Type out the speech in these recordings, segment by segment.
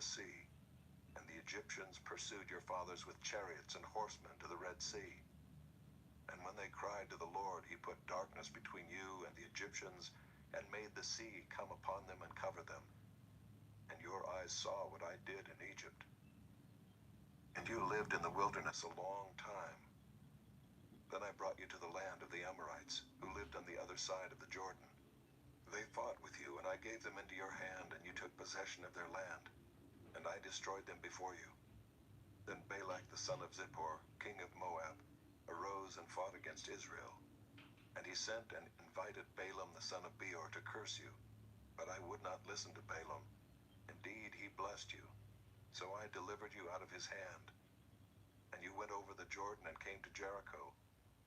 sea, and the Egyptians pursued your fathers with chariots and horsemen to the Red Sea. And when they cried to the Lord, he put darkness between you and the Egyptians, and made the sea come upon them and cover them. And your eyes saw what I did in Egypt. And you lived in the wilderness a long time. Then I brought you to the land of the Amorites, who lived on the other side of the Jordan. They fought with you, and I gave them into your hand, and you took possession of their land, and I destroyed them before you. Then Balak the son of Zippor, king of Moab, arose and fought against Israel. And he sent and invited Balaam the son of Beor to curse you. But I would not listen to Balaam. Indeed, he blessed you. So I delivered you out of his hand. And you went over the Jordan and came to Jericho.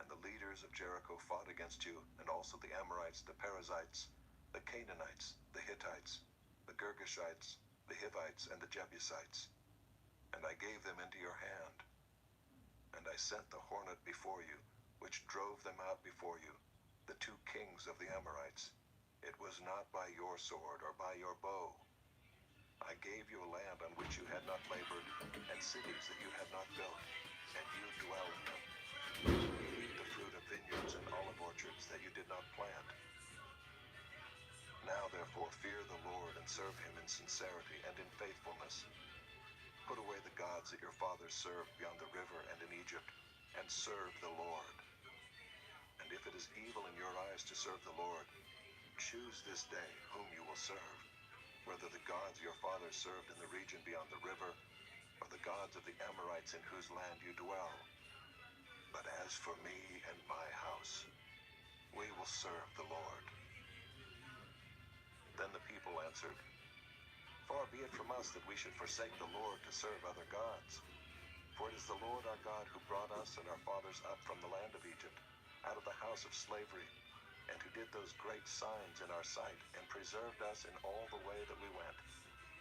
And the leaders of Jericho fought against you, and also the Amorites, the Perizzites, the Canaanites, the Hittites, the Girgashites, the Hivites, and the Jebusites. And I gave them into your hand. And I sent the hornet before you, which drove them out before you, the 2 kings of the Amorites. It was not by your sword or by your bow. I gave you a land on which you had not labored, and cities that you had not built, and you dwell in them. You eat the fruit of vineyards and olive orchards that you did not plant. Now therefore fear the Lord and serve him in sincerity and in faithfulness. Put away the gods that your fathers served beyond the river and in Egypt, and serve the Lord. And if it is evil in your eyes to serve the Lord, choose this day whom you will serve, whether the gods your fathers served in the region beyond the river, or the gods of the Amorites in whose land you dwell. But as for me and my house, we will serve the Lord. Then the people answered, Far be it from us that we should forsake the Lord to serve other gods. For it is the Lord our God who brought us and our fathers up from the land of Egypt, out of the house of slavery, and who did those great signs in our sight, and preserved us in all the way that we went,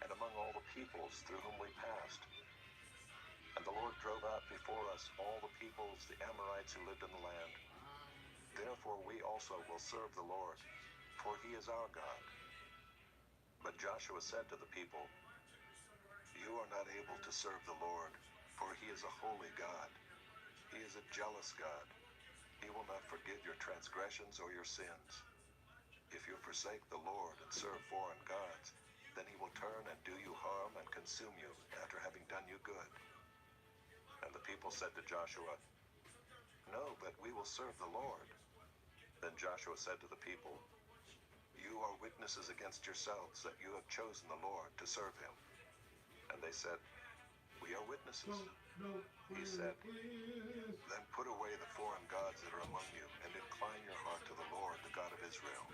and among all the peoples through whom we passed. And the Lord drove out before us all the peoples, the Amorites who lived in the land. Therefore we also will serve the Lord, for he is our God. But Joshua said to the people, You are not able to serve the Lord, for he is a holy God. He is a jealous God. He will not forgive your transgressions or your sins. If you forsake the Lord and serve foreign gods, then he will turn and do you harm and consume you after having done you good. And the people said to Joshua, No, but we will serve the Lord. Then Joshua said to the people, You are witnesses against yourselves that you have chosen the Lord to serve him. And they said, We are witnesses. He said, Then put away the foreign gods that are among you, and incline your heart to the Lord, the God of Israel.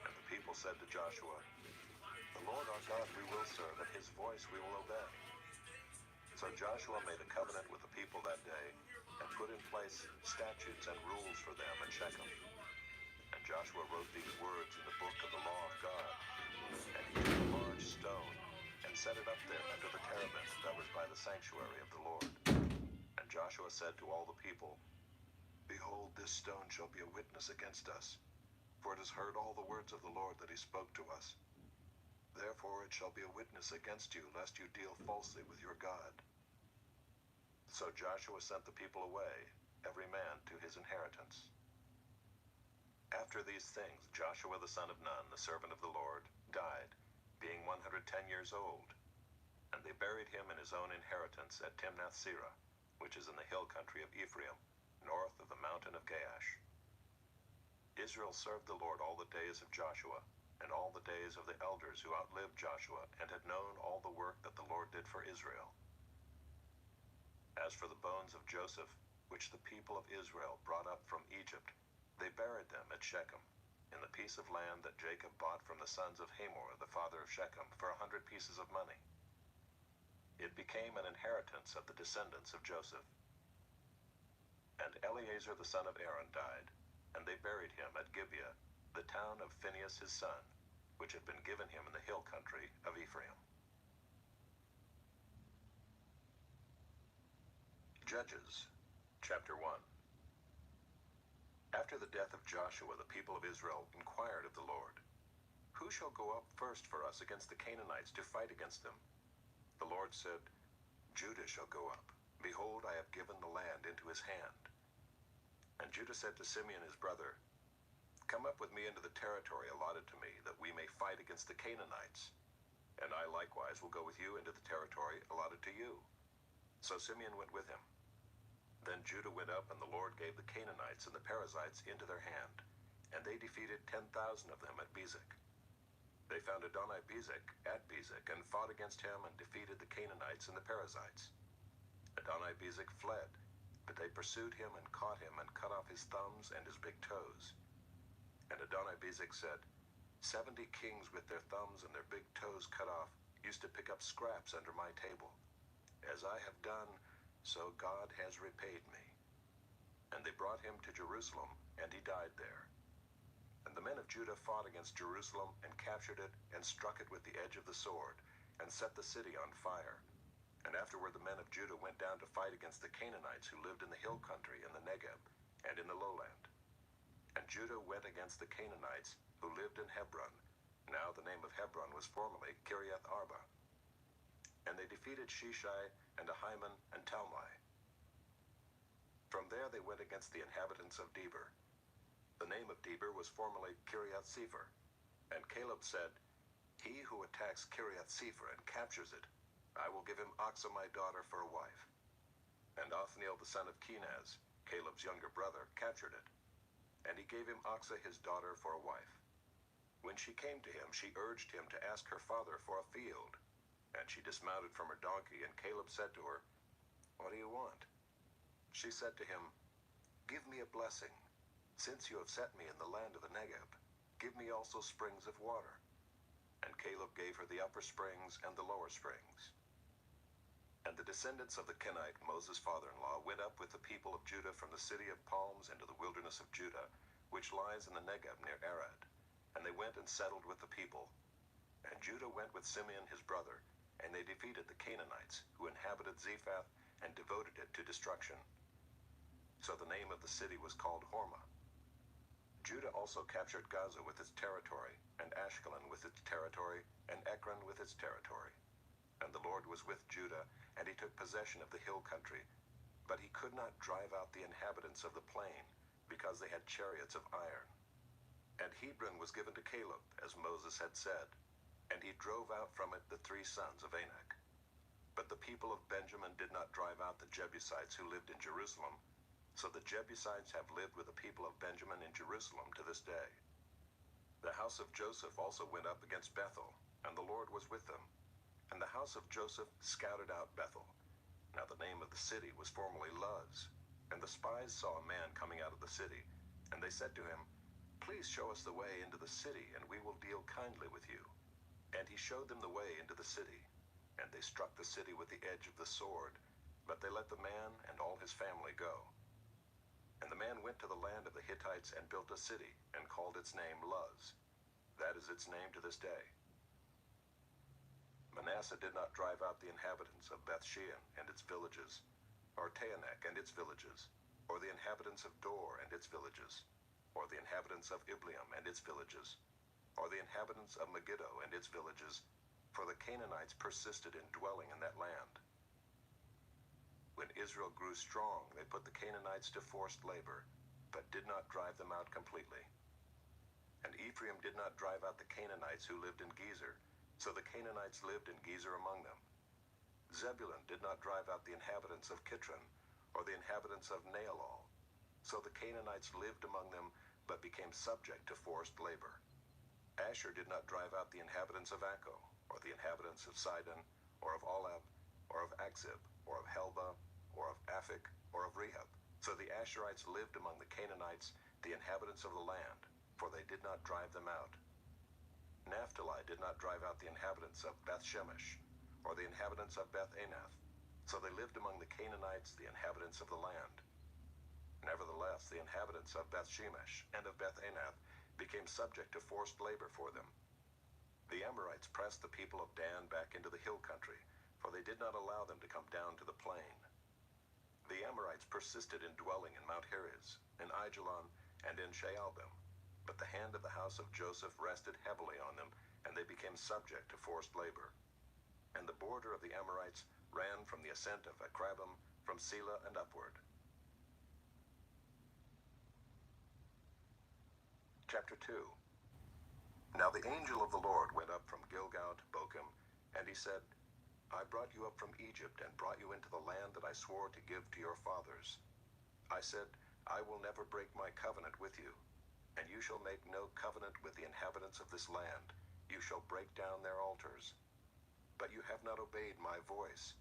And the people said to Joshua, The Lord our God we will serve, and his voice we will obey. So Joshua made a covenant with the people that day, and put in place statutes and rules for them at Shechem. And Joshua wrote these words in the book of the law of God. And he took a large stone, and set it up there under the terebinth that was by the sanctuary of the Lord. And Joshua said to all the people, Behold, this stone shall be a witness against us, for it has heard all the words of the Lord that he spoke to us. Therefore it shall be a witness against you, lest you deal falsely with your God. So Joshua sent the people away, every man to his inheritance. After these things Joshua the son of Nun, the servant of the Lord, died, being 110 years old. And they buried him in his own inheritance at Timnath-Serah, which is in the hill country of Ephraim, north of the mountain of Gaash. Israel served the Lord all the days of Joshua, and all the days of the elders who outlived Joshua, and had known all the work that the Lord did for Israel. As for the bones of Joseph, which the people of Israel brought up from Egypt, they buried them at Shechem, in the piece of land that Jacob bought from the sons of Hamor, the father of Shechem, for 100 pieces of money. It became an inheritance of the descendants of Joseph. And Eleazar the son of Aaron died, and they buried him at Gibeah, the town of Phinehas his son, which had been given him in the hill country of Ephraim. Judges, chapter 1. After the death of Joshua, the people of Israel inquired of the Lord, Who shall go up first for us against the Canaanites to fight against them, The Lord said, Judah shall go up. Behold, I have given the land into his hand. And Judah said to Simeon his brother, Come up with me into the territory allotted to me, that we may fight against the Canaanites. And I likewise will go with you into the territory allotted to you. So Simeon went with him. Then Judah went up, and the Lord gave the Canaanites and the Perizzites into their hand, and they defeated 10,000 of them at Bezek. They found Adoni-Bezek at Bezek, and fought against him, and defeated the Canaanites and the Perizzites. Adoni-Bezek fled, but they pursued him, and caught him, and cut off his thumbs and his big toes. And Adoni-Bezek said, 70 kings with their thumbs and their big toes cut off used to pick up scraps under my table. As I have done, so God has repaid me. And they brought him to Jerusalem, and he died there. And the men of Judah fought against Jerusalem, and captured it, and struck it with the edge of the sword, and set the city on fire. And afterward the men of Judah went down to fight against the Canaanites who lived in the hill country, in the Negeb, and in the lowland. And Judah went against the Canaanites who lived in Hebron. Now the name of Hebron was formerly Kiriath Arba. And they defeated Sheshai, and Ahiman, and Talmai. From there they went against the inhabitants of Debir. The name of Debir was formerly Kiriath Sepher. And Caleb said, He who attacks Kiriath Sepher and captures it, I will give him Achsah my daughter for a wife. And Othniel the son of Kenaz, Caleb's younger brother, captured it. And he gave him Achsah his daughter for a wife. When she came to him, she urged him to ask her father for a field. And she dismounted from her donkey, and Caleb said to her, What do you want? She said to him, Give me a blessing. Since you have set me in the land of the Negeb, give me also springs of water. And Caleb gave her the upper springs and the lower springs. And the descendants of the Kenite, Moses' father-in-law, went up with the people of Judah from the city of palms into the wilderness of Judah, which lies in the Negeb near Arad. And they went and settled with the people. And Judah went with Simeon his brother, and they defeated the Canaanites, who inhabited Zephath, and devoted it to destruction. So the name of the city was called Hormah. Judah also captured Gaza with its territory, and Ashkelon with its territory, and Ekron with its territory. And the Lord was with Judah, and he took possession of the hill country. But he could not drive out the inhabitants of the plain, because they had chariots of iron. And Hebron was given to Caleb, as Moses had said, and he drove out from it the 3 sons of Anak. But the people of Benjamin did not drive out the Jebusites who lived in Jerusalem, so the Jebusites have lived with the people of Benjamin in Jerusalem to this day. The house of Joseph also went up against Bethel, and the Lord was with them. And the house of Joseph scouted out Bethel. Now the name of the city was formerly Luz. And the spies saw a man coming out of the city, and they said to him, Please show us the way into the city, and we will deal kindly with you. And he showed them the way into the city. And they struck the city with the edge of the sword, but they let the man and all his family go. And the man went to the land of the Hittites and built a city, and called its name Luz. That is its name to this day. Manasseh did not drive out the inhabitants of Bethshean and its villages, or Taanach and its villages, or the inhabitants of Dor and its villages, or the inhabitants of Ibleam and its villages, or the inhabitants of Megiddo and its villages, for the Canaanites persisted in dwelling in that land. When Israel grew strong, they put the Canaanites to forced labor, but did not drive them out completely. And Ephraim did not drive out the Canaanites who lived in Gezer, so the Canaanites lived in Gezer among them. Zebulun did not drive out the inhabitants of Kitron, or the inhabitants of Naalol, so the Canaanites lived among them, but became subject to forced labor. Asher did not drive out the inhabitants of Akko, or the inhabitants of Sidon, or of Olab, or of Akzib, or of Helba, or of Aphik, or of Rehob. So the Asherites lived among the Canaanites, the inhabitants of the land, for they did not drive them out. Naphtali did not drive out the inhabitants of Beth-Shemesh, or the inhabitants of Beth-Anath, so they lived among the Canaanites, the inhabitants of the land. Nevertheless, the inhabitants of Beth-Shemesh and of Beth-Anath became subject to forced labor for them. The Amorites pressed the people of Dan back into the hill country, for they did not allow them to come down to the plain. The Amorites persisted in dwelling in Mount Heriz, in Aijalon, and in Shaalbim, but the hand of the house of Joseph rested heavily on them, and they became subject to forced labor. And the border of the Amorites ran from the ascent of Akrabim, from Selah and upward. Chapter 2. Now the angel of the Lord went up from Gilgal to Bochim, and he said, I brought you up from Egypt and brought you into the land that I swore to give to your fathers. I said, I will never break my covenant with you, and you shall make no covenant with the inhabitants of this land. You shall break down their altars. But you have not obeyed my voice.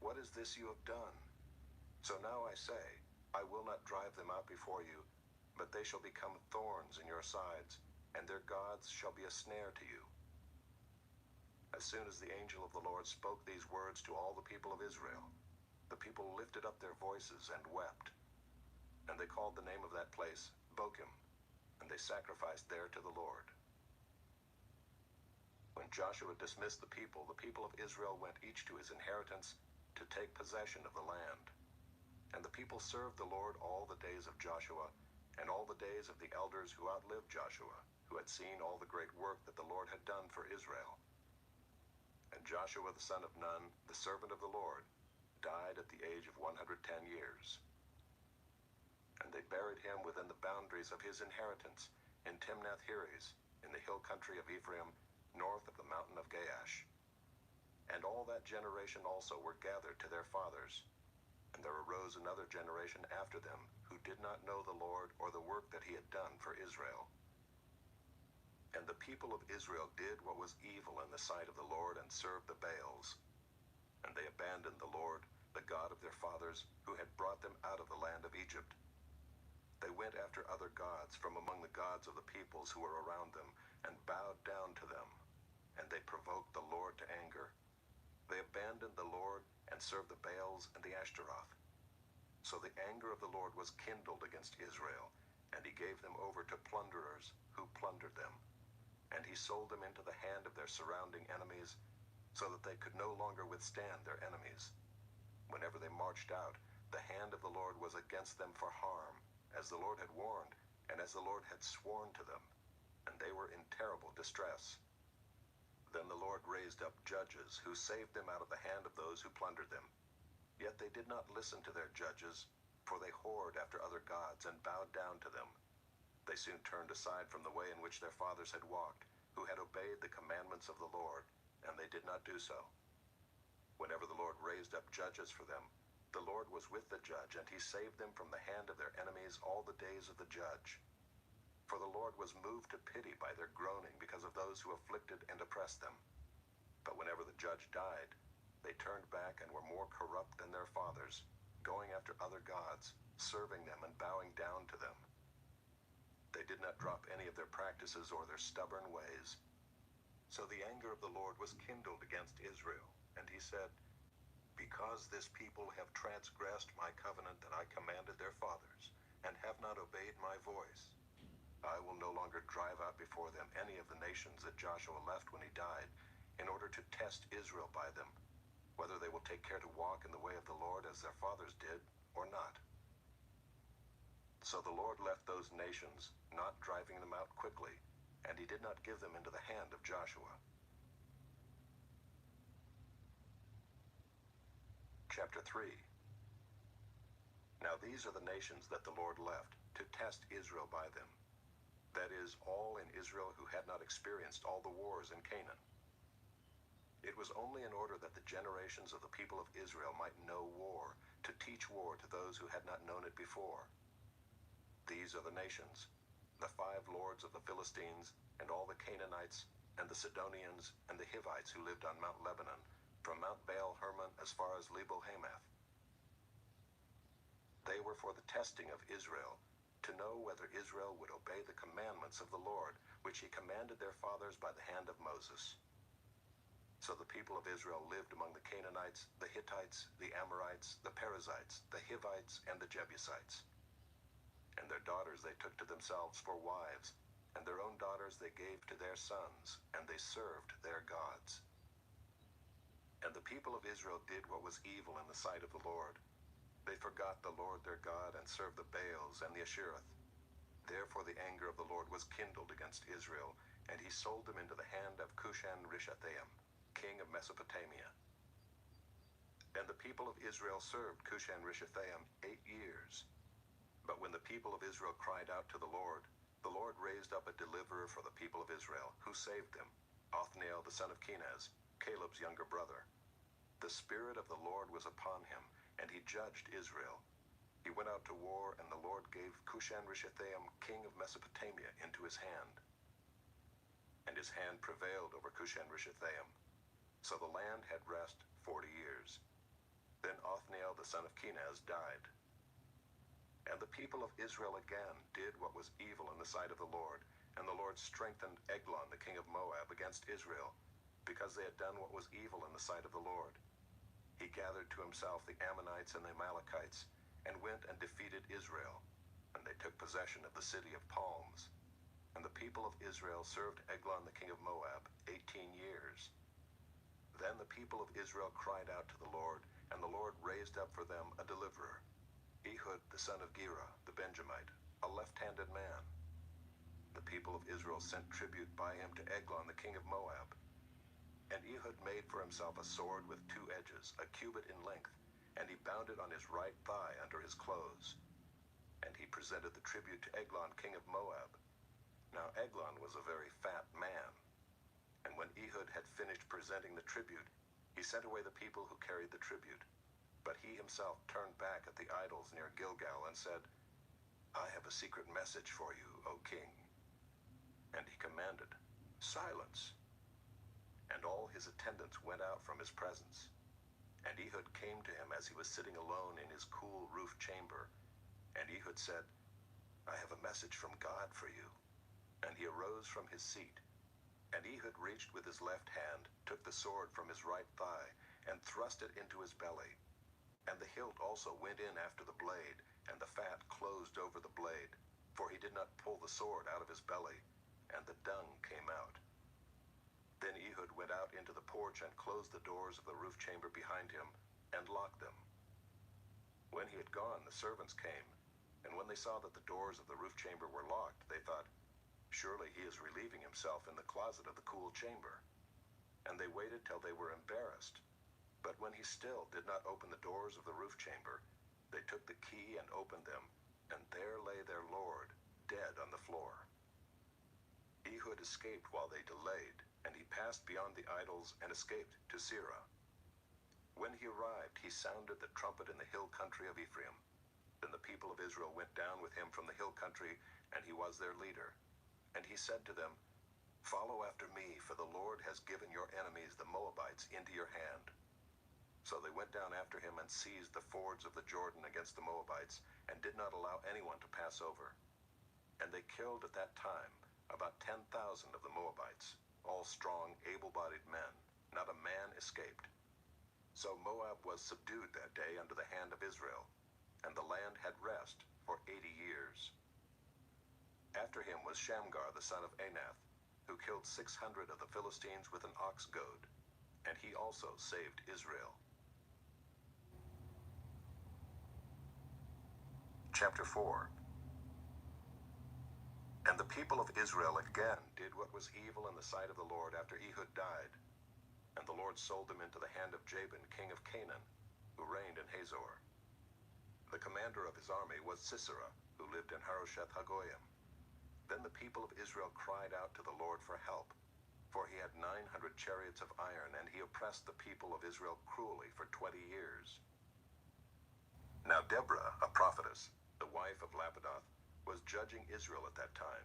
What is this you have done? So now I say, I will not drive them out before you, but they shall become thorns in your sides, and their gods shall be a snare to you. As soon as the angel of the Lord spoke these words to all the people of Israel, the people lifted up their voices and wept. And they called the name of that place Bochim, and they sacrificed there to the Lord. When Joshua dismissed the people of Israel went each to his inheritance to take possession of the land. And the people served the Lord all the days of Joshua, and all the days of the elders who outlived Joshua, who had seen all the great work that the Lord had done for Israel. And Joshua the son of Nun, the servant of the Lord, died at the age of 110 years. And they buried him within the boundaries of his inheritance in Timnath-Heres, in the hill country of Ephraim, north of the mountain of Gaash. And all that generation also were gathered to their fathers. And there arose another generation after them, who did not know the Lord or the work that he had done for Israel. And the people of Israel did what was evil in the sight of the Lord, and served the Baals. And they abandoned the Lord, the God of their fathers, who had brought them out of the land of Egypt. They went after other gods from among the gods of the peoples who were around them, and bowed down to them. And they provoked the Lord to anger. They abandoned the Lord, and served the Baals and the Ashtaroth. So the anger of the Lord was kindled against Israel, and he gave them over to plunderers, who plundered them. And he sold them into the hand of their surrounding enemies, so that they could no longer withstand their enemies. Whenever they marched out, the hand of the Lord was against them for harm, as the Lord had warned, and as the Lord had sworn to them, and they were in terrible distress. Then the Lord raised up judges, who saved them out of the hand of those who plundered them. Yet they did not listen to their judges, for they whored after other gods, and bowed down to them. They soon turned aside from the way in which their fathers had walked, who had obeyed the commandments of the Lord, and they did not do so. Whenever the Lord raised up judges for them, the Lord was with the judge, and he saved them from the hand of their enemies all the days of the judge. For the Lord was moved to pity by their groaning because of those who afflicted and oppressed them. But whenever the judge died, they turned back and were more corrupt than their fathers, going after other gods, serving them and bowing down to them. They did not drop any of their practices or their stubborn ways. So the anger of the Lord was kindled against Israel, and he said, Because this people have transgressed my covenant that I commanded their fathers, and have not obeyed my voice, I will no longer drive out before them any of the nations that Joshua left when he died, in order to test Israel by them, whether they will take care to walk in the way of the Lord as their fathers did, or not. So the Lord left those nations, not driving them out quickly, and he did not give them into the hand of Joshua. Chapter 3. Now these are the nations that the Lord left, to test Israel by them. That is, all in Israel who had not experienced all the wars in Canaan. It was only in order that the generations of the people of Israel might know war, to teach war to those who had not known it before. These are the nations, the 5 lords of the Philistines, and all the Canaanites, and the Sidonians, and the Hivites who lived on Mount Lebanon, from Mount Baal-Hermon as far as Lebo-Hamath. They were for the testing of Israel, to know whether Israel would obey the commandments of the Lord, which he commanded their fathers by the hand of Moses. So the people of Israel lived among the Canaanites, the Hittites, the Amorites, the Perizzites, the Hivites, and the Jebusites. And their daughters they took to themselves for wives, and their own daughters they gave to their sons, and they served their gods. And the people of Israel did what was evil in the sight of the Lord. They forgot the Lord their God, and served the Baals and the Ashereth. Therefore the anger of the Lord was kindled against Israel, and he sold them into the hand of Cushan-Rishathaim, king of Mesopotamia. And the people of Israel served Cushan-Rishathaim 8 years. But when the people of Israel cried out to the Lord raised up a deliverer for the people of Israel, who saved them, Othniel the son of Kenaz, Caleb's younger brother. The Spirit of the Lord was upon him, and he judged Israel. He went out to war, and the Lord gave Cushan-Rishathaim, king of Mesopotamia, into his hand. And his hand prevailed over Cushan-Rishathaim. So the land had rest 40 years. Then Othniel the son of Kenaz died. And the people of Israel again did what was evil in the sight of the Lord, and the Lord strengthened Eglon the king of Moab against Israel, because they had done what was evil in the sight of the Lord. He gathered to himself the Ammonites and the Amalekites, and went and defeated Israel, and they took possession of the city of palms. And the people of Israel served Eglon the king of Moab 18 years. Then the people of Israel cried out to the Lord, and the Lord raised up for them a deliverer, Ehud the son of Gera, the Benjamite, a left-handed man. The people of Israel sent tribute by him to Eglon the king of Moab. And Ehud made for himself a sword with 2 edges, a cubit in length, and he bound it on his right thigh under his clothes. And he presented the tribute to Eglon king of Moab. Now Eglon was a very fat man. And when Ehud had finished presenting the tribute, he sent away the people who carried the tribute. But he himself turned back at the idols near Gilgal and said, I have a secret message for you, O king. And he commanded, Silence. And all his attendants went out from his presence. And Ehud came to him as he was sitting alone in his cool roof chamber. And Ehud said, I have a message from God for you. And he arose from his seat. And Ehud reached with his left hand, took the sword from his right thigh, and thrust it into his belly. And the hilt also went in after the blade, and the fat closed over the blade, for he did not pull the sword out of his belly, and the dung came out. Then Ehud went out into the porch and closed the doors of the roof chamber behind him, and locked them. When he had gone, the servants came, and when they saw that the doors of the roof chamber were locked, they thought, Surely he is relieving himself in the closet of the cool chamber. And they waited till they were embarrassed. But when he still did not open the doors of the roof chamber, they took the key and opened them, and there lay their lord, dead on the floor. Ehud escaped while they delayed, and he passed beyond the idols and escaped to Seirah. When he arrived, he sounded the trumpet in the hill country of Ephraim. Then the people of Israel went down with him from the hill country, and he was their leader. And he said to them, Follow after me, for the Lord has given your enemies, the Moabites, into your hand. So they went down after him and seized the fords of the Jordan against the Moabites, and did not allow anyone to pass over. And they killed at that time about 10,000 of the Moabites, all strong, able-bodied men. Not a man escaped. So Moab was subdued that day under the hand of Israel, and the land had rest for 80 years. After him was Shamgar the son of Anath, who killed 600 of the Philistines with an ox goad, and he also saved Israel. Chapter 4. And the people of Israel again did what was evil in the sight of the Lord after Ehud died. And the Lord sold them into the hand of Jabin, king of Canaan, who reigned in Hazor. The commander of his army was Sisera, who lived in Harosheth Hagoyim. Then the people of Israel cried out to the Lord for help, for he had 900 chariots of iron, and he oppressed the people of Israel cruelly for 20 years. Now Deborah, a prophetess, the wife of Lapidoth, was judging Israel at that time.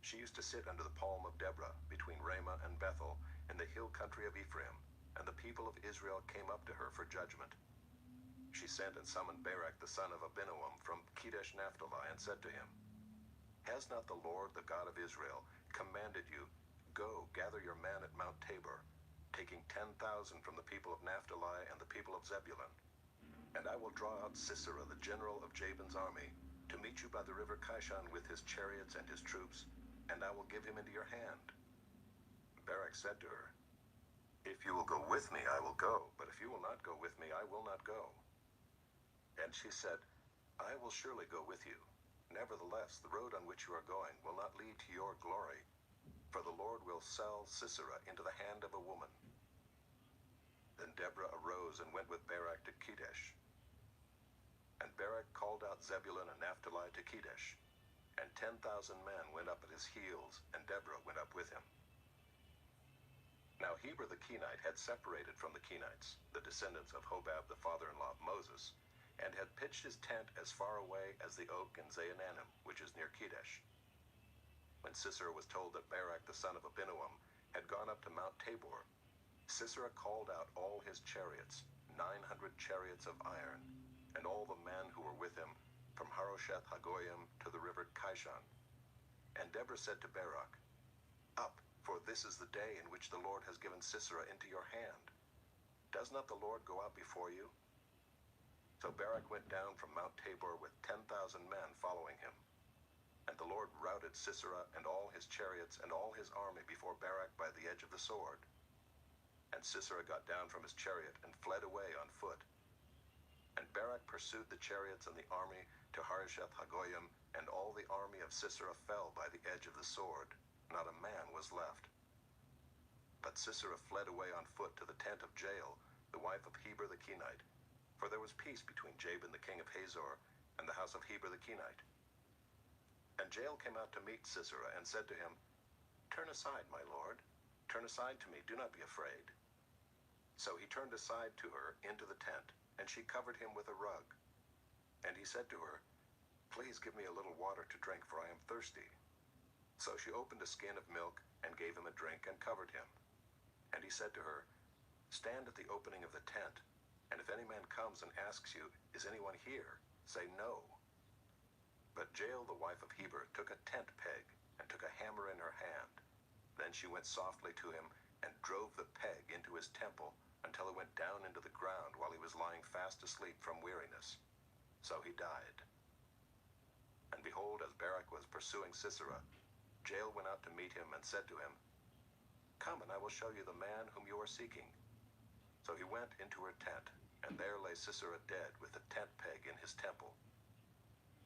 She used to sit under the palm of Deborah, between Ramah and Bethel, in the hill country of Ephraim, and the people of Israel came up to her for judgment. She sent and summoned Barak the son of Abinoam from Kedesh Naphtali, and said to him, Has not the Lord, the God of Israel, commanded you, Go, gather your men at Mount Tabor, taking 10,000 from the people of Naphtali and the people of Zebulun? And I will draw out Sisera, the general of Jabin's army, to meet you by the river Kishon with his chariots and his troops, and I will give him into your hand. Barak said to her, If you will go with me, I will go, but if you will not go with me, I will not go. And she said, I will surely go with you. Nevertheless, the road on which you are going will not lead to your glory, for the Lord will sell Sisera into the hand of a woman. Then Deborah arose and went with Barak to Kedesh. And Barak called out Zebulun and Naphtali to Kedesh. And 10,000 men went up at his heels, and Deborah went up with him. Now Heber the Kenite had separated from the Kenites, the descendants of Hobab the father-in-law of Moses, and had pitched his tent as far away as the oak in Zaanannim, which is near Kedesh. When Sisera was told that Barak the son of Abinoam had gone up to Mount Tabor, Sisera called out all his chariots, 900 chariots of iron, and all the men who were with him, from Harosheth Hagoyim to the river Kishon. And Deborah said to Barak, "Up, for this is the day in which the Lord has given Sisera into your hand. Does not the Lord go out before you?" So Barak went down from Mount Tabor with 10,000 men following him. And the Lord routed Sisera and all his chariots and all his army before Barak by the edge of the sword. And Sisera got down from his chariot and fled away on foot. And Barak pursued the chariots and the army to Harosheth Hagoyim, and all the army of Sisera fell by the edge of the sword. Not a man was left. But Sisera fled away on foot to the tent of Jael, the wife of Heber the Kenite, for there was peace between Jabin the king of Hazor and the house of Heber the Kenite. And Jael came out to meet Sisera and said to him, "Turn aside, my lord. Turn aside to me, do not be afraid." So he turned aside to her into the tent, and she covered him with a rug. And he said to her, "Please give me a little water to drink, for I am thirsty." So she opened a skin of milk and gave him a drink and covered him. And he said to her, "Stand at the opening of the tent, and if any man comes and asks you, 'Is anyone here?' say no." But Jael, the wife of Heber, took a tent peg and took a hammer in her hand. Then she went softly to him and drove the peg into his temple until it went down into the ground while he was lying fast asleep from weariness. So he died. And behold, as Barak was pursuing Sisera, Jael went out to meet him and said to him, "Come, and I will show you the man whom you are seeking." So he went into her tent, and there lay Sisera dead with the tent peg in his temple.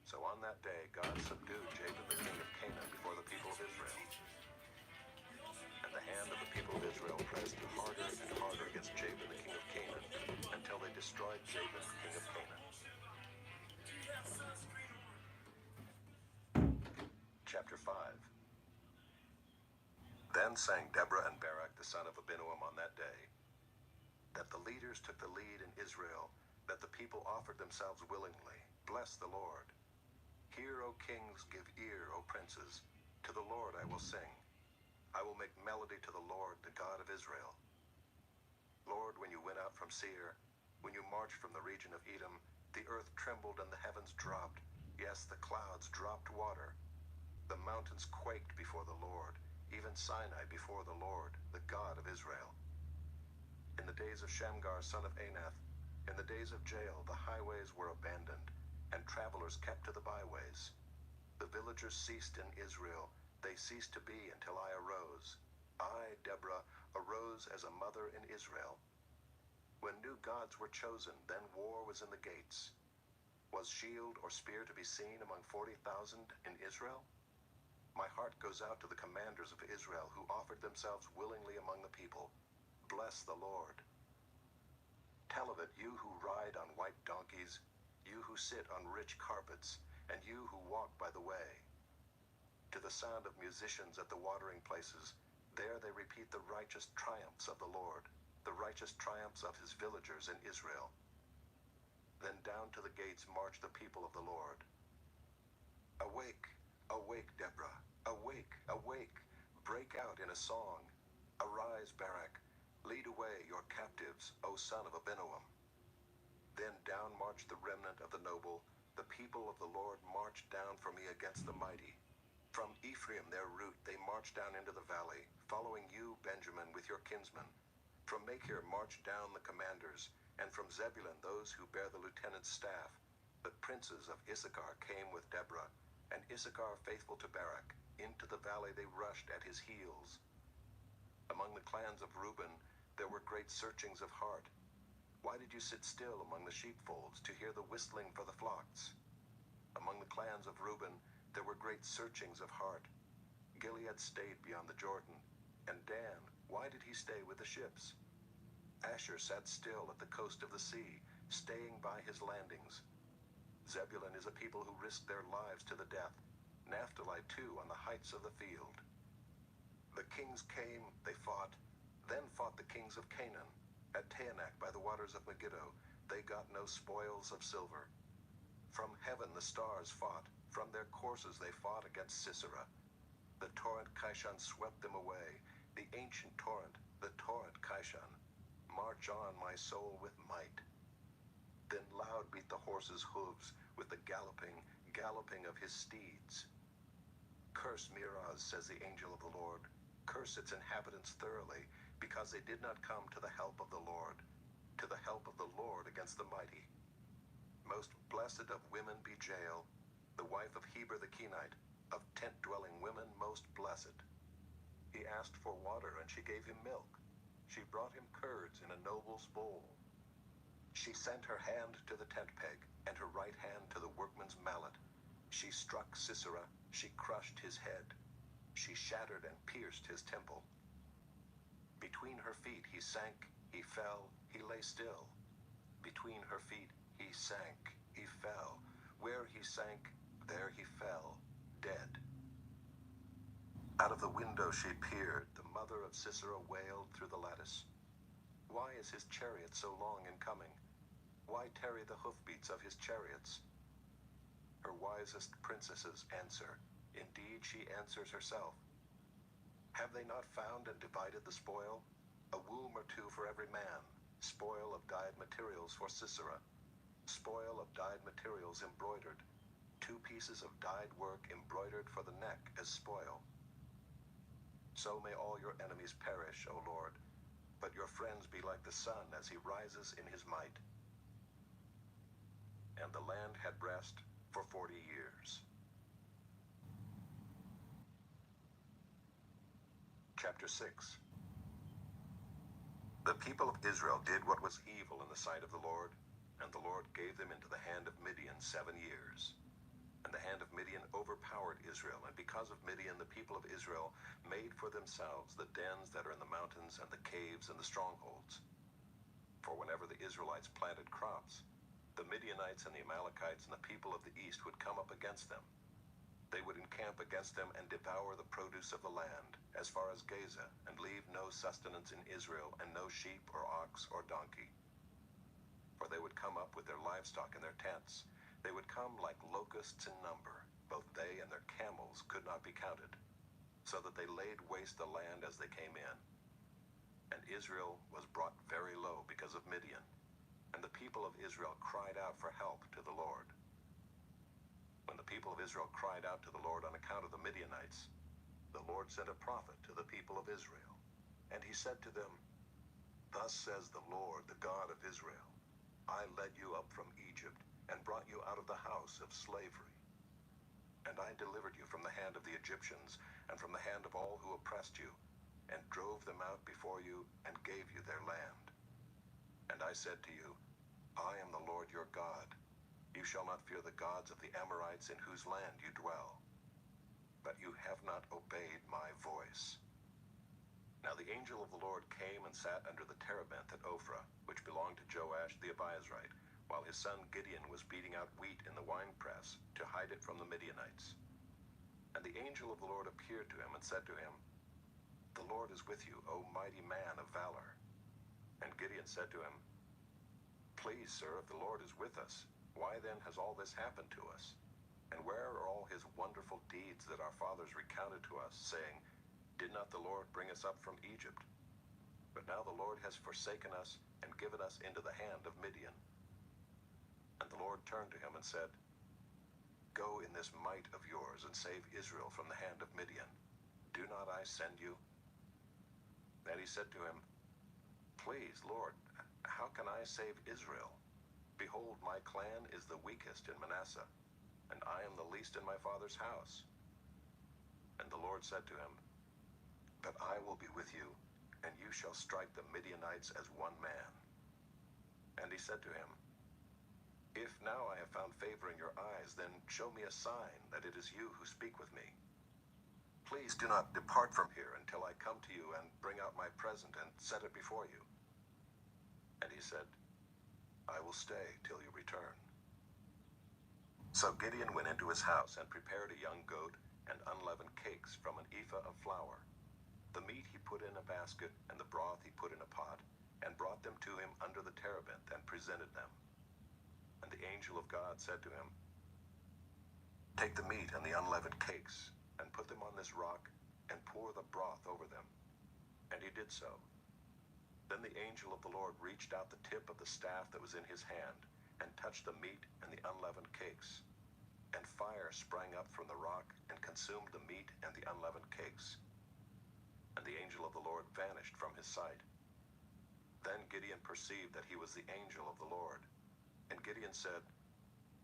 So on that day God subdued Jabin the king of Canaan before the people of Israel. And the hand of the people of Israel pressed harder and harder against Jabin the king of Canaan, until they destroyed Jabin king of Canaan. Chapter 5. Then sang Deborah and Barak the son of Abinoam on that day, that the leaders took the lead in Israel, that the people offered themselves willingly. Bless the Lord. Hear, O kings, give ear, O princes. To the Lord I will sing. I will make melody to the Lord, the God of Israel. Lord, when you went out from Seir, when you marched from the region of Edom, the earth trembled and the heavens dropped. Yes, the clouds dropped water. The mountains quaked before the Lord, even Sinai before the Lord, the God of Israel. In the days of Shamgar, son of Anath, in the days of Jael, the highways were abandoned, and travelers kept to the byways. The villagers ceased in Israel. They ceased to be until I arose. I, Deborah, arose as a mother in Israel. When new gods were chosen, then war was in the gates. Was shield or spear to be seen among 40,000 in Israel? My heart goes out to the commanders of Israel who offered themselves willingly among the people. Bless the Lord. Tell of it, you who ride on white donkeys, you who sit on rich carpets, and you who walk by the way. To the sound of musicians at the watering places, there they repeat the righteous triumphs of the Lord, the righteous triumphs of his villagers in Israel. Then down to the gates march the people of the Lord. Awake, awake, Deborah, awake, awake, break out in a song. Arise, Barak, lead away your captives, O son of Abinoam. Then down marched the remnant of the noble, the people of the Lord marched down for me against the mighty. From Ephraim their route they marched down into the valley, following you, Benjamin, with your kinsmen. From Machir marched down the commanders, and from Zebulun those who bear the lieutenant's staff. The princes of Issachar came with Deborah, and Issachar faithful to Barak. Into the valley they rushed at his heels. Among the clans of Reuben there were great searchings of heart. Why did you sit still among the sheepfolds to hear the whistling for the flocks? Among the clans of Reuben there were great searchings of heart. Gilead stayed beyond the Jordan, and Dan, why did he stay with the ships? Asher sat still at the coast of the sea, staying by his landings. Zebulun is a people who risk their lives to the death. Naphtali too on the heights of the field. The kings came, they fought. Then fought the kings of Canaan. At Taanach by the waters of Megiddo, they got no spoils of silver. From heaven the stars fought. From their courses they fought against Sisera. The torrent Kishon swept them away. The ancient torrent, the torrent Kishon. March on, my soul, with might. Then loud beat the horses' hooves with the galloping of his steeds. Curse Meroz, says the angel of the Lord. Curse its inhabitants thoroughly, because they did not come to the help of the Lord, to the help of the Lord against the mighty. Most blessed of women be Jael, the wife of Heber the Kenite, of tent-dwelling women most blessed. He asked for water, and she gave him milk. She brought him curds in a noble's bowl. She sent her hand to the tent peg, and her right hand to the workman's mallet. She struck Sisera, she crushed his head. She shattered and pierced his temple. Between her feet he sank, he fell, he lay still. Between her feet he sank, he fell. Where he sank, there he fell, dead. Out of the window she peered. The mother of Sisera wailed through the lattice. Why is his chariot so long in coming? Why tarry the hoofbeats of his chariots? Her wisest princesses answer. Indeed, she answers herself. Have they not found and divided the spoil? A womb or two for every man. Spoil of dyed materials for Sisera. Spoil of dyed materials embroidered. 2 pieces of dyed work embroidered for the neck as spoil. So may all your enemies perish, O Lord, but your friends be like the sun as he rises in his might. And the land had rest for 40 years. Chapter 6. The people of Israel did what was evil in the sight of the Lord, and the Lord gave them into the hand of Midian 7 years. And the hand of Midian overpowered Israel, and because of Midian the people of Israel made for themselves the dens that are in the mountains and the caves and the strongholds. For whenever the Israelites planted crops, the Midianites and the Amalekites and the people of the east would come up against them. They would encamp against them and devour the produce of the land, as far as Gaza, and leave no sustenance in Israel, and no sheep or ox or donkey. For they would come up with their livestock in their tents. They would come like locusts in number. Both they and their camels could not be counted, so that they laid waste the land as they came in. And Israel was brought very low because of Midian, and the people of Israel cried out for help to the Lord. When the people of Israel cried out to the Lord on account of the Midianites, the Lord sent a prophet to the people of Israel. And he said to them, Thus says the Lord, the God of Israel, I led you up from Egypt, and brought you out of the house of slavery. And I delivered you from the hand of the Egyptians, and from the hand of all who oppressed you, and drove them out before you, and gave you their land. And I said to you, I am the Lord your God. You shall not fear the gods of the Amorites in whose land you dwell. But you have not obeyed my voice. Now the angel of the Lord came and sat under the terebinth at Ophrah, which belonged to Joash the Abiezrite, while his son Gideon was beating out wheat in the winepress to hide it from the Midianites. And the angel of the Lord appeared to him and said to him, The Lord is with you, O mighty man of valor. And Gideon said to him, Please, sir, if the Lord is with us, why then has all this happened to us? And where are all his wonderful deeds that our fathers recounted to us, saying, Did not the Lord bring us up from Egypt? But now the Lord has forsaken us and given us into the hand of Midian. And the Lord turned to him and said, Go in this might of yours and save Israel from the hand of Midian. Do not I send you? And he said to him, Please, Lord, how can I save Israel? Behold, my clan is the weakest in Manasseh, and I am the least in my father's house. And the Lord said to him, But I will be with you, and you shall strike the Midianites as one man. And he said to him, If now I have found favor in your eyes, then show me a sign that it is you who speak with me. Please do not depart from here until I come to you and bring out my present and set it before you. And he said, I will stay till you return. So Gideon went into his house and prepared a young goat and unleavened cakes from an ephah of flour. The meat he put in a basket, and the broth he put in a pot, and brought them to him under the terebinth, and presented them. And the angel of God said to him, Take the meat and the unleavened cakes, and put them on this rock, and pour the broth over them. And he did so. Then the angel of the Lord reached out the tip of the staff that was in his hand, and touched the meat and the unleavened cakes. And fire sprang up from the rock, and consumed the meat and the unleavened cakes. And the angel of the Lord vanished from his sight. Then Gideon perceived that he was the angel of the Lord. And Gideon said,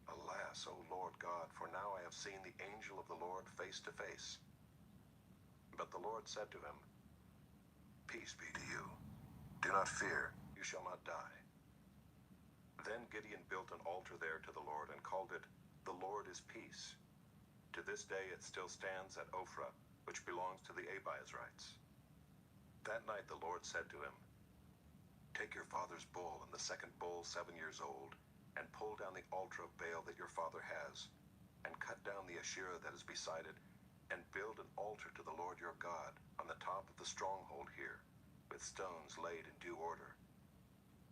Alas, O Lord God, for now I have seen the angel of the Lord face to face. But the Lord said to him, Peace be to you. Do not fear, you shall not die. Then Gideon built an altar there to the Lord and called it, The Lord is Peace. To this day it still stands at Ophrah, which belongs to the Abiezrites. That night the Lord said to him, Take your father's bull and the second bull 7 years old, and pull down the altar of Baal that your father has, and cut down the Asherah that is beside it, and build an altar to the Lord your God on the top of the stronghold here, with stones laid in due order.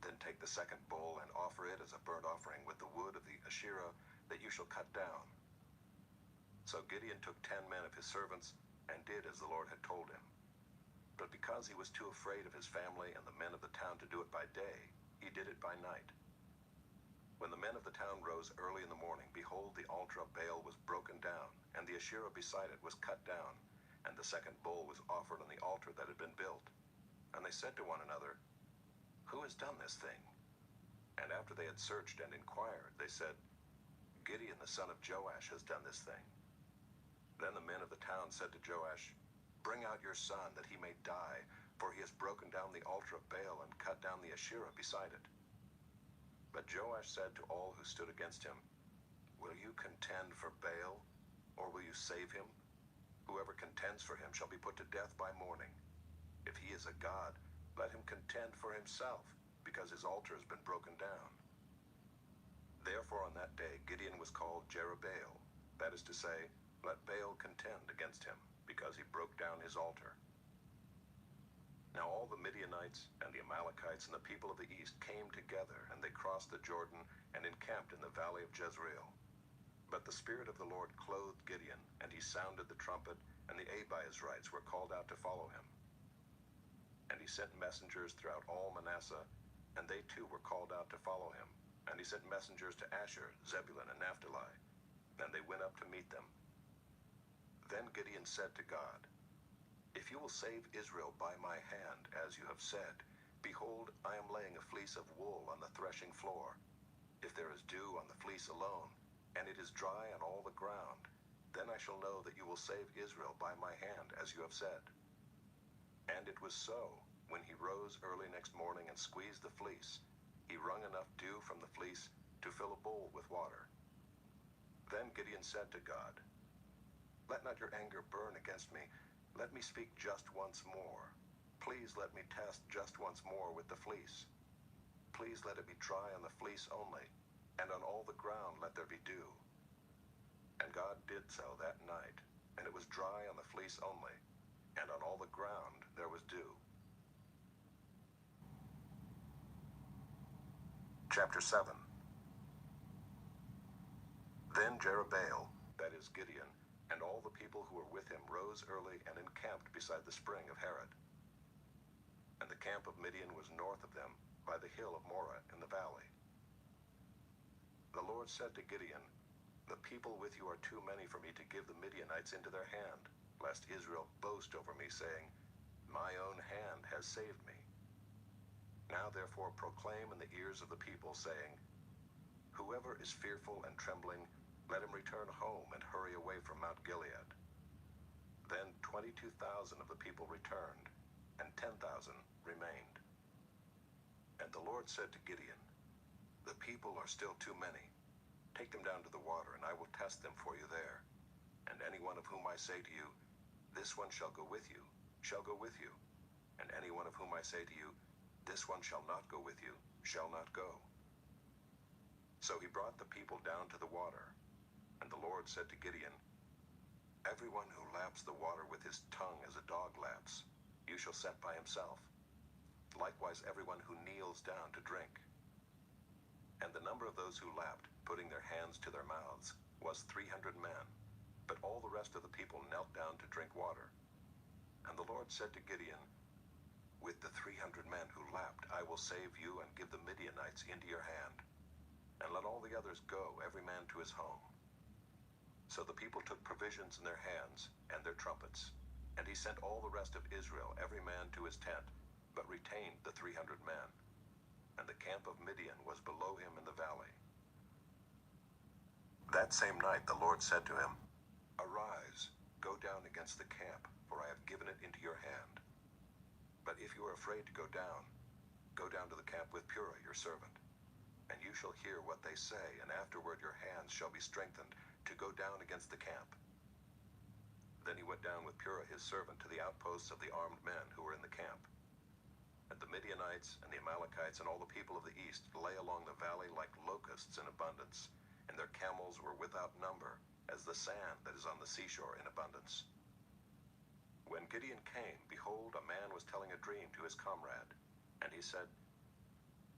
Then take the second bull and offer it as a burnt offering with the wood of the Asherah that you shall cut down. So Gideon took 10 men of his servants, and did as the Lord had told him. But because he was too afraid of his family and the men of the town to do it by day, he did it by night. When the men of the town rose early in the morning, behold, the altar of Baal was broken down, and the Asherah beside it was cut down, and the second bull was offered on the altar that had been built. And they said to one another, Who has done this thing? And after they had searched and inquired, they said, Gideon the son of Joash has done this thing. Then the men of the town said to Joash, Bring out your son, that he may die, for he has broken down the altar of Baal and cut down the Asherah beside it. But Joash said to all who stood against him, Will you contend for Baal, or will you save him? Whoever contends for him shall be put to death by morning. If he is a god, let him contend for himself, because his altar has been broken down. Therefore on that day Gideon was called Jerubbaal, that is to say, Let Baal contend against him, because he broke down his altar. Now all the Midianites and the Amalekites and the people of the east came together, and they crossed the Jordan and encamped in the valley of Jezreel. But the Spirit of the Lord clothed Gideon, and he sounded the trumpet, and the Abiezrites were called out to follow him. And he sent messengers throughout all Manasseh, and they too were called out to follow him. And he sent messengers to Asher, Zebulun, and Naphtali, and they went up to meet them. Then Gideon said to God, If you will save Israel by my hand, as you have said, behold, I am laying a fleece of wool on the threshing floor. If there is dew on the fleece alone, and it is dry on all the ground, then I shall know that you will save Israel by my hand, as you have said. And it was so. When he rose early next morning and squeezed the fleece, he wrung enough dew from the fleece to fill a bowl with water. Then Gideon said to God, Let not your anger burn against me. Let me speak just once more. Please let me test just once more with the fleece. Please let it be dry on the fleece only, and on all the ground let there be dew. And God did so that night, and it was dry on the fleece only, and on all the ground there was dew. Chapter 7. Then Jerubbaal, that is Gideon, and all the people who were with him rose early and encamped beside the spring of Harod. And the camp of Midian was north of them, by the hill of Moreh in the valley. The Lord said to Gideon, The people with you are too many for me to give the Midianites into their hand, lest Israel boast over me, saying, My own hand has saved me. Now therefore proclaim in the ears of the people, saying, Whoever is fearful and trembling, let him return home and hurry away from Mount Gilead. Then 22,000 of the people returned, and 10,000 remained. And the Lord said to Gideon, The people are still too many. Take them down to the water, and I will test them for you there. And any one of whom I say to you, This one shall go with you, shall go with you. And any one of whom I say to you, This one shall not go with you, shall not go." So he brought the people down to the water, and the Lord said to Gideon, "Everyone who laps the water with his tongue as a dog laps, you shall set by himself. Likewise everyone who kneels down to drink." And the number of those who lapped, putting their hands to their mouths, was 300 men. But all the rest of the people knelt down to drink water. And the Lord said to Gideon, "With the 300 men who lapped, I will save you and give the Midianites into your hand. And let all the others go, every man to his home." So the people took provisions in their hands and their trumpets. And he sent all the rest of Israel, every man to his tent, but retained the 300 men. And the camp of Midian was below him in the valley. That same night the Lord said to him, "Arise, go down against the camp, for I have given it into your hand. But if you are afraid to go down to the camp with Purah your servant. And you shall hear what they say, and afterward your hands shall be strengthened to go down against the camp." Then he went down with Purah his servant to the outposts of the armed men who were in the camp. And the Midianites and the Amalekites and all the people of the east lay along the valley like locusts in abundance, and their camels were without number, as the sand that is on the seashore in abundance. When Gideon came, behold, a man was telling a dream to his comrade. And he said,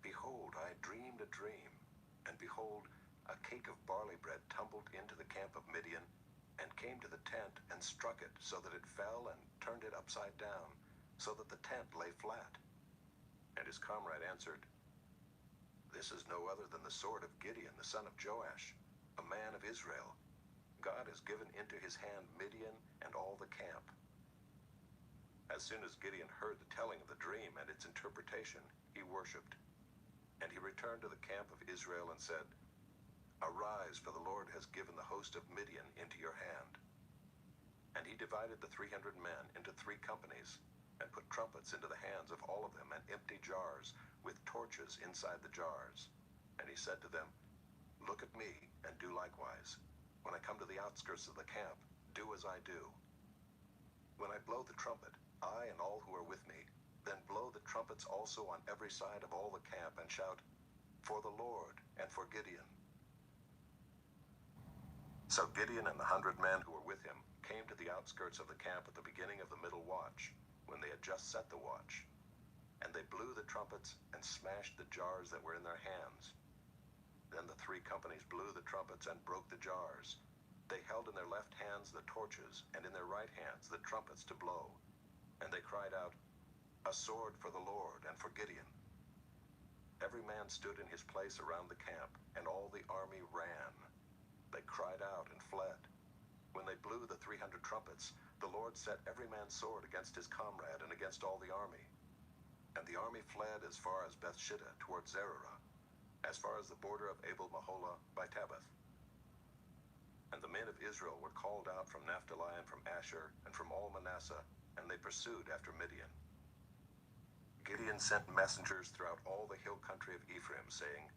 "Behold, I dreamed a dream, and behold, a cake of barley bread tumbled into the camp of Midian, and came to the tent, and struck it, so that it fell, and turned it upside down, so that the tent lay flat." And his comrade answered, "This is no other than the sword of Gideon, the son of Joash, a man of Israel. God has given into his hand Midian and all the camp." As soon as Gideon heard the telling of the dream and its interpretation, he worshipped. And he returned to the camp of Israel and said, "Arise, for the Lord has given the host of Midian into your hand." And he divided the 300 men into 3 companies, and put trumpets into the hands of all of them, and empty jars with torches inside the jars. And he said to them, "Look at me, and do likewise. When I come to the outskirts of the camp, do as I do. When I blow the trumpet, I and all who are with me, then blow the trumpets also on every side of all the camp, and shout, 'For the Lord, and for Gideon.'" So Gideon and the 100 men who were with him came to the outskirts of the camp at the beginning of the middle watch, when they had just set the watch. And they blew the trumpets and smashed the jars that were in their hands. Then the 3 companies blew the trumpets and broke the jars. They held in their left hands the torches, and in their right hands the trumpets to blow. And they cried out, "A sword for the Lord and for Gideon." Every man stood in his place around the camp, and all the army ran. They cried out and fled. When they blew the 300 trumpets, the Lord set every man's sword against his comrade and against all the army. And the army fled as far as Bethshittah toward Zererah, as far as the border of Abel-Maholah by Tabbath. And the men of Israel were called out from Naphtali and from Asher and from all Manasseh, and they pursued after Midian. Gideon sent messengers throughout all the hill country of Ephraim, saying,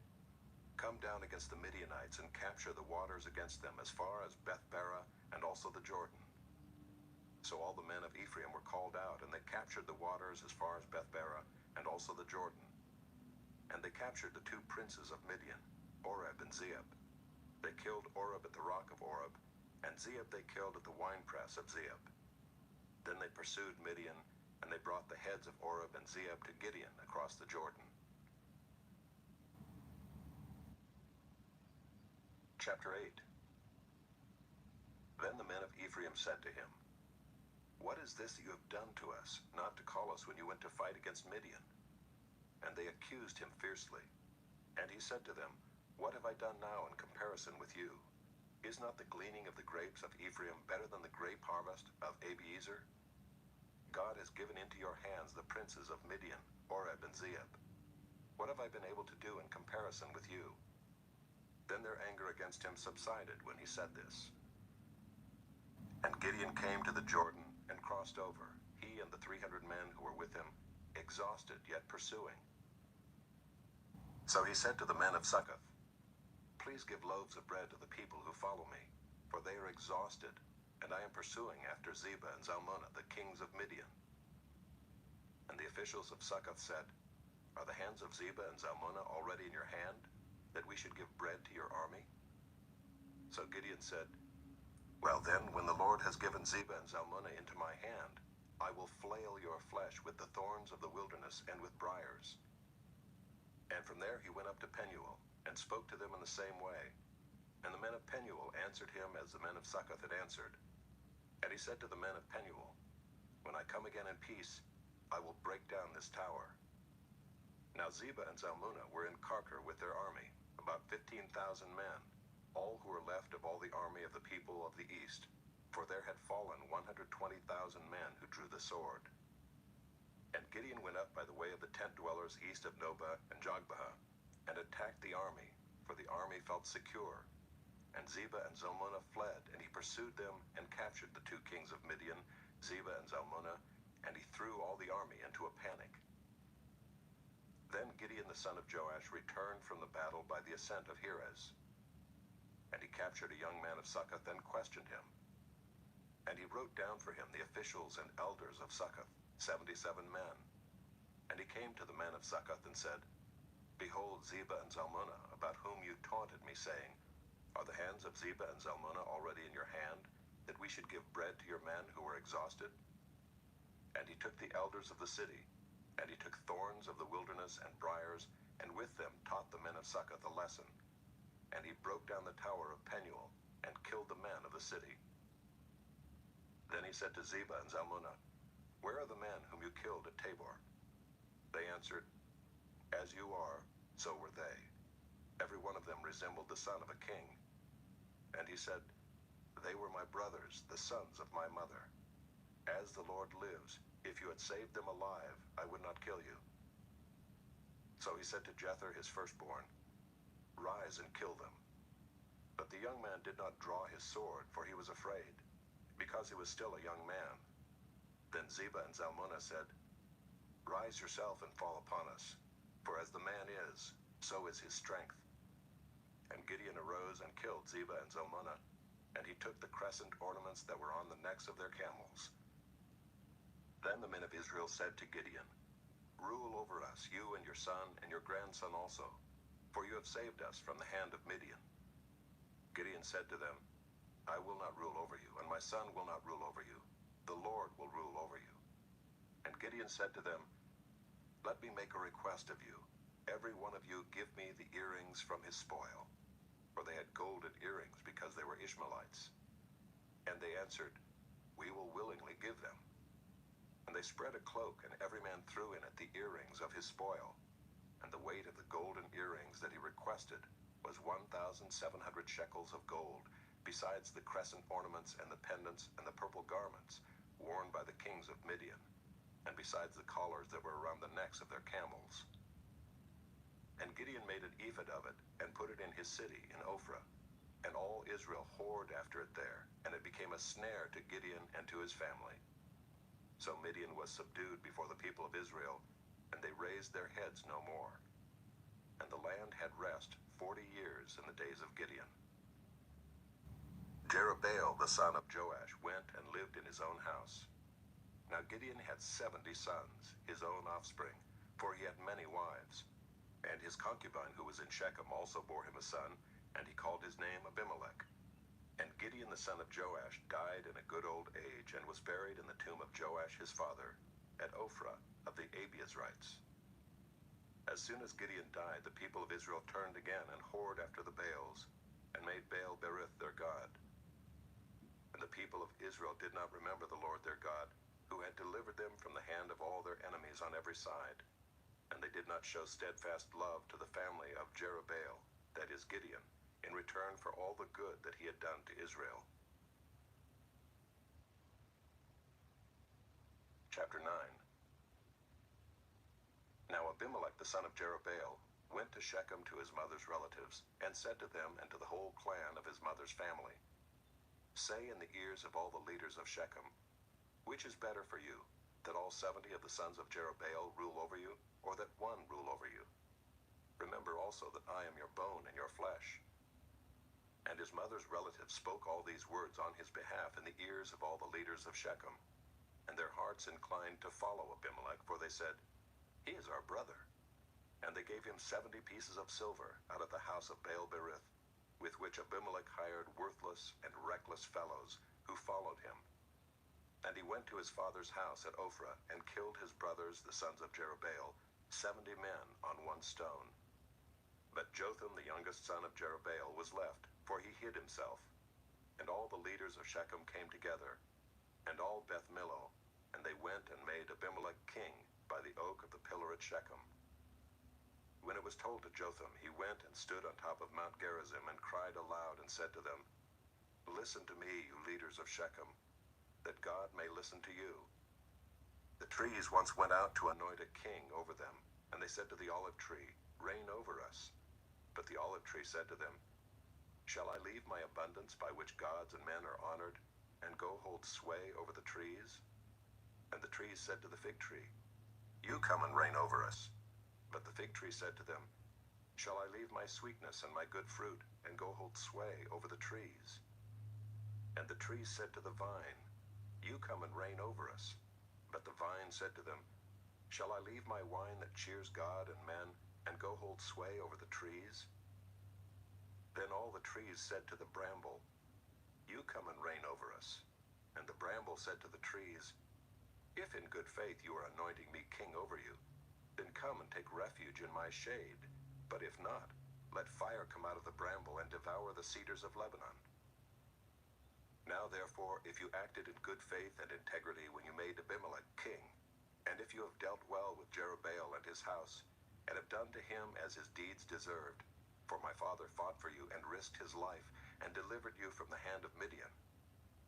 "Come down against the Midianites and capture the waters against them as far as Beth-barah and also the Jordan." So all the men of Ephraim were called out, and they captured the waters as far as Beth-barah and also the Jordan. And they captured the 2 princes of Midian, Oreb and Zeeb. They killed Oreb at the rock of Oreb, and Zeeb they killed at the winepress of Zeeb. Then they pursued Midian, and they brought the heads of Oreb and Zeeb to Gideon across the Jordan. Chapter 8. Then the men of Ephraim said to him, "What is this that you have done to us, not to call us when you went to fight against Midian?" And they accused him fiercely. And he said to them, "What have I done now in comparison with you? Is not the gleaning of the grapes of Ephraim better than the grape harvest of Abiezer? God has given into your hands the princes of Midian, Oreb and Zeeb. What have I been able to do in comparison with you?" Then their anger against him subsided when he said this. And Gideon came to the Jordan and crossed over, he and the 300 men who were with him, exhausted yet pursuing. So he said to the men of Succoth, "Please give loaves of bread to the people who follow me, for they are exhausted, and I am pursuing after Zebah and Zalmunna, the kings of Midian." And the officials of Succoth said, Are the hands of Zebah and Zalmunna already in your hand, that we should give bread to your army?" So Gideon said, "Well then, when the Lord has given Zebah and Zalmunna into my hand, I will flail your flesh with the thorns of the wilderness and with briars." And from there he went up to Penuel, and spoke to them in the same way. And the men of Penuel answered him as the men of Succoth had answered. And he said to the men of Penuel, "When I come again in peace, I will break down this tower." Now Zebah and Zalmunna were in Karkor with their army, about 15,000 men, all who were left of all the army of the people of the east, for there had fallen 120,000 men who drew the sword. And Gideon went up by the way of the tent dwellers east of Nobah and Jogbehah, and attacked the army, for the army felt secure. And Zebah and Zalmunna fled, and he pursued them and captured the 2 kings of Midian, Zebah and Zalmunna, and he threw all the army into a panic. Then Gideon the son of Joash returned from the battle by the ascent of Heres. And he captured a young man of Succoth and questioned him. And he wrote down for him the officials and elders of Succoth, 77 men. And he came to the men of Succoth and said, "Behold Zebah and Zalmunna, about whom you taunted me, saying, Are the hands of Zebah and Zalmunna already in your hand, that we should give bread to your men who were exhausted?" And he took the elders of the city, and he took thorns of the wilderness and briars, and with them taught the men of Succoth a lesson. And he broke down the tower of Penuel, and killed the men of the city. Then he said to Zebah and Zalmunna, "Where are the men whom you killed at Tabor?" They answered, "As you are, so were they. Every one of them resembled the son of a king." And he said, "They were my brothers, the sons of my mother. As the Lord lives, if you had saved them alive, I would not kill you." So he said to Jether his firstborn, "Rise and kill them." But the young man did not draw his sword, for he was afraid, because he was still a young man. Then Zebah and Zalmunna said, "Rise yourself and fall upon us, for as the man is, so is his strength." And Gideon arose and killed Zebah and Zalmunna, and he took the crescent ornaments that were on the necks of their camels. Then the men of Israel said to Gideon, "Rule over us, you and your son and your grandson also, for you have saved us from the hand of Midian." Gideon said to them, "I will not rule over you, and my son will not rule over you. The Lord will rule over you." And Gideon said to them, "Let me make a request of you. Every one of you give me the earrings from his spoil." For they had golden earrings because they were Ishmaelites. And they answered, "We will willingly give them." And they spread a cloak, and every man threw in it the earrings of his spoil. And the weight of the golden earrings that he requested was 1,700 shekels of gold, besides the crescent ornaments and the pendants and the purple garments worn by the kings of Midian, and besides the collars that were around the necks of their camels. And Gideon made an ephod of it, and put it in his city in Ophrah. And all Israel whored after it there, and it became a snare to Gideon and to his family. So Midian was subdued before the people of Israel, and they raised their heads no more. And the land had rest 40 years in the days of Gideon. Jerubbaal the son of Joash went and lived in his own house. Now Gideon had 70 sons, his own offspring, for he had many wives. And his concubine who was in Shechem also bore him a son, and he called his name Abimelech. And Gideon the son of Joash died in a good old age, and was buried in the tomb of Joash his father, at Ophrah of the Abiezrites. As soon as Gideon died, the people of Israel turned again and whored after the Baals, and made Baal-berith their god. And the people of Israel did not remember the Lord their God, who had delivered them from the hand of all their enemies on every side. And they did not show steadfast love to the family of Jerubbaal, that is Gideon, in return for all the good that he had done to Israel. Chapter 9. Now Abimelech the son of Jerubbaal went to Shechem to his mother's relatives, and said to them and to the whole clan of his mother's family, "Say in the ears of all the leaders of Shechem, which is better for you, that all 70 of the sons of Jerubbaal rule over you, or that one rule over you? Remember also that I am your bone and your flesh." And his mother's relatives spoke all these words on his behalf in the ears of all the leaders of Shechem. And their hearts inclined to follow Abimelech, for they said, "He is our brother." And they gave him 70 pieces of silver out of the house of Baal-berith, with which Abimelech hired worthless and reckless fellows who followed him. And he went to his father's house at Ophrah and killed his brothers, the sons of Jerubbaal, 70 men on one stone. But Jotham, the youngest son of Jerubbaal, was left, for he hid himself. And all the leaders of Shechem came together, and all Beth Millo, and they went and made Abimelech king by the oak of the pillar at Shechem. When it was told to Jotham, he went and stood on top of Mount Gerizim and cried aloud and said to them, "Listen to me, you leaders of Shechem, that God may listen to you. The trees once went out to anoint a king over them, and they said to the olive tree, 'Reign over us.' But the olive tree said to them, 'Shall I leave my abundance by which gods and men are honored, and go hold sway over the trees?' And the trees said to the fig tree, 'You come and reign over us.' But the fig tree said to them, 'Shall I leave my sweetness and my good fruit, and go hold sway over the trees?' And the trees said to the vine, 'You come and reign over us.' But the vine said to them, 'Shall I leave my wine that cheers God and men, and go hold sway over the trees?' Then all the trees said to the bramble, 'You come and reign over us.' And the bramble said to the trees, 'If in good faith you are anointing me king over you, then come and take refuge in my shade. But if not, let fire come out of the bramble and devour the cedars of Lebanon.' Now therefore, if you acted in good faith and integrity when you made Abimelech king, and if you have dealt well with Jerubbaal and his house, and have done to him as his deeds deserved, for my father fought for you and risked his life, and delivered you from the hand of Midian,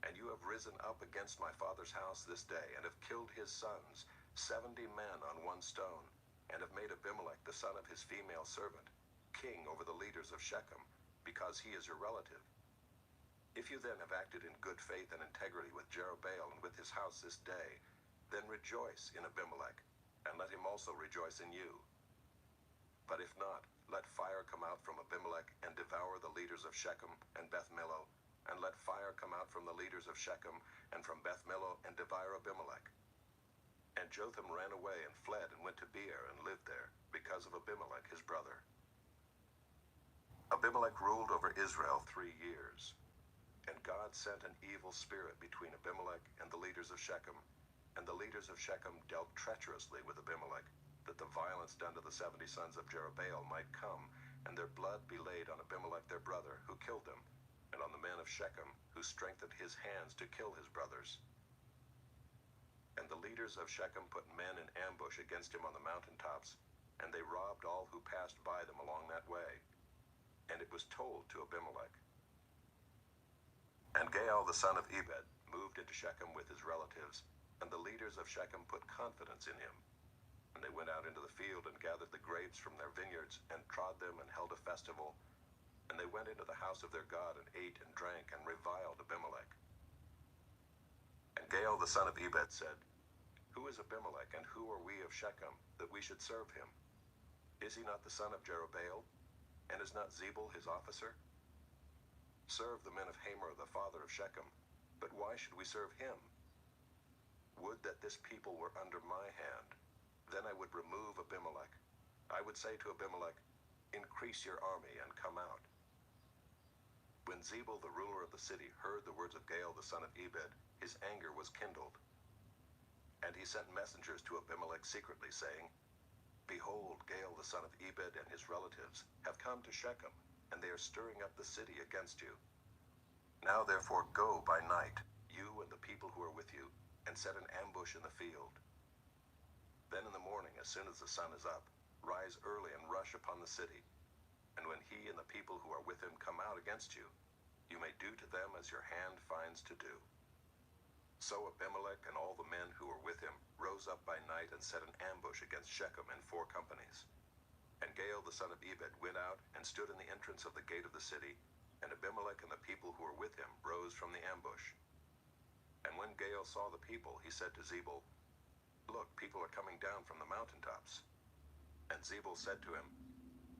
and you have risen up against my father's house this day, and have killed his sons, 70 men on one stone, and have made Abimelech, the son of his female servant, king over the leaders of Shechem, because he is your relative. If you then have acted in good faith and integrity with Jerubbaal and with his house this day, then rejoice in Abimelech, and let him also rejoice in you. But if not, let fire come out from Abimelech and devour the leaders of Shechem and Beth Millo, and let fire come out from the leaders of Shechem and from Beth Millo and devour Abimelech." And Jotham ran away and fled and went to Beer and lived there, because of Abimelech his brother. Abimelech ruled over Israel 3 years. And God sent an evil spirit between Abimelech and the leaders of Shechem, and the leaders of Shechem dealt treacherously with Abimelech, that the violence done to the 70 sons of Jerubbaal might come, and their blood be laid on Abimelech their brother, who killed them, and on the men of Shechem, who strengthened his hands to kill his brothers. And the leaders of Shechem put men in ambush against him on the mountaintops, and they robbed all who passed by them along that way. And it was told to Abimelech. And Gaal the son of Ebed moved into Shechem with his relatives, and the leaders of Shechem put confidence in him. And they went out into the field and gathered the grapes from their vineyards, and trod them, and held a festival. And they went into the house of their God, and ate and drank, and reviled Abimelech. And Gaal the son of Ebed said, "Who is Abimelech, and who are we of Shechem, that we should serve him? Is he not the son of Jerubbaal? And is not Zebul his officer? Serve the men of Hamor the father of Shechem, but why should we serve him? Would that this people were under my hand, then I would remove Abimelech. I would say to Abimelech, increase your army and come out." When Zebul the ruler of the city heard the words of Gaal the son of Ebed, his anger was kindled. And he sent messengers to Abimelech secretly, saying, "Behold, Gaal the son of Ebed and his relatives have come to Shechem, and they are stirring up the city against you. Now therefore go by night, you and the people who are with you, and set an ambush in the field. Then in the morning, as soon as the sun is up, rise early and rush upon the city. And when he and the people who are with him come out against you, you may do to them as your hand finds to do." So Abimelech and all the men who were with him rose up by night and set an ambush against Shechem in 4 companies. And Gaal the son of Ebed went out and stood in the entrance of the gate of the city, and Abimelech and the people who were with him rose from the ambush. And when Gaal saw the people, he said to Zebul, "Look, people are coming down from the mountaintops." And Zebul said to him,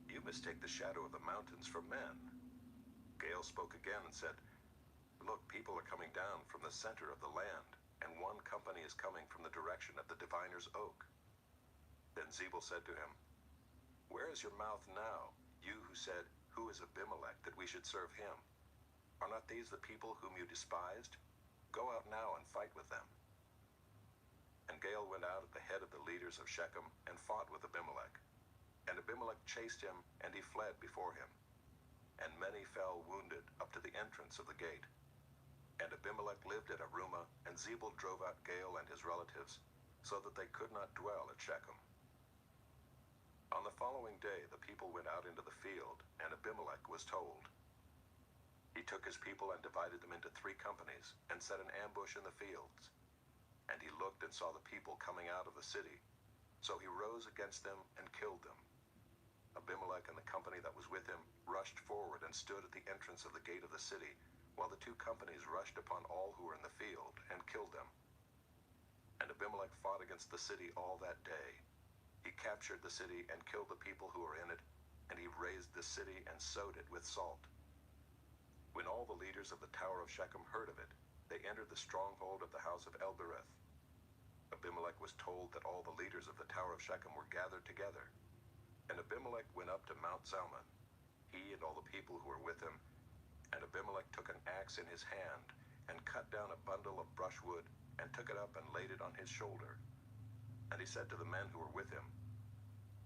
"You mistake the shadow of the mountains for men." Gaal spoke again and said, "Look, people are coming down from the center of the land, and one company is coming from the direction of the diviner's oak." Then Zebul said to him, Where is your mouth now, you who said, 'Who is Abimelech, that we should serve him?' Are not these the people whom you despised? Go out now and fight with them." And Gaal went out at the head of the leaders of Shechem and fought with Abimelech. And Abimelech chased him, and he fled before him. And many fell wounded up to the entrance of the gate. And Abimelech lived at Arumah, and Zebul drove out Gaal and his relatives, so that they could not dwell at Shechem. On the following day the people went out into the field, and Abimelech was told. He took his people and divided them into 3 companies, and set an ambush in the fields. And he looked and saw the people coming out of the city. So he rose against them and killed them. Abimelech and the company that was with him rushed forward and stood at the entrance of the gate of the city, while the 2 companies rushed upon all who were in the field and killed them. And Abimelech fought against the city all that day. He captured the city and killed the people who were in it, and he razed the city and sowed it with salt. When all the leaders of the Tower of Shechem heard of it, they entered the stronghold of the house of Elbereth. Abimelech was told that all the leaders of the Tower of Shechem were gathered together. And Abimelech went up to Mount Zalmon, he and all the people who were with him. And Abimelech took an axe in his hand, and cut down a bundle of brushwood, and took it up and laid it on his shoulder. And he said to the men who were with him,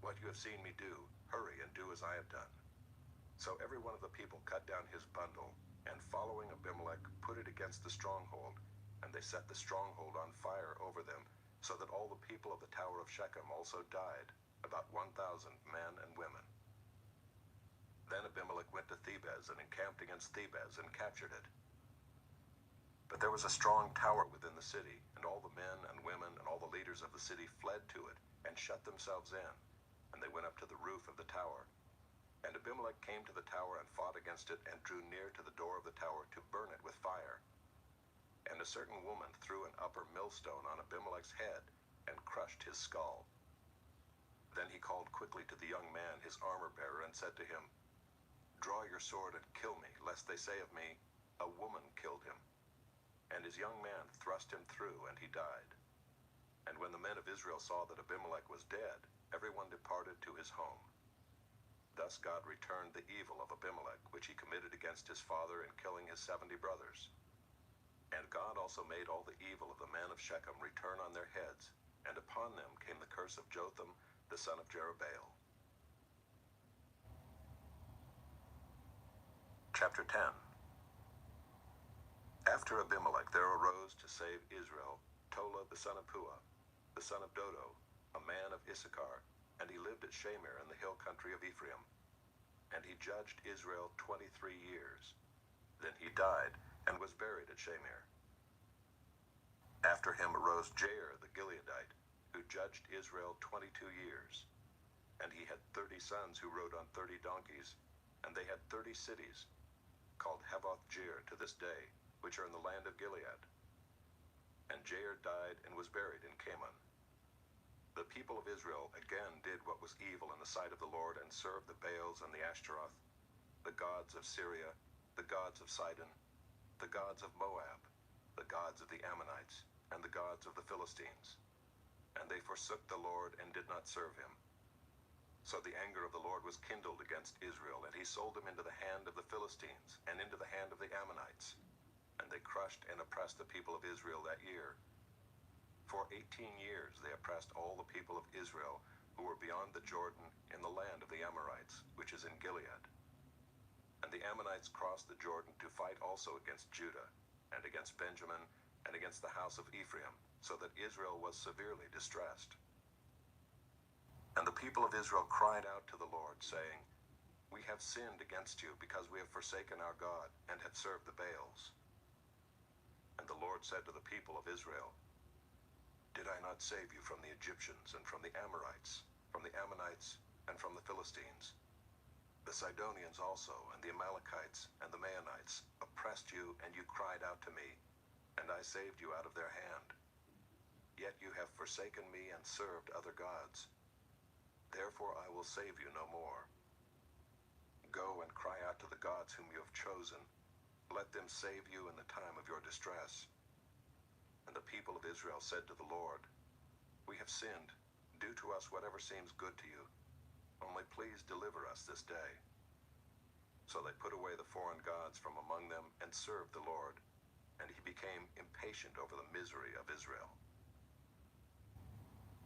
"What you have seen me do, hurry and do as I have done." So every one of the people cut down his bundle, and following Abimelech put it against the stronghold, and they set the stronghold on fire over them, so that all the people of the Tower of Shechem also died, about 1,000 men and women. Then Abimelech went to Thebez and encamped against Thebez and captured it. But there was a strong tower within the city, and all the men and women and all the leaders of the city fled to it and shut themselves in, and they went up to the roof of the tower. And Abimelech came to the tower and fought against it, and drew near to the door of the tower to burn it with fire. And a certain woman threw an upper millstone on Abimelech's head, and crushed his skull. Then he called quickly to the young man, his armor-bearer, and said to him, "Draw your sword and kill me, lest they say of me, 'A woman killed him.' And his young man thrust him through, and he died. And when the men of Israel saw that Abimelech was dead, everyone departed to his home. Thus God returned the evil of Abimelech, which he committed against his father in killing his 70 brothers. And God also made all the evil of the men of Shechem return on their heads, and upon them came the curse of Jotham, the son of Jerubbaal." Chapter 10. After Abimelech there arose to save Israel Tola the son of Puah, the son of Dodo, a man of Issachar, and he lived at Shamir in the hill country of Ephraim. And he judged Israel 23 years. Then he died, and was buried at Shamir. After him arose Jair the Gileadite, who judged Israel 22 years. And he had 30 sons who rode on 30 donkeys, and they had 30 cities, called Havoth-Jair to this day, which are in the land of Gilead. And Jair died and was buried in Kamon. The people of Israel again did what was evil in the sight of the Lord, and served the Baals and the Ashtaroth, the gods of Syria, the gods of Sidon, the gods of Moab, the gods of the Ammonites, and the gods of the Philistines. And they forsook the Lord and did not serve him. So the anger of the Lord was kindled against Israel, and he sold them into the hand of the Philistines, and into the hand of the Ammonites. And they crushed and oppressed the people of Israel that year. For 18 years they oppressed all the people of Israel, who were beyond the Jordan in the land of the Amorites, which is in Gilead. And the Ammonites crossed the Jordan to fight also against Judah, and against Benjamin, and against the house of Ephraim, so that Israel was severely distressed. And the people of Israel cried out to the Lord, saying, "We have sinned against you, because we have forsaken our God, and have served the Baals." And the Lord said to the people of Israel, "Did I not save you from the Egyptians, and from the Amorites, from the Ammonites, and from the Philistines? The Sidonians also, and the Amalekites, and the Maonites oppressed you, and you cried out to me, and I saved you out of their hand. Yet you have forsaken me and served other gods. Therefore I will save you no more. Go and cry out to the gods whom you have chosen. Let them save you in the time of your distress." And the people of Israel said to the Lord, "We have sinned. Do to us whatever seems good to you." Only please deliver us this day." So they put away the foreign gods from among them and served the Lord, and he became impatient over the misery of Israel.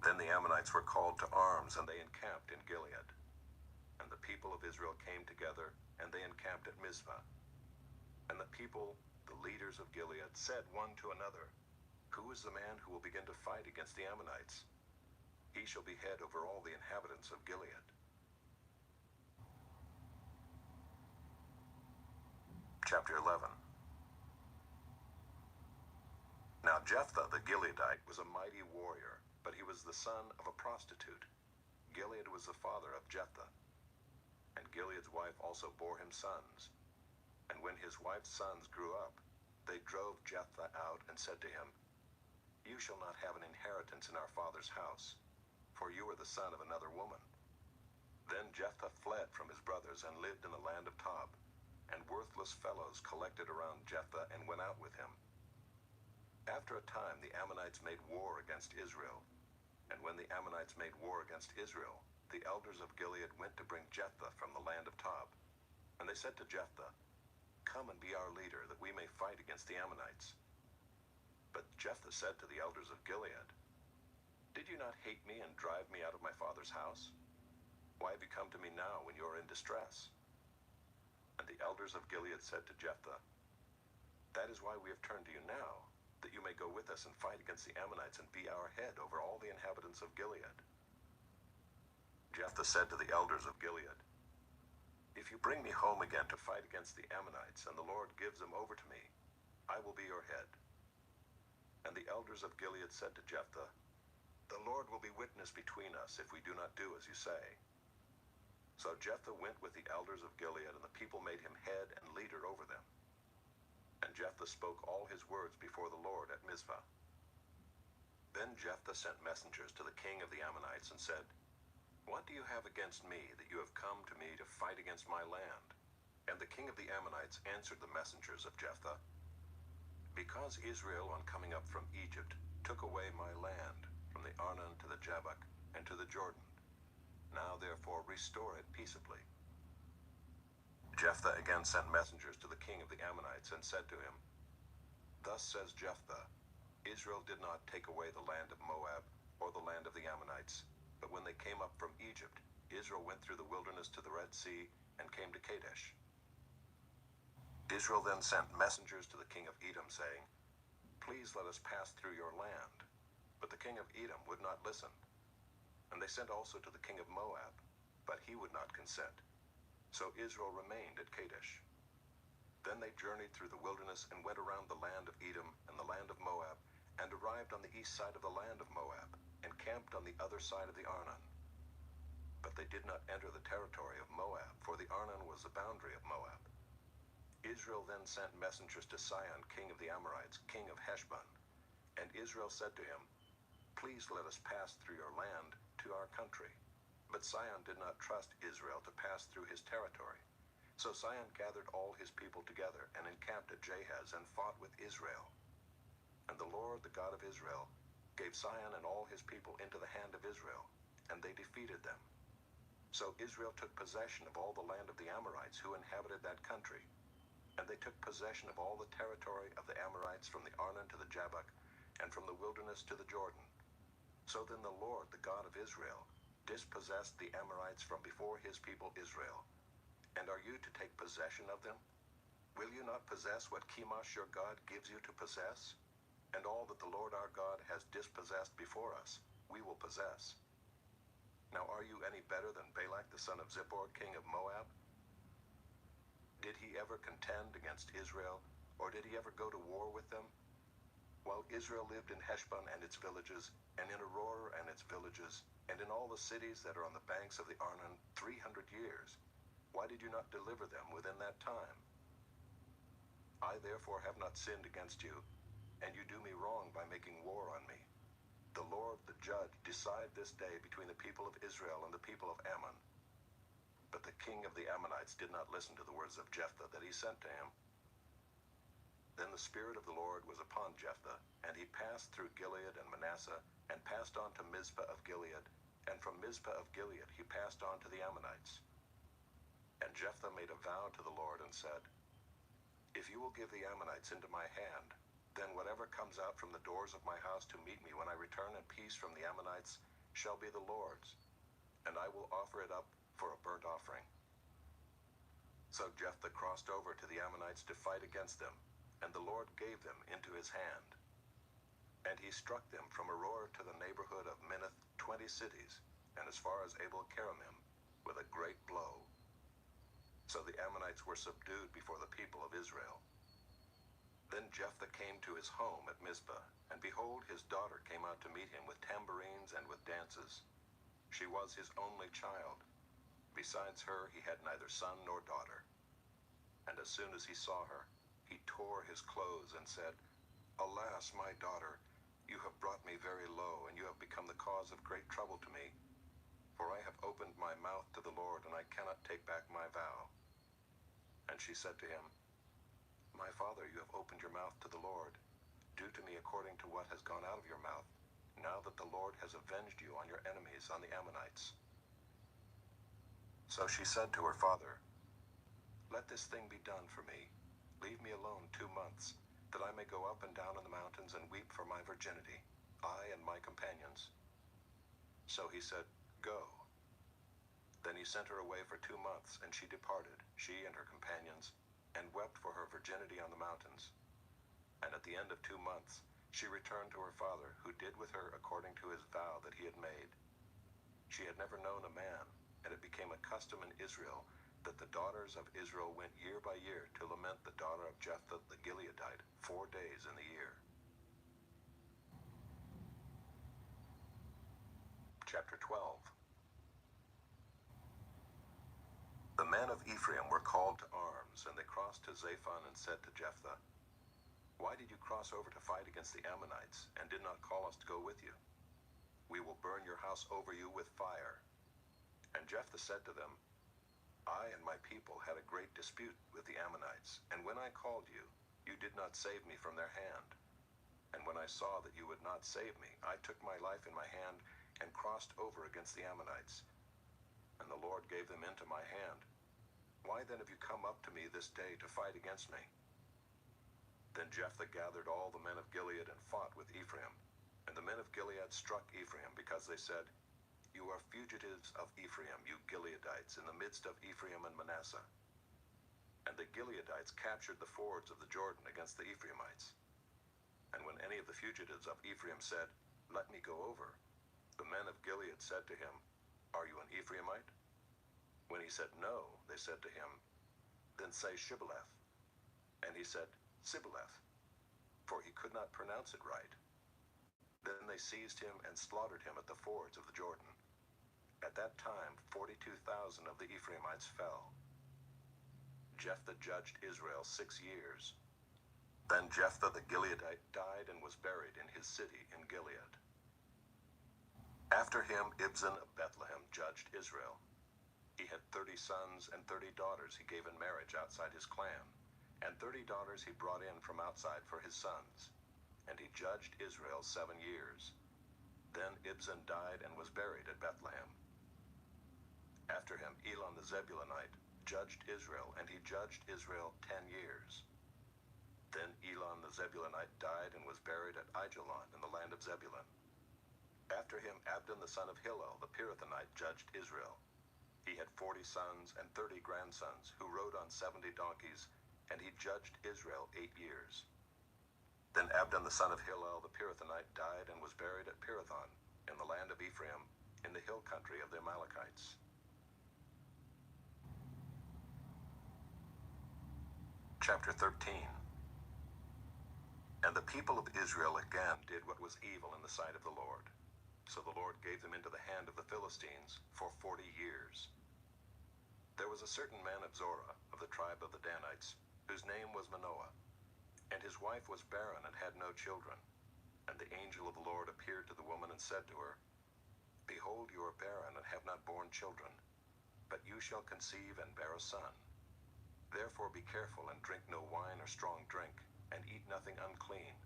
Then the Ammonites were called to arms, and they encamped in Gilead. And the people of Israel came together, and they encamped at Mizpah. And the people, the leaders of Gilead, said one to another, "Who is the man who will begin to fight against the Ammonites? He shall be head over all the inhabitants of Gilead." Chapter 11. Now Jephthah the Gileadite was a mighty warrior, but he was the son of a prostitute. Gilead was the father of Jephthah. And Gilead's wife also bore him sons. And when his wife's sons grew up, they drove Jephthah out and said to him, "You shall not have an inheritance in our father's house, for you are the son of another woman." Then Jephthah fled from his brothers and lived in the land of Tob, and worthless fellows collected around Jephthah and went out with him. After a time the Ammonites made war against Israel, and when the Ammonites made war against Israel, the elders of Gilead went to bring Jephthah from the land of Tob. And they said to Jephthah, "Come and be our leader, that we may fight against the Ammonites." But Jephthah said to the elders of Gilead, "Did you not hate me and drive me out of my father's house? Why have you come to me now when you are in distress?" And the elders of Gilead said to Jephthah, "That is why we have turned to you now, that you may go with us and fight against the Ammonites and be our head over all the inhabitants of Gilead." Jephthah said to the elders of Gilead, "If you bring me home again to fight against the Ammonites, and the Lord gives them over to me, I will be your head." And the elders of Gilead said to Jephthah, "The Lord will be witness between us if we do not do as you say." So Jephthah went with the elders of Gilead, and the people made him head and leader over them. And Jephthah spoke all his words before the Lord at Mizpah. Then Jephthah sent messengers to the king of the Ammonites and said, "What do you have against me, that you have come to me to fight against my land?" And the king of the Ammonites answered the messengers of Jephthah, "Because Israel, on coming up from Egypt, took away my land, from the Arnon to the Jabbok, and to the Jordan. Now therefore restore it peaceably." Jephthah again sent messengers to the king of the Ammonites and said to him, "Thus says Jephthah, Israel did not take away the land of Moab or the land of the Ammonites, but when they came up from Egypt, Israel went through the wilderness to the Red Sea and came to Kadesh." Israel then sent messengers to the king of Edom, saying, "Please let us pass through your land." But the king of Edom would not listen. And they sent also to the king of Moab, but he would not consent. So Israel remained at Kadesh. Then they journeyed through the wilderness and went around the land of Edom and the land of Moab, and arrived on the east side of the land of Moab, and camped on the other side of the Arnon. But they did not enter the territory of Moab, for the Arnon was the boundary of Moab. Israel then sent messengers to Sihon, king of the Amorites, king of Heshbon. And Israel said to him, "Please let us pass through your land to our country." But Sihon did not trust Israel to pass through his territory. So Sihon gathered all his people together and encamped at Jahaz and fought with Israel. And the Lord, the God of Israel, gave Sihon and all his people into the hand of Israel, and they defeated them. So Israel took possession of all the land of the Amorites who inhabited that country. And they took possession of all the territory of the Amorites from the Arnon to the Jabbok, and from the wilderness to the Jordan. So then the Lord, the God of Israel, dispossessed the Amorites from before his people Israel. And are you to take possession of them? Will you not possess what Chemosh your God gives you to possess? And all that the Lord our God has dispossessed before us, we will possess. Now are you any better than Balak the son of Zippor, king of Moab? Did he ever contend against Israel, or did he ever go to war with them? While Israel lived in Heshbon and its villages, and in Aroer and its villages, and in all the cities that are on the banks of the Arnon 300 years, why did you not deliver them within that time? I therefore have not sinned against you, and you do me wrong by making war on me. The Lord, the judge, decide this day between the people of Israel and the people of Ammon." But the king of the Ammonites did not listen to the words of Jephthah that he sent to him. Then the Spirit of the Lord was upon Jephthah, and he passed through Gilead and Manasseh, and passed on to Mizpah of Gilead, And from Mizpah of Gilead he passed on to the Ammonites. And Jephthah made a vow to the Lord and said, If you will give the Ammonites into my hand, then whatever comes out from the doors of my house to meet me when I return in peace from the Ammonites shall be the Lord's, and I will offer it up for a burnt offering. So Jephthah crossed over to the Ammonites to fight against them, and the Lord gave them into his hand. And he struck them from Aroer to the neighborhood of Minnith, 20 cities, and as far as Abel-keramim, with a great blow. So the Ammonites were subdued before the people of Israel. Then Jephthah came to his home at Mizpah, and behold, his daughter came out to meet him with tambourines and with dances. She was his only child. Besides her, he had neither son nor daughter. And as soon as he saw her, he tore his clothes and said, Alas, my daughter, you have brought me very low, and you have become the cause of great trouble to me. For I have opened my mouth to the Lord, and I cannot take back my vow. And she said to him, My father, you have opened your mouth to the Lord. Do to me according to what has gone out of your mouth, now that the Lord has avenged you on your enemies, on the Ammonites. So she said to her father, Let this thing be done for me. Leave me alone 2 months, that I may go up and down in the mountains and weep for my virginity, I and my companions. So he said, Go. Then he sent her away for 2 months, and she departed, she and her companions, and wept for her virginity on the mountains. And at the end of 2 months, she returned to her father, who did with her according to his vow that he had made. She had never known a man, and it became a custom in Israel that the daughters of Israel went year by year to lament the daughter of Jephthah the Gileadite 4 days in the year. Chapter 12. The men of Ephraim were called to arms, and they crossed to Zaphon and said to Jephthah, Why did you cross over to fight against the Ammonites, and did not call us to go with you? We will burn your house over you with fire. And Jephthah said to them, I and my people had a great dispute with the Ammonites, and when I called you, you did not save me from their hand. And when I saw that you would not save me, I took my life in my hand and crossed over against the Ammonites. And the Lord gave them into my hand. Why then have you come up to me this day to fight against me? Then Jephthah gathered all the men of Gilead and fought with Ephraim. And the men of Gilead struck Ephraim, because they said, You are fugitives of Ephraim, you Gileadites, in the midst of Ephraim and Manasseh. And the Gileadites captured the fords of the Jordan against the Ephraimites. And when any of the fugitives of Ephraim said, Let me go over, the men of Gilead said to him, Are you an Ephraimite? When he said no, they said to him, Then say Shibboleth. And he said, Sibboleth, for he could not pronounce it right. Then they seized him and slaughtered him at the fords of the Jordan. At that time 42,000 of the Ephraimites fell. Jephthah judged Israel 6 years. Then Jephthah the Gileadite died and was buried in his city in Gilead. After him Ibzan of Bethlehem judged Israel. He had 30 sons and 30 daughters he gave in marriage outside his clan, and 30 daughters he brought in from outside for his sons. And he judged Israel 7 years. Then Ibzan died and was buried at Bethlehem. After him Elon the Zebulunite judged Israel, and he judged Israel 10 years. Then Elon the Zebulunite died and was buried at Aijalon in the land of Zebulun. After him Abdon the son of Hillel the Pirathonite judged Israel. He had 40 sons and 30 grandsons, who rode on 70 donkeys, and he judged Israel 8 years. Then Abdon the son of Hillel the Pirathonite died and was buried at Pirathon, in the land of Ephraim, in the hill country of the Amalekites. Chapter 13. And the people of Israel again did what was evil in the sight of the Lord. So the Lord gave them into the hand of the Philistines for 40 years. There was a certain man of Zorah, of the tribe of the Danites, whose name was Manoah. And his wife was barren and had no children. And the angel of the Lord appeared to the woman and said to her, Behold, you are barren and have not borne children, but you shall conceive and bear a son. Therefore be careful and drink no wine or strong drink, and eat nothing unclean.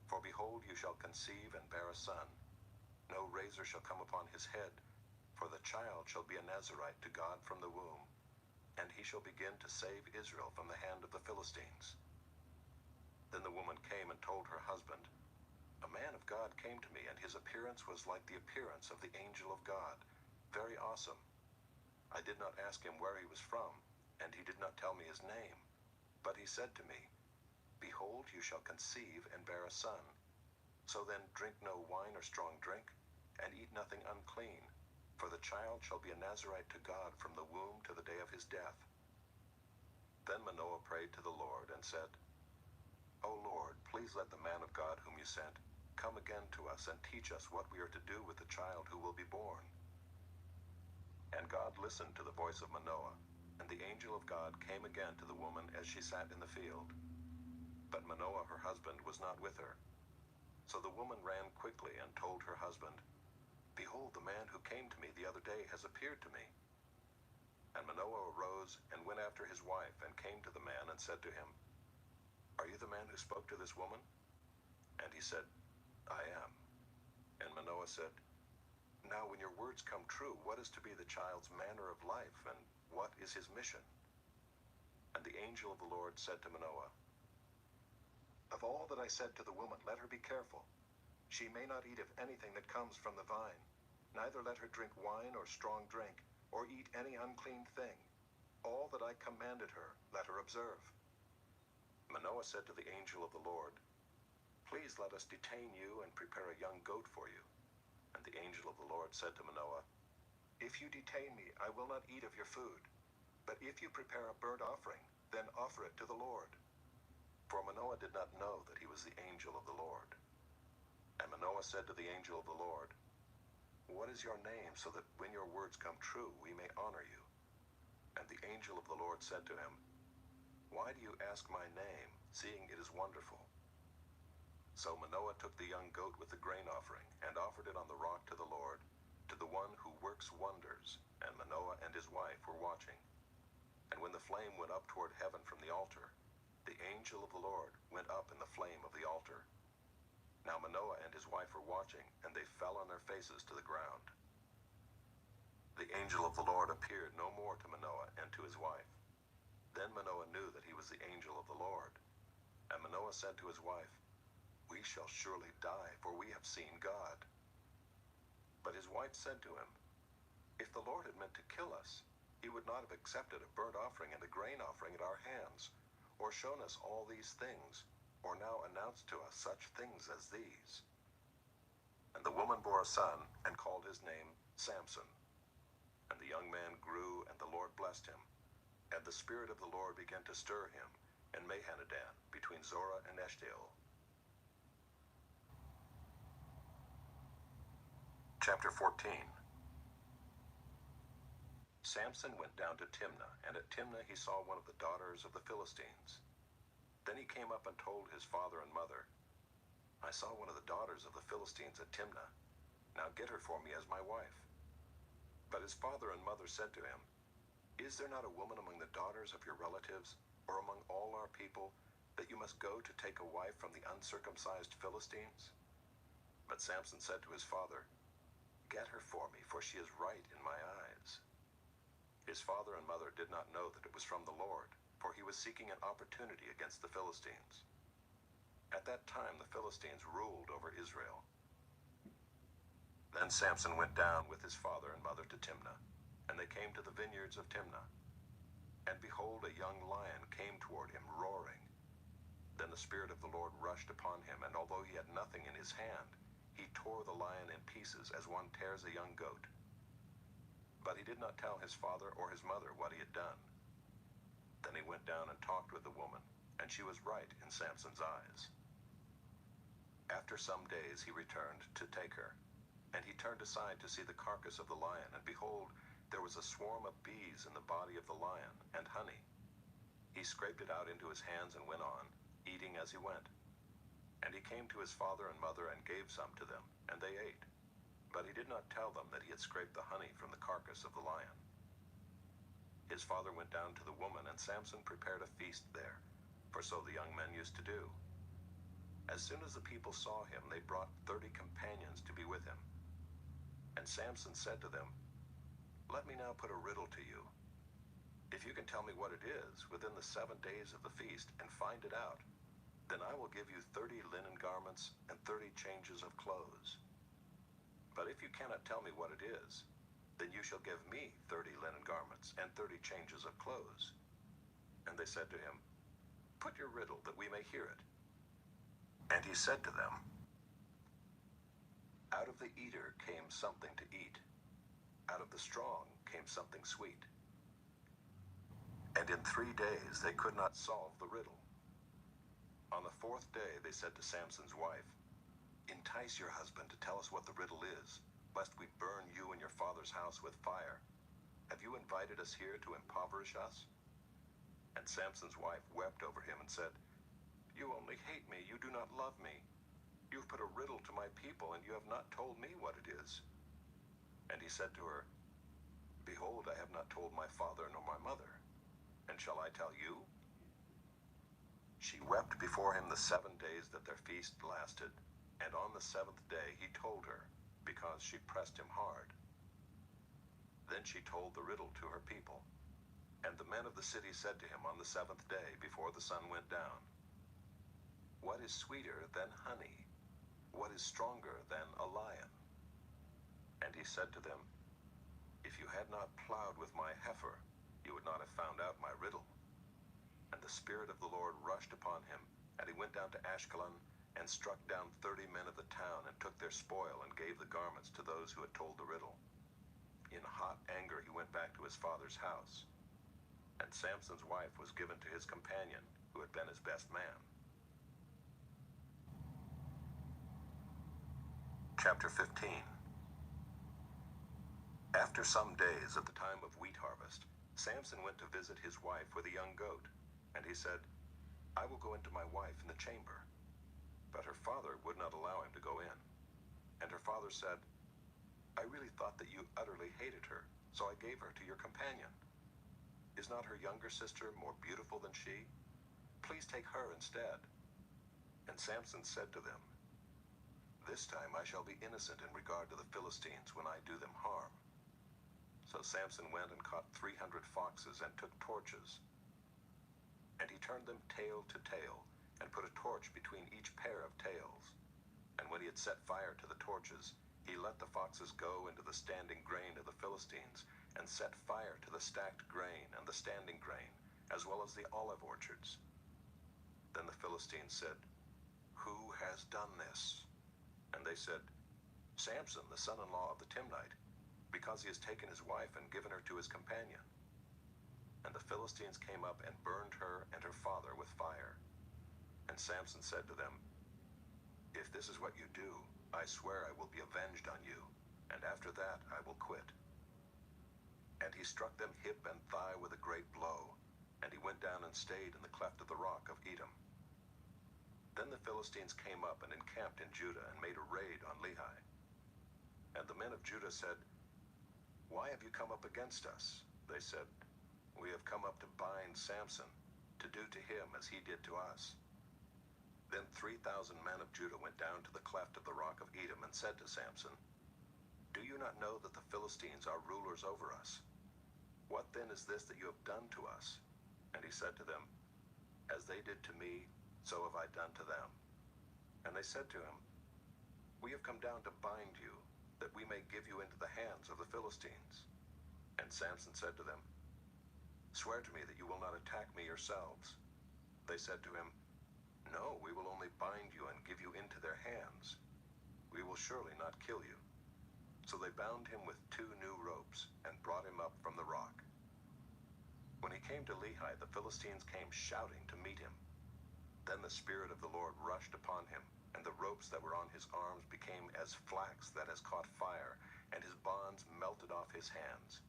For behold, you shall conceive and bear a son, No razor shall come upon his head, for the child shall be a Nazarite to God from the womb, and he shall begin to save Israel from the hand of the Philistines." Then the woman came and told her husband, "A man of God came to me, and his appearance was like the appearance of the angel of God, very awesome. I did not ask him where he was from, and he did not tell me his name. But he said to me, 'Behold, you shall conceive and bear a son. So then drink no wine or strong drink, and eat nothing unclean, for the child shall be a Nazarite to God from the womb to the day of his death.' Then Manoah prayed to the Lord and said, 'O Lord, please let the man of God whom you sent come again to us and teach us what we are to do with the child who will be born.' And God listened to the voice of Manoah, and the angel of God came again to the woman as she sat in the field. But Manoah, her husband, was not with her. So the woman ran quickly and told her husband, 'Behold, the man who came to me the other day has appeared to me.' And Manoah arose and went after his wife and came to the man and said to him, 'Are you the man who spoke to this woman?' And he said, 'I am.' And Manoah said, 'Now when your words come true, what is to be the child's manner of life, and what is his mission?' And the angel of the Lord said to Manoah, 'Of all that I said to the woman, let her be careful. She may not eat of anything that comes from the vine, neither let her drink wine or strong drink, or eat any unclean thing. All that I commanded her, let her observe.' Manoah said to the angel of the Lord, 'Please let us detain you and prepare a young goat for you.' And the angel of the Lord said to Manoah, 'If you detain me, I will not eat of your food. But if you prepare a burnt offering, then offer it to the Lord.' For Manoah did not know that he was the angel of the Lord. And Manoah said to the angel of the Lord, 'What is your name, so that when your words come true, we may honor you?' And the angel of the Lord said to him, 'Why do you ask my name, seeing it is wonderful?' So Manoah took the young goat with the grain offering, and offered it on the rock to the Lord, to the one who works wonders, and Manoah and his wife were watching. And when the flame went up toward heaven from the altar, the angel of the Lord went up in the flame of the altar. Now Manoah and his wife were watching, and they fell on their faces to the ground. The angel of the Lord appeared no more to Manoah and to his wife. Then Manoah knew that he was the angel of the Lord. And Manoah said to his wife, 'We shall surely die, for we have seen God.' But his wife said to him, 'If the Lord had meant to kill us, he would not have accepted a burnt offering and a grain offering at our hands, or shown us all these things, or now announced to us such things as these.' And the woman bore a son, and called his name Samson. And the young man grew, and the Lord blessed him. And the Spirit of the Lord began to stir him in Mahaneh-dan, between Zorah and Eshtaol. Chapter 14. Samson went down to Timnah, and at Timnah he saw one of the daughters of the Philistines. Then he came up and told his father and mother, 'I saw one of the daughters of the Philistines at Timnah. Now get her for me as my wife.' But his father and mother said to him, 'Is there not a woman among the daughters of your relatives, or among all our people, that you must go to take a wife from the uncircumcised Philistines?' But Samson said to his father, 'Get her for me, for she is right in my eyes.' His father and mother did not know that it was from the Lord, for he was seeking an opportunity against the Philistines. At that time the Philistines ruled over Israel. Then Samson went down with his father and mother to Timnah, and they came to the vineyards of Timnah. And behold, a young lion came toward him, roaring. Then the Spirit of the Lord rushed upon him, and although he had nothing in his hand, he tore the lion in pieces as one tears a young goat. But he did not tell his father or his mother what he had done. Then he went down and talked with the woman, and she was right in Samson's eyes. After some days he returned to take her, and he turned aside to see the carcass of the lion, and behold, there was a swarm of bees in the body of the lion, and honey. He scraped it out into his hands and went on, eating as he went. And he came to his father and mother and gave some to them, and they ate. But he did not tell them that he had scraped the honey from the carcass of the lion. His father went down to the woman, and Samson prepared a feast there, for so the young men used to do. As soon as the people saw him, they brought 30 companions to be with him, And Samson said to them, "Let me now put a riddle to you. If you can tell me what it is within the 7 days of the feast and find it out, then I will give you 30 linen garments and 30 changes of clothes. But if you cannot tell me what it is, then you shall give me 30 linen garments and 30 changes of clothes." And they said to him, "Put your riddle that we may hear it." And he said to them, "Out of the eater came something to eat. Out of the strong came something sweet. And in 3 days they could not solve the riddle. On the 4th day they said to Samson's wife, "Entice your husband to tell us what the riddle is, lest we burn you and your father's house with fire. Have you invited us here to impoverish us?" And Samson's wife wept over him and said, "You only hate me, you do not love me. You have put a riddle to my people, and you have not told me what it is." And he said to her, "Behold, I have not told my father nor my mother, and shall I tell you?" She wept before him the 7 days that their feast lasted, and on the 7th day he told her, because she pressed him hard. Then she told the riddle to her people. And the men of the city said to him on the 7th day, before the sun went down, "What is sweeter than honey? What is stronger than a lion?" And he said to them, "If you had not plowed with my heifer, you would not have found out my riddle." And the Spirit of the Lord rushed upon him, and he went down to Ashkelon, and struck down 30 men of the town, and took their spoil, and gave the garments to those who had told the riddle. In hot anger he went back to his father's house. And Samson's wife was given to his companion, who had been his best man. Chapter 15. After some days at the time of wheat harvest, Samson went to visit his wife with a young goat. And he said, "I will go into my wife in the chamber." But her father would not allow him to go in. And her father said, "I really thought that you utterly hated her, so I gave her to your companion. Is not her younger sister more beautiful than she? Please take her instead." And Samson said to them, "This time I shall be innocent in regard to the Philistines when I do them harm." So Samson went and caught 300 foxes and took torches. And he turned them tail to tail, and put a torch between each pair of tails. And when he had set fire to the torches, he let the foxes go into the standing grain of the Philistines, and set fire to the stacked grain and the standing grain, as well as the olive orchards. Then the Philistines said, "Who has done this?" And they said, "Samson, the son-in-law of the Timnite, because he has taken his wife and given her to his companion." And the Philistines came up and burned her and her father with fire. And Samson said to them, "If this is what you do, I swear I will be avenged on you, and after that I will quit." And he struck them hip and thigh with a great blow, and he went down and stayed in the cleft of the rock of Edom. Then the Philistines came up and encamped in Judah and made a raid on Lehi. And the men of Judah said, "Why have you come up against us?" They said, "We have come up to bind Samson, to do to him as he did to us." Then 3,000 men of Judah went down to the cleft of the rock of Edom and said to Samson, "Do you not know that the Philistines are rulers over us? What then is this that you have done to us?" And he said to them, "As they did to me, so have I done to them." And they said to him, "We have come down to bind you, that we may give you into the hands of the Philistines." And Samson said to them, "Swear to me that you will not attack me yourselves." They said to him, "No, we will only bind you and give you into their hands. We will surely not kill you." So they bound him with 2 new ropes and brought him up from the rock. When he came to Lehi, the Philistines came shouting to meet him. Then the Spirit of the Lord rushed upon him, and the ropes that were on his arms became as flax that has caught fire, and his bonds melted off his hands.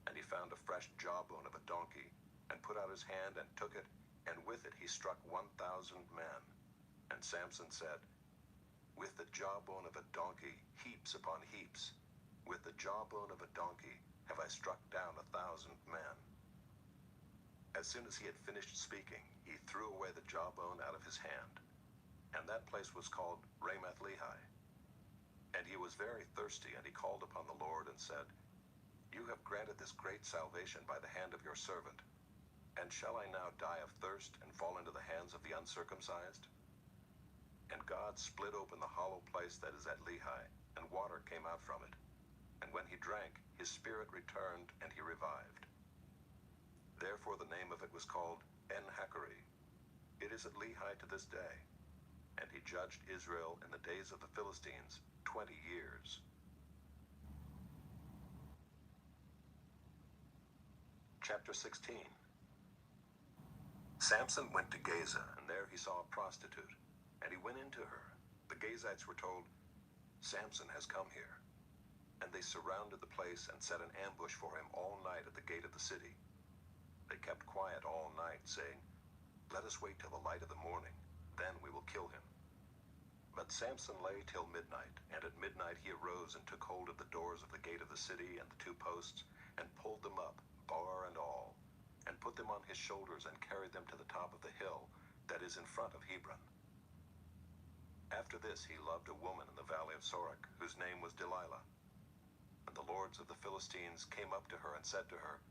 And he found a fresh jawbone of a donkey, and put out his hand and took it, and with it he struck 1,000 men. And Samson said, "With the jawbone of a donkey, heaps upon heaps. With the jawbone of a donkey have I struck down 1,000 men." As soon as he had finished speaking, he threw away the jawbone out of his hand. And that place was called Ramath Lehi. And he was very thirsty, and he called upon the Lord and said, You have granted this great salvation by the hand of your servant. And shall I now die of thirst and fall into the hands of the uncircumcised? And God split open the hollow place that is at Lehi, and water came out from it. And when he drank, his spirit returned, and he revived. Therefore the name of it was called En-Hakkore. It is at Lehi to this day. And he judged Israel in the days of the Philistines 20 years. Chapter 16. Samson went to Gaza, and there he saw a prostitute, and he went into her. The Gazites were told, Samson has come here. And they surrounded the place and set an ambush for him all night at the gate of the city. They kept quiet all night, saying, Let us wait till the light of the morning, then we will kill him. But Samson lay till midnight, and at midnight he arose and took hold of the doors of the gate of the city and the two posts, and pulled them up, bar and all, and put them on his shoulders and carried them to the top of the hill that is in front of Hebron. After this he loved a woman in the valley of Sorek, whose name was Delilah. And the lords of the Philistines came up to her and said to her,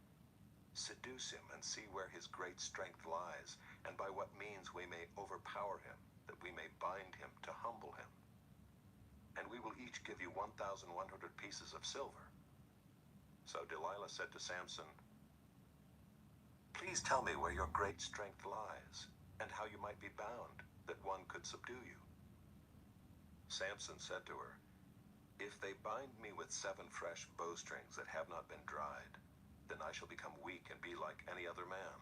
Seduce him and see where his great strength lies, and by what means we may overpower him, that we may bind him to humble him. And we will each give you 1,100 pieces of silver. So Delilah said to Samson, Please tell me where your great strength lies, and how you might be bound, that one could subdue you. Samson said to her, If they bind me with 7 fresh bowstrings that have not been dried, then I shall become weak and be like any other man.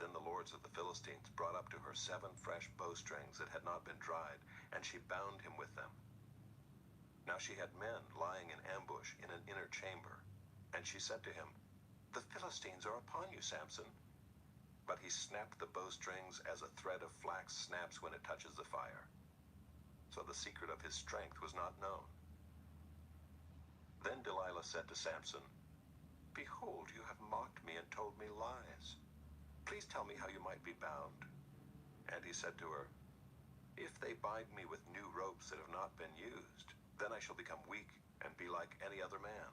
Then the lords of the Philistines brought up to her 7 fresh bowstrings that had not been dried, and she bound him with them. Now she had men lying in ambush in an inner chamber, and she said to him, The Philistines are upon you, Samson. But he snapped the bowstrings as a thread of flax snaps when it touches the fire. So the secret of his strength was not known. Then Delilah said to Samson, Behold, you have mocked me and told me lies. Please tell me how you might be bound. And he said to her, If they bind me with new ropes that have not been used, then I shall become weak and be like any other man.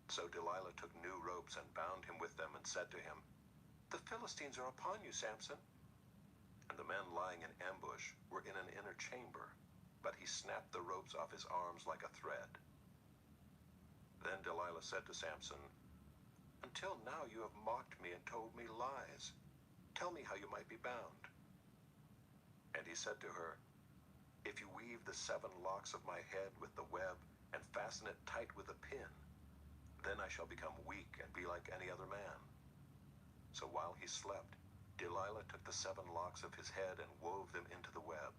So Delilah took new ropes and bound him with them and said to him, The Philistines are upon you, Samson. And the men lying in ambush were in an inner chamber, but he snapped the ropes off his arms like a thread. Then Delilah said to Samson, Until now you have mocked me and told me lies. Tell me how you might be bound. And he said to her, If you weave the 7 locks of my head with the web and fasten it tight with a pin, then I shall become weak and be like any other man. So while he slept, Delilah took the 7 locks of his head and wove them into the web.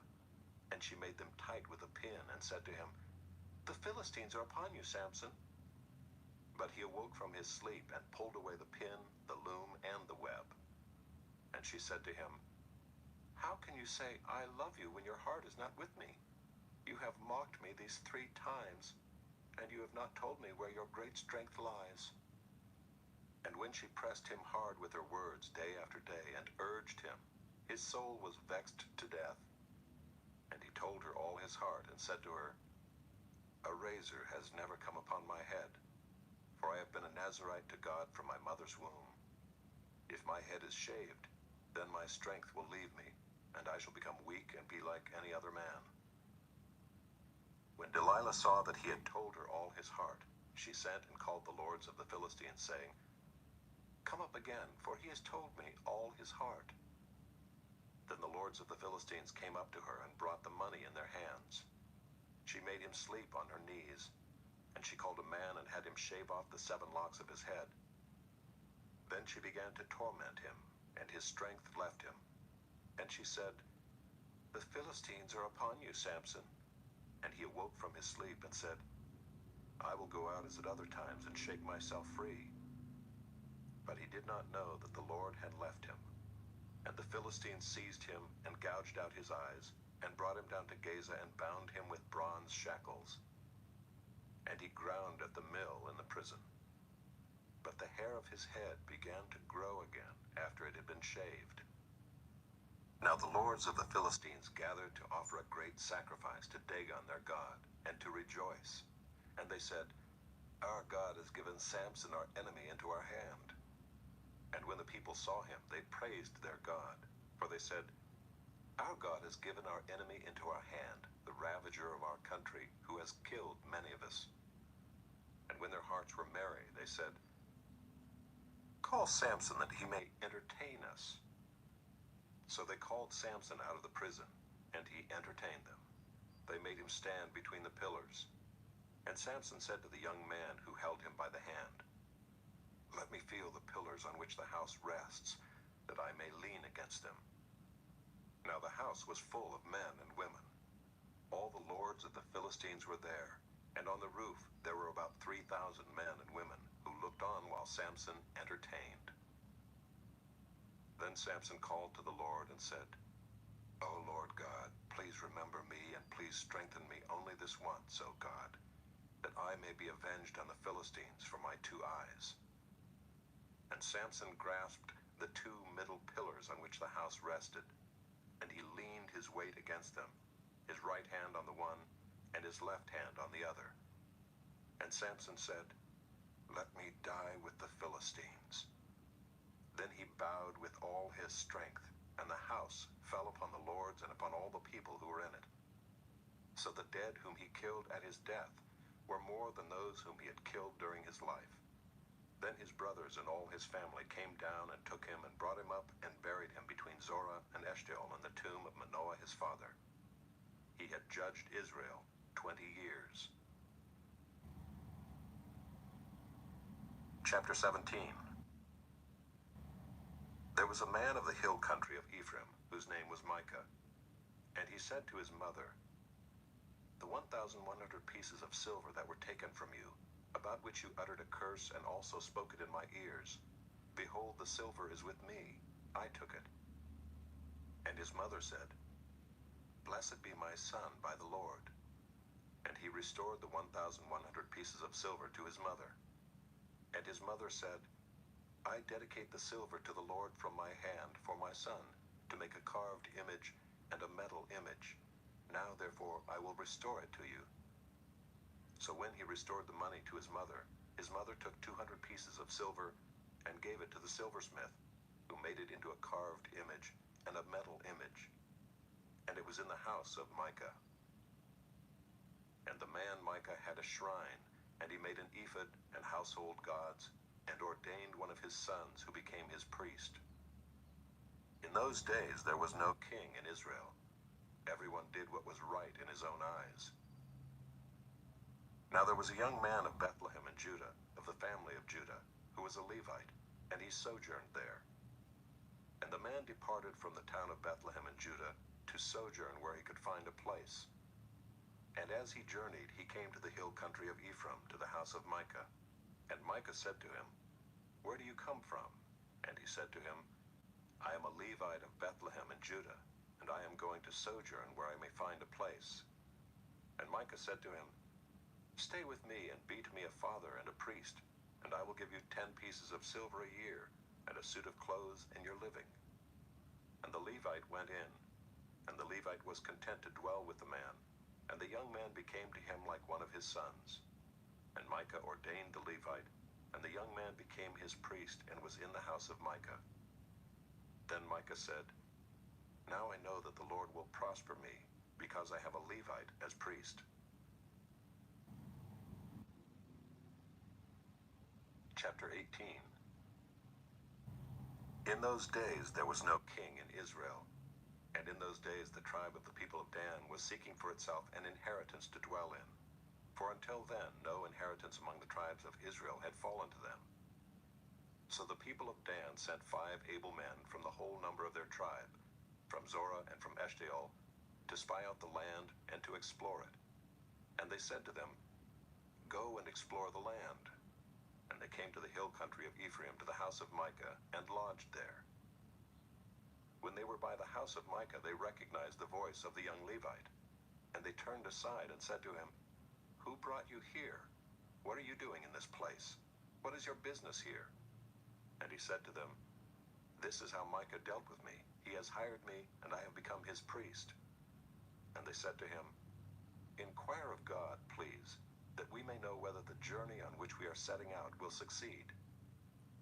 And she made them tight with a pin and said to him, The Philistines are upon you, Samson. But he awoke from his sleep and pulled away the pin, the loom, and the web. And she said to him, How can you say, I love you, when your heart is not with me? You have mocked me these 3 times, and you have not told me where your great strength lies. And when she pressed him hard with her words day after day and urged him, his soul was vexed to death. And he told her all his heart and said to her, A razor has never come upon my head, for I have been a Nazirite to God from my mother's womb. If my head is shaved, then my strength will leave me, and I shall become weak and be like any other man. When Delilah saw that he had told her all his heart, she sent and called the lords of the Philistines, saying, Come up again, for he has told me all his heart. Then the lords of the Philistines came up to her and brought the money in their hands. She made him sleep on her knees, and she called a man and had him shave off the 7 locks of his head. Then she began to torment him, and his strength left him. And she said, The Philistines are upon you, Samson. And he awoke from his sleep and said, I will go out as at other times and shake myself free. But he did not know that the Lord had left him. And the Philistines seized him and gouged out his eyes, and brought him down to Gaza and bound him with bronze shackles. And he ground at the mill in the prison. But the hair of his head began to grow again after it had been shaved. Now the lords of the Philistines gathered to offer a great sacrifice to Dagon their god, and to rejoice. And they said, Our God has given Samson our enemy into our hand. And when the people saw him, they praised their God. For they said, Our God has given our enemy into our hand, the ravager of our country, who has killed many of us. And when their hearts were merry, they said, Call Samson that he may entertain us. So they called Samson out of the prison, and he entertained them. They made him stand between the pillars. And Samson said to the young man who held him by the hand, Let me feel the pillars on which the house rests, that I may lean against them. Now the house was full of men and women. All the lords of the Philistines were there, and on the roof there were about 3,000 men and women who looked on while Samson entertained. Then Samson called to the Lord and said, O Lord God, please remember me and please strengthen me only this once, O God, that I may be avenged on the Philistines for my 2 eyes. And Samson grasped the 2 middle pillars on which the house rested, and he leaned his weight against them, his right hand on the one and his left hand on the other. And Samson said, Let me die with the Philistines. Then he bowed with all his strength, and the house fell upon the lords and upon all the people who were in it. So the dead whom he killed at his death were more than those whom he had killed during his life. Then his brothers and all his family came down and took him and brought him up and buried him between Zorah and Eshtaol in the tomb of Manoah his father. He had judged Israel 20 years. Chapter 17. There was a man of the hill country of Ephraim, whose name was Micah. And he said to his mother, The 1,100 pieces of silver that were taken from you, about which you uttered a curse and also spoke it in my ears, behold, the silver is with me. I took it. And his mother said, Blessed be my son by the Lord. And he restored the 1,100 pieces of silver to his mother. And his mother said, I dedicate the silver to the Lord from my hand for my son, to make a carved image and a metal image. Now, therefore, I will restore it to you. So when he restored the money to his mother took 200 pieces of silver and gave it to the silversmith, who made it into a carved image and a metal image. And it was in the house of Micah. And the man Micah had a shrine, and he made an ephod and household gods, and ordained one of his sons who became his priest. In those days there was no king in Israel. Everyone did what was right in his own eyes. Now there was a young man of Bethlehem in Judah, of the family of Judah, who was a Levite, and he sojourned there. And the man departed from the town of Bethlehem in Judah to sojourn where he could find a place. And as he journeyed, he came to the hill country of Ephraim, to the house of Micah. And Micah said to him, Where do you come from? And he said to him, I am a Levite of Bethlehem in Judah, and I am going to sojourn where I may find a place. And Micah said to him, Stay with me and be to me a father and a priest, and I will give you 10 pieces of silver a year, and a suit of clothes in your living. And the Levite went in, and the Levite was content to dwell with the man, and the young man became to him like one of his sons. And Micah ordained the Levite, and the young man became his priest and was in the house of Micah. Then Micah said, Now I know that the Lord will prosper me, because I have a Levite as priest. Chapter 18. In those days there was no king in Israel, and in those days the tribe of the people of Dan was seeking for itself an inheritance to dwell in. For until then no inheritance among the tribes of Israel had fallen to them. So the people of Dan sent 5 able men from the whole number of their tribe, from Zorah and from Eshtaol, to spy out the land and to explore it. And they said to them, Go and explore the land. And they came to the hill country of Ephraim, to the house of Micah, and lodged there. When they were by the house of Micah, they recognized the voice of the young Levite. And they turned aside and said to him, Who brought you here? What are you doing in this place? What is your business here? And he said to them, This is how Micah dealt with me, He has hired me, and I have become his priest." And they said to him, "Inquire of God, please, that we may know whether the journey on which we are setting out will succeed."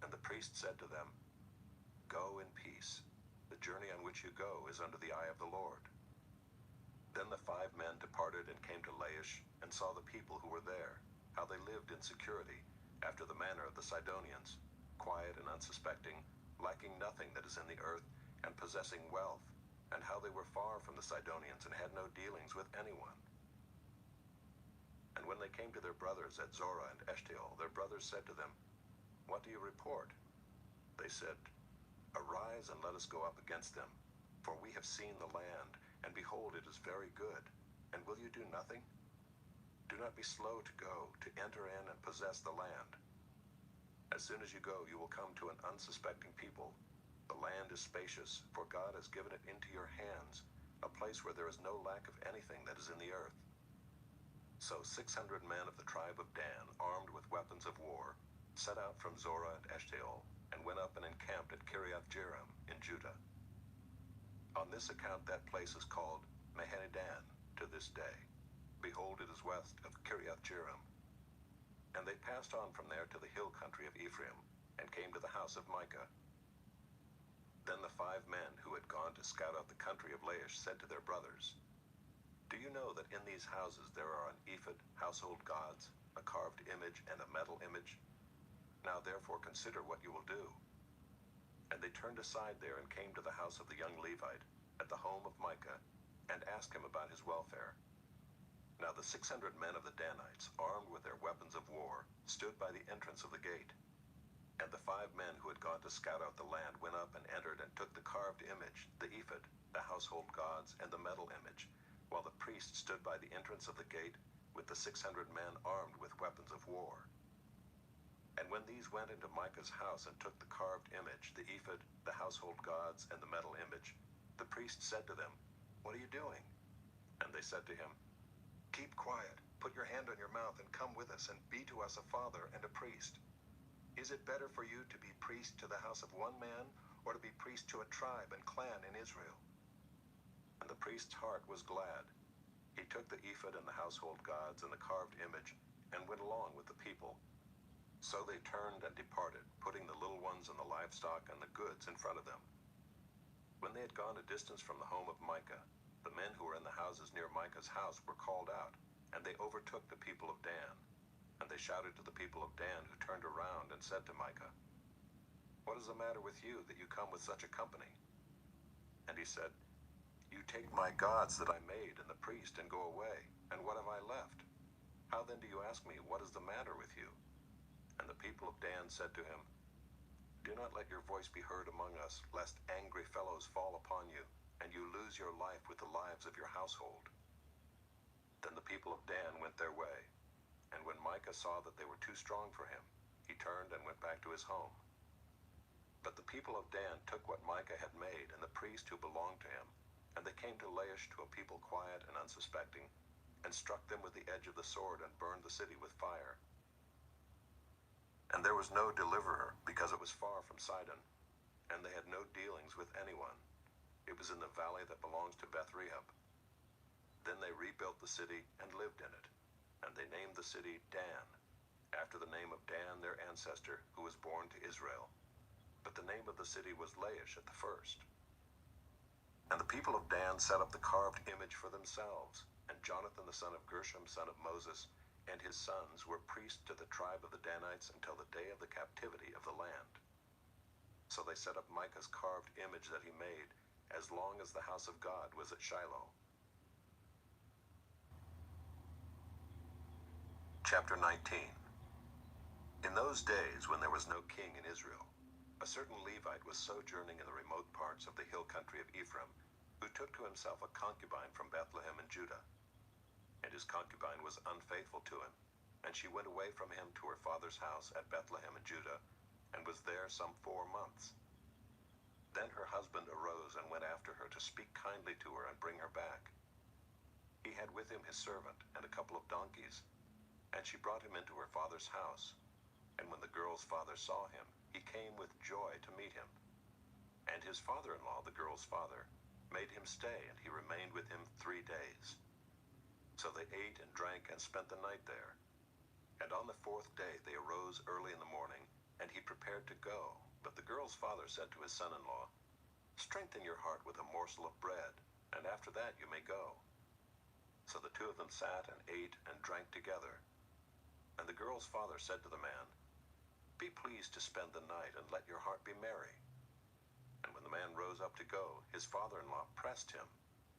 And the priest said to them, "Go in peace. The journey on which you go is under the eye of the Lord." Then the 5 men departed and came to Laish, and saw the people who were there, how they lived in security, after the manner of the Sidonians, quiet and unsuspecting, lacking nothing that is in the earth, and possessing wealth, and how they were far from the Sidonians and had no dealings with anyone. And when they came to their brothers at Zorah and Eshtaol, their brothers said to them, "What do you report?" They said, "Arise and let us go up against them, for we have seen the land, and behold, it is very good. And will you do nothing? Do not be slow to go, to enter in and possess the land. As soon as you go, you will come to an unsuspecting people. The land is spacious, for God has given it into your hands, a place where there is no lack of anything that is in the earth." So 600 men of the tribe of Dan, armed with weapons of war, set out from Zorah and Eshtaol, and went up and encamped at Kiriath-Jearim in Judah. On this account that place is called Mahaneh-dan to this day. Behold, it is west of Kiriath-Jearim. And they passed on from there to the hill country of Ephraim, and came to the house of Micah. Then the 5 men who had gone to scout out the country of Laish said to their brothers, "Do you know that in these houses there are an ephod, household gods, a carved image, and a metal image? Now therefore consider what you will do." And they turned aside there and came to the house of the young Levite, at the home of Micah, and asked him about his welfare. Now the 600 men of the Danites, armed with their weapons of war, stood by the entrance of the gate. And the 5 men who had gone to scout out the land went up and entered and took the carved image, the ephod, the household gods, and the metal image, while the priest stood by the entrance of the gate with the 600 men armed with weapons of war. And when these went into Micah's house and took the carved image, the ephod, the household gods, and the metal image, the priest said to them, "What are you doing?" And they said to him, "Keep quiet, put your hand on your mouth, and come with us, and be to us a father and a priest. Is it better for you to be priest to the house of one man, or to be priest to a tribe and clan in Israel?" And the priest's heart was glad. He took the ephod and the household gods and the carved image, and went along with the people. So they turned and departed, putting the little ones and the livestock and the goods in front of them. When they had gone a distance from the home of Micah, the men who were in the houses near Micah's house were called out, and they overtook the people of Dan. And they shouted to the people of Dan, who turned around and said to Micah, "What is the matter with you, that you come with such a company?" And he said, "You take my gods that I made and the priest, and go away, and what have I left? How then do you ask me, what is the matter with you?" And the people of Dan said to him, "Do not let your voice be heard among us, lest angry fellows fall upon you, and you lose your life with the lives of your household." Then the people of Dan went their way, and when Micah saw that they were too strong for him, he turned and went back to his home. But the people of Dan took what Micah had made, and the priest who belonged to him, and they came to Laish, to a people quiet and unsuspecting, and struck them with the edge of the sword, and burned the city with fire. And there was no deliverer, because it was far from Sidon, and they had no dealings with anyone. It was in the valley that belongs to Beth-Rehob. Then they rebuilt the city and lived in it, and they named the city Dan, after the name of Dan their ancestor, who was born to Israel. But the name of the city was Laish at the first. And the people of Dan set up the carved image for themselves, and Jonathan the son of Gershom, son of Moses, and his sons were priests to the tribe of the Danites until the day of the captivity of the land. So they set up Micah's carved image that he made, as long as the house of God was at Shiloh. Chapter 19. In those days, when there was no king in Israel, a certain Levite was sojourning in the remote parts of the hill country of Ephraim, who took to himself a concubine from Bethlehem in Judah. And his concubine was unfaithful to him, and she went away from him to her father's house at Bethlehem in Judah, and was there some 4 months. Then her husband arose and went after her to speak kindly to her and bring her back. He had with him his servant and a couple of donkeys, and she brought him into her father's house. And when the girl's father saw him, he came with joy to meet him. And his father-in-law, the girl's father, made him stay, and he remained with him 3 days. So they ate and drank and spent the night there. And on the 4th day they arose early in the morning, and he prepared to go. But the girl's father said to his son-in-law, "Strengthen your heart with a morsel of bread, and after that you may go." So the two of them sat and ate and drank together. And the girl's father said to the man, "Be pleased to spend the night, and let your heart be merry." And when the man rose up to go, his father-in-law pressed him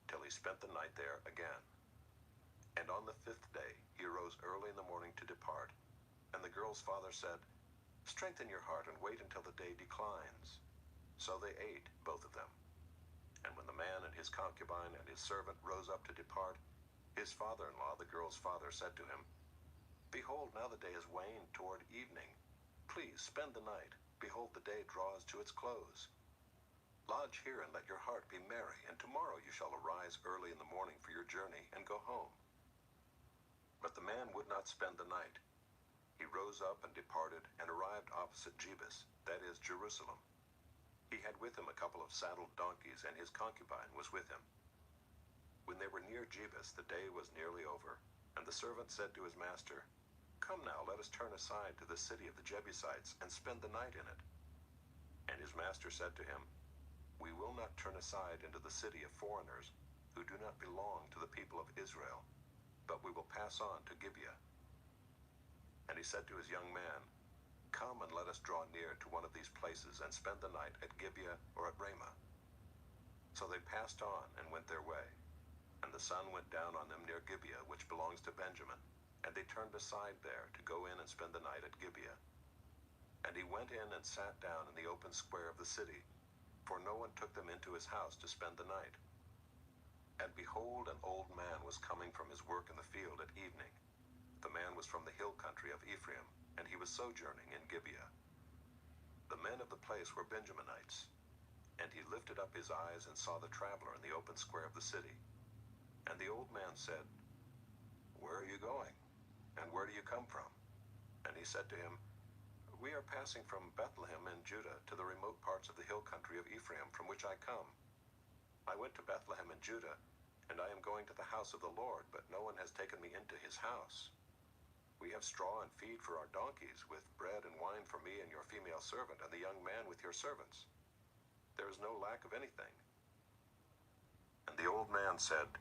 till he spent the night there again. And on the 5th day he arose early in the morning to depart. And the girl's father said, "Strengthen your heart and wait until the day declines." So they ate, both of them. And when the man and his concubine and his servant rose up to depart, his father-in-law, the girl's father, said to him, "Behold, now the day is waned toward evening. Please spend the night. Behold, the day draws to its close. Lodge here and let your heart be merry, and tomorrow you shall arise early in the morning for your journey and go home." But the man would not spend the night. He rose up and departed and arrived opposite Jebus, that is, Jerusalem. He had with him a couple of saddled donkeys, and his concubine was with him. When they were near Jebus, the day was nearly over, and the servant said to his master, "Come now, let us turn aside to the city of the Jebusites and spend the night in it." And his master said to him, "We will not turn aside into the city of foreigners who do not belong to the people of Israel, but we will pass on to Gibeah." And he said to his young man, "Come and let us draw near to one of these places and spend the night at Gibeah or at Ramah." So they passed on and went their way. And the sun went down on them near Gibeah, which belongs to Benjamin. And they turned aside there to go in and spend the night at Gibeah. And he went in and sat down in the open square of the city, for no one took them into his house to spend the night. And behold, an old man was coming from his work in the field at evening. The man was from the hill country of Ephraim, and he was sojourning in Gibeah. The men of the place were Benjaminites. And he lifted up his eyes and saw the traveler in the open square of the city. And the old man said, "Where are you going? And where do you come from?" And he said to him, "We are passing from Bethlehem in Judah to the remote parts of the hill country of Ephraim, from which I come. I went to Bethlehem in Judah, and I am going to the house of the Lord, but no one has taken me into his house. We have straw and feed for our donkeys, with bread and wine for me and your female servant, and the young man with your servants. There is no lack of anything." And the old man said,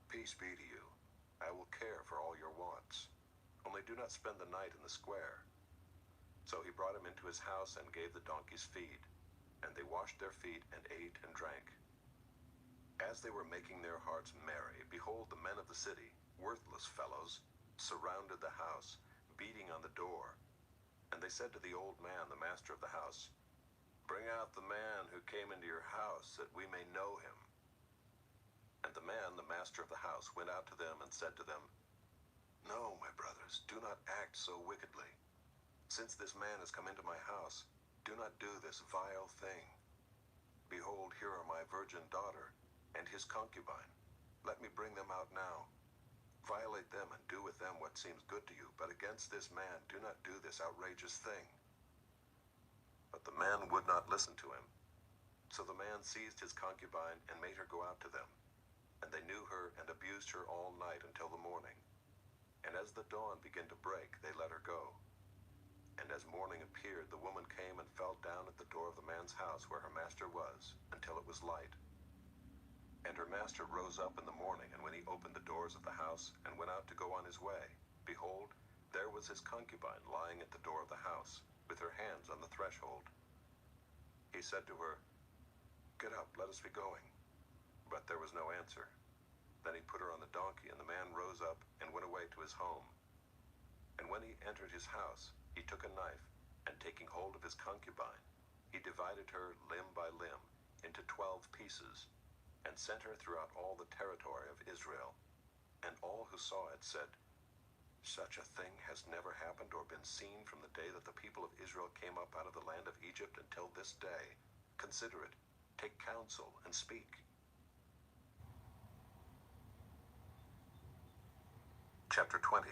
"Peace be to you. I will care for all your wants. Only do not spend the night in the square." So he brought him into his house and gave the donkeys feed. And they washed their feet and ate and drank. As they were making their hearts merry, behold, the men of the city, worthless fellows, surrounded the house, beating on the door. And they said to the old man, the master of the house, "Bring out the man who came into your house, that we may know him." And the man, the master of the house, went out to them and said to them, "No, my brothers, do not act so wickedly. Since this man has come into my house, do not do this vile thing. Behold, here are my virgin daughter and his concubine. Let me bring them out now. Violate them and do with them what seems good to you, but against this man do not do this outrageous thing." But the man would not listen to him. So the man seized his concubine and made her go out to them. And they knew her and abused her all night until the morning. And as the dawn began to break, they let her go. And as morning appeared, the woman came and fell down at the door of the man's house where her master was, until it was light. And her master rose up in the morning, and when he opened the doors of the house and went out to go on his way, behold, there was his concubine lying at the door of the house, with her hands on the threshold. He said to her, "Get up, let us be going." But there was no answer. Then he put her on the donkey, and the man rose up and went away to his home. And when he entered his house, he took a knife, and taking hold of his concubine, he divided her limb by limb into 12 pieces, and sent her throughout all the territory of Israel. And all who saw it said, "Such a thing has never happened or been seen from the day that the people of Israel came up out of the land of Egypt until this day. Consider it, take counsel, and speak." Chapter 20.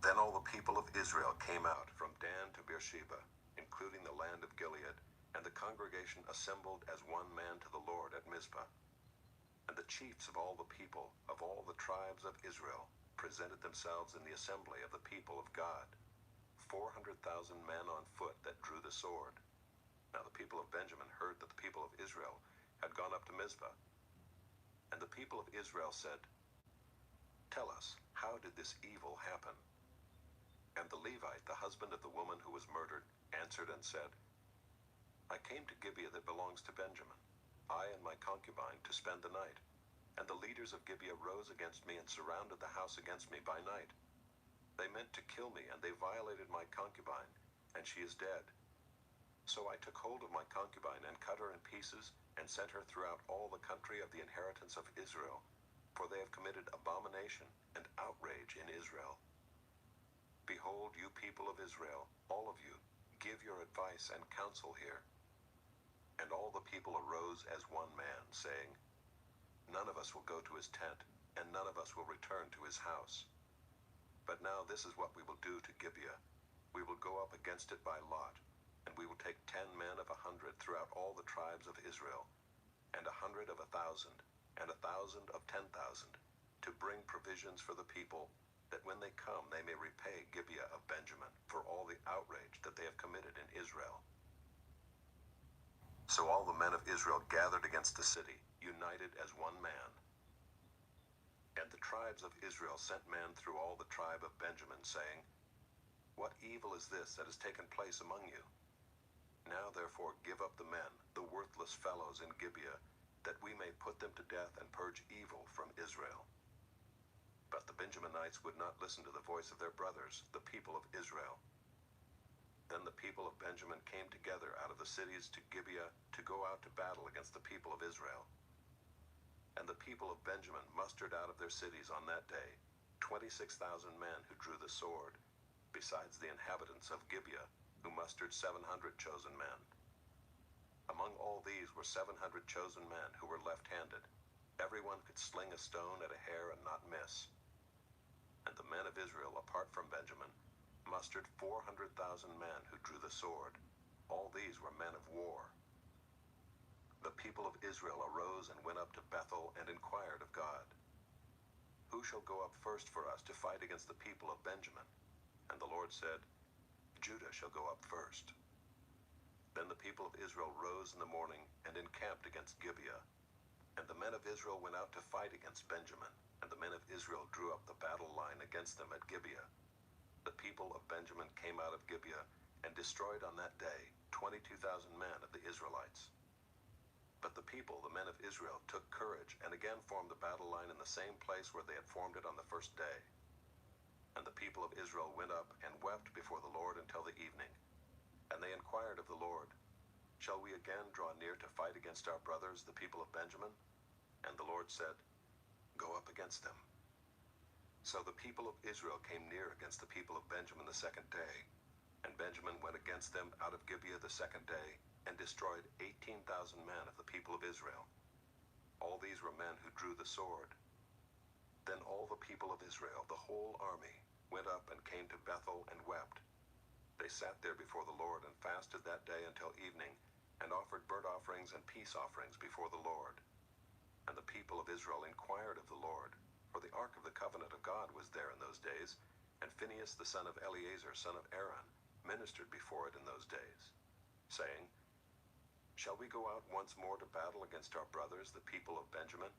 Then all the people of Israel came out from Dan to Beersheba, including including the land of Gilead, and the congregation assembled as one man to the Lord at Mizpah. And the chiefs of all the people, of all the tribes of Israel, presented themselves in the assembly of the people of God, 400,000 men on foot that drew the sword. Now the people of Benjamin heard that the people of Israel had gone up to Mizpah. And the people of Israel said, "Tell us, how did this evil happen?" And the Levite, the husband of the woman who was murdered, answered and said, "I came to Gibeah that belongs to Benjamin, I and my concubine, to spend the night. And the leaders of Gibeah rose against me and surrounded the house against me by night. They meant to kill me, and they violated my concubine, and she is dead. So I took hold of my concubine and cut her in pieces and sent her throughout all the country of the inheritance of Israel, for they have committed abomination and outrage in Israel. Behold, you people of Israel, all of you, give your advice and counsel here." And all the people arose as one man, saying, "None of us will go to his tent, and none of us will return to his house. But now this is what we will do to Gibeah. We will go up against it by lot, and we will take 10 men of 100 throughout all the tribes of Israel, and 100 of 1,000, and 1,000 of 10,000, to bring provisions for the people, that when they come they may repay Gibeah of Benjamin for all the outrage that they have committed in Israel." So all the men of Israel gathered against the city, united as one man. And the tribes of Israel sent men through all the tribe of Benjamin, saying, "What evil is this that has taken place among you? Now therefore give up the men, the worthless fellows in Gibeah, that we may put them to death and purge evil from Israel." But the Benjaminites would not listen to the voice of their brothers, the people of Israel. Then the people of Benjamin came together out of the cities to Gibeah to go out to battle against the people of Israel. And the people of Benjamin mustered out of their cities on that day 26,000 men who drew the sword, besides the inhabitants of Gibeah, who mustered 700 chosen men. Among all these were 700 chosen men who were left-handed. Everyone could sling a stone at a hair and not miss. And the men of Israel, apart from Benjamin, mustered 400,000 men who drew the sword. All these were men of war. The people of Israel arose and went up to Bethel and inquired of God, "Who shall go up first for us to fight against the people of Benjamin?" And the Lord said, "Judah shall go up first." Then the people of Israel rose in the morning and encamped against Gibeah. And the men of Israel went out to fight against Benjamin, and the men of Israel drew up the battle line against them at Gibeah. The people of Benjamin came out of Gibeah and destroyed on that day 22,000 men of the Israelites. But the people, the men of Israel, took courage and again formed the battle line in the same place where they had formed it on the first day. And the people of Israel went up and wept before the Lord until the evening. And they inquired of the Lord, "Shall we again draw near to fight against our brothers, the people of Benjamin?" And the Lord said, "Go up against them." So the people of Israel came near against the people of Benjamin the second day. And Benjamin went against them out of Gibeah the second day, and destroyed 18,000 men of the people of Israel. All these were men who drew the sword. Then all the people of Israel, the whole army, went up and came to Bethel and wept. They sat there before the Lord and fasted that day until evening, and offered burnt offerings and peace offerings before the Lord. And the people of Israel inquired of the Lord, for the ark of the covenant of God was there in those days, and Phinehas the son of Eleazar, son of Aaron, ministered before it in those days, saying, "Shall we go out once more to battle against our brothers, the people of Benjamin,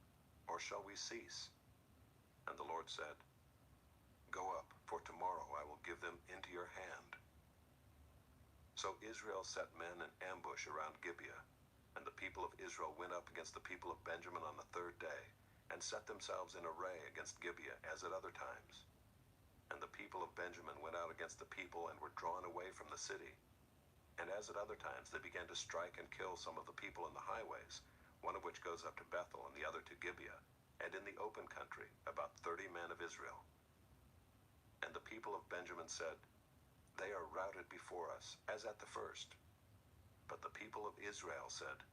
or shall we cease?" And the Lord said, "Go up, for tomorrow I will give them into your hand." So Israel set men in ambush around Gibeah, and the people of Israel went up against the people of Benjamin on the third day, and set themselves in array against Gibeah as at other times. And the people of Benjamin went out against the people and were drawn away from the city. And as at other times they began to strike and kill some of the people in the highways, one of which goes up to Bethel and the other to Gibeah, and in the open country about 30 men of Israel. And the people of Benjamin said, "They are routed before us, as at the first." But the people of Israel said,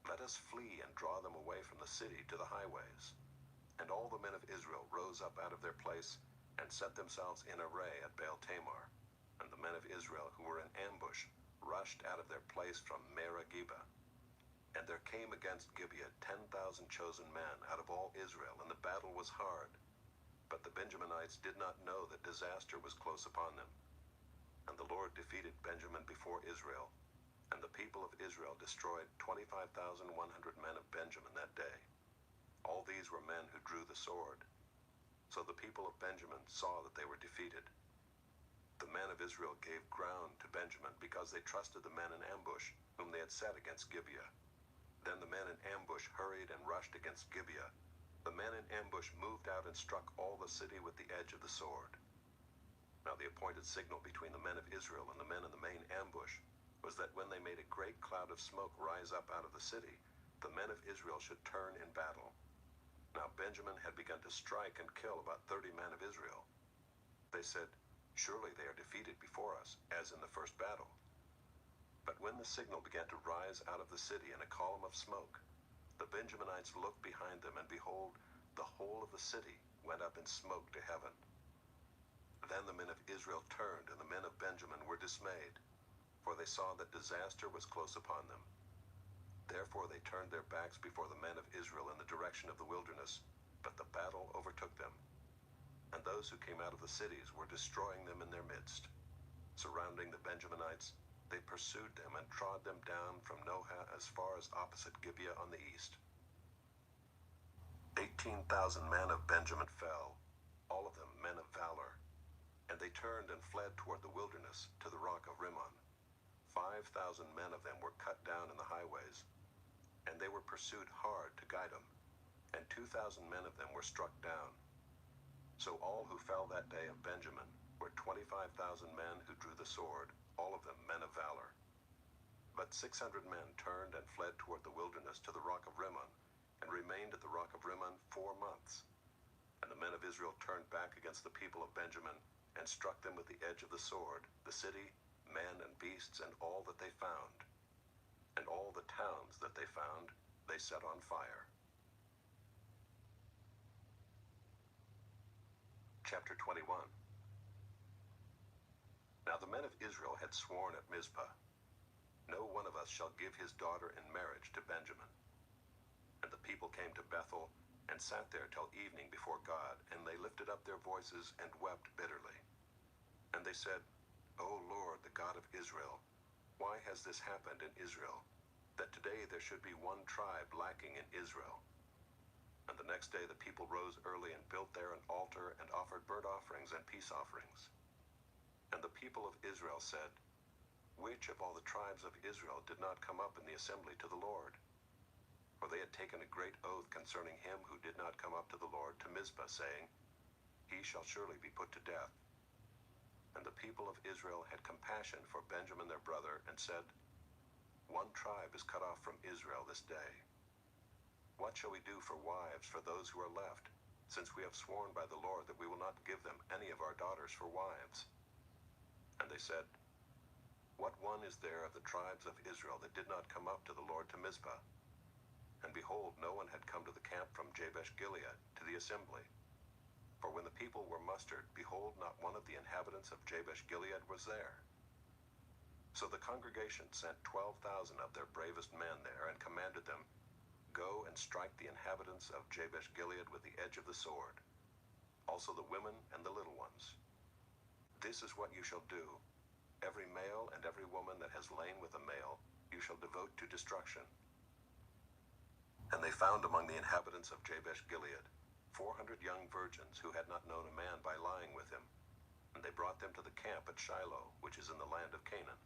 "Let us flee and draw them away from the city to the highways." And all the men of Israel rose up out of their place and set themselves in array at Baal Tamar. And the men of Israel who were in ambush rushed out of their place from Merageba. And there came against Gibeah 10,000 chosen men out of all Israel, and the battle was hard. But the Benjaminites did not know that disaster was close upon them. And the Lord defeated Benjamin before Israel, and the people of Israel destroyed 25,100 men of Benjamin that day. All these were men who drew the sword. So the people of Benjamin saw that they were defeated. The men of Israel gave ground to Benjamin because they trusted the men in ambush, whom they had set against Gibeah. Then the men in ambush hurried and rushed against Gibeah. The men in ambush moved out and struck all the city with the edge of the sword. Now the appointed signal between the men of Israel and the men in the main ambush was that when they made a great cloud of smoke rise up out of the city, the men of Israel should turn in battle. Now Benjamin had begun to strike and kill about 30 men of Israel. They said, "Surely they are defeated before us, as in the first battle." But when the signal began to rise out of the city in a column of smoke, the Benjaminites looked behind them, and behold, the whole of the city went up in smoke to heaven. Then the men of Israel turned, and the men of Benjamin were dismayed, for they saw that disaster was close upon them. Therefore they turned their backs before the men of Israel in the direction of the wilderness, but the battle overtook them. And those who came out of the cities were destroying them in their midst. Surrounding the Benjaminites, they pursued them and trod them down from Nohah as far as opposite Gibeah on the east. 18,000 men of Benjamin fell, all of them men of valor. And they turned and fled toward the wilderness to the rock of Rimmon. 5,000 men of them were cut down in the highways, and they were pursued hard to Gidom, and 2,000 men of them were struck down. So all who fell that day of Benjamin were 25,000 men who drew the sword, all of them men of valor. But 600 men turned and fled toward the wilderness to the rock of Rimmon, and remained at the rock of Rimmon 4 months. And the men of Israel turned back against the people of Benjamin, and struck them with the edge of the sword, the city, men and beasts, and all that they found. And all the towns that they found, they set on fire. Chapter 21. Now the men of Israel had sworn at Mizpah, "No one of us shall give his daughter in marriage to Benjamin." And the people came to Bethel, and sat there till evening before God, and they lifted up their voices and wept bitterly. And they said, "O Lord, the God of Israel, why has this happened in Israel, that today there should be one tribe lacking in Israel?" And the next day the people rose early and built there an altar and offered burnt offerings and peace offerings. And the people of Israel said, "Which of all the tribes of Israel did not come up in the assembly to the Lord?" For they had taken a great oath concerning him who did not come up to the Lord to Mizpah, saying, "He shall surely be put to death." And the people of Israel had compassion for Benjamin their brother, and said, "One tribe is cut off from Israel this day. What shall we do for wives for those who are left, since we have sworn by the Lord that we will not give them any of our daughters for wives?" And they said, "What one is there of the tribes of Israel that did not come up to the Lord to Mizpah?" And behold, no one had come to the camp from Jabesh Gilead to the assembly. For when the people were mustered, behold, not one of the inhabitants of Jabesh Gilead was there. So the congregation sent 12,000 of their bravest men there, and commanded them, "Go and strike the inhabitants of Jabesh Gilead with the edge of the sword, also the women and the little ones. This is what you shall do. Every male and every woman that has lain with a male you shall devote to destruction." And they found among the inhabitants of Jabesh Gilead 400 young virgins who had not known a man by lying with him, and they brought them to the camp at Shiloh, which is in the land of Canaan.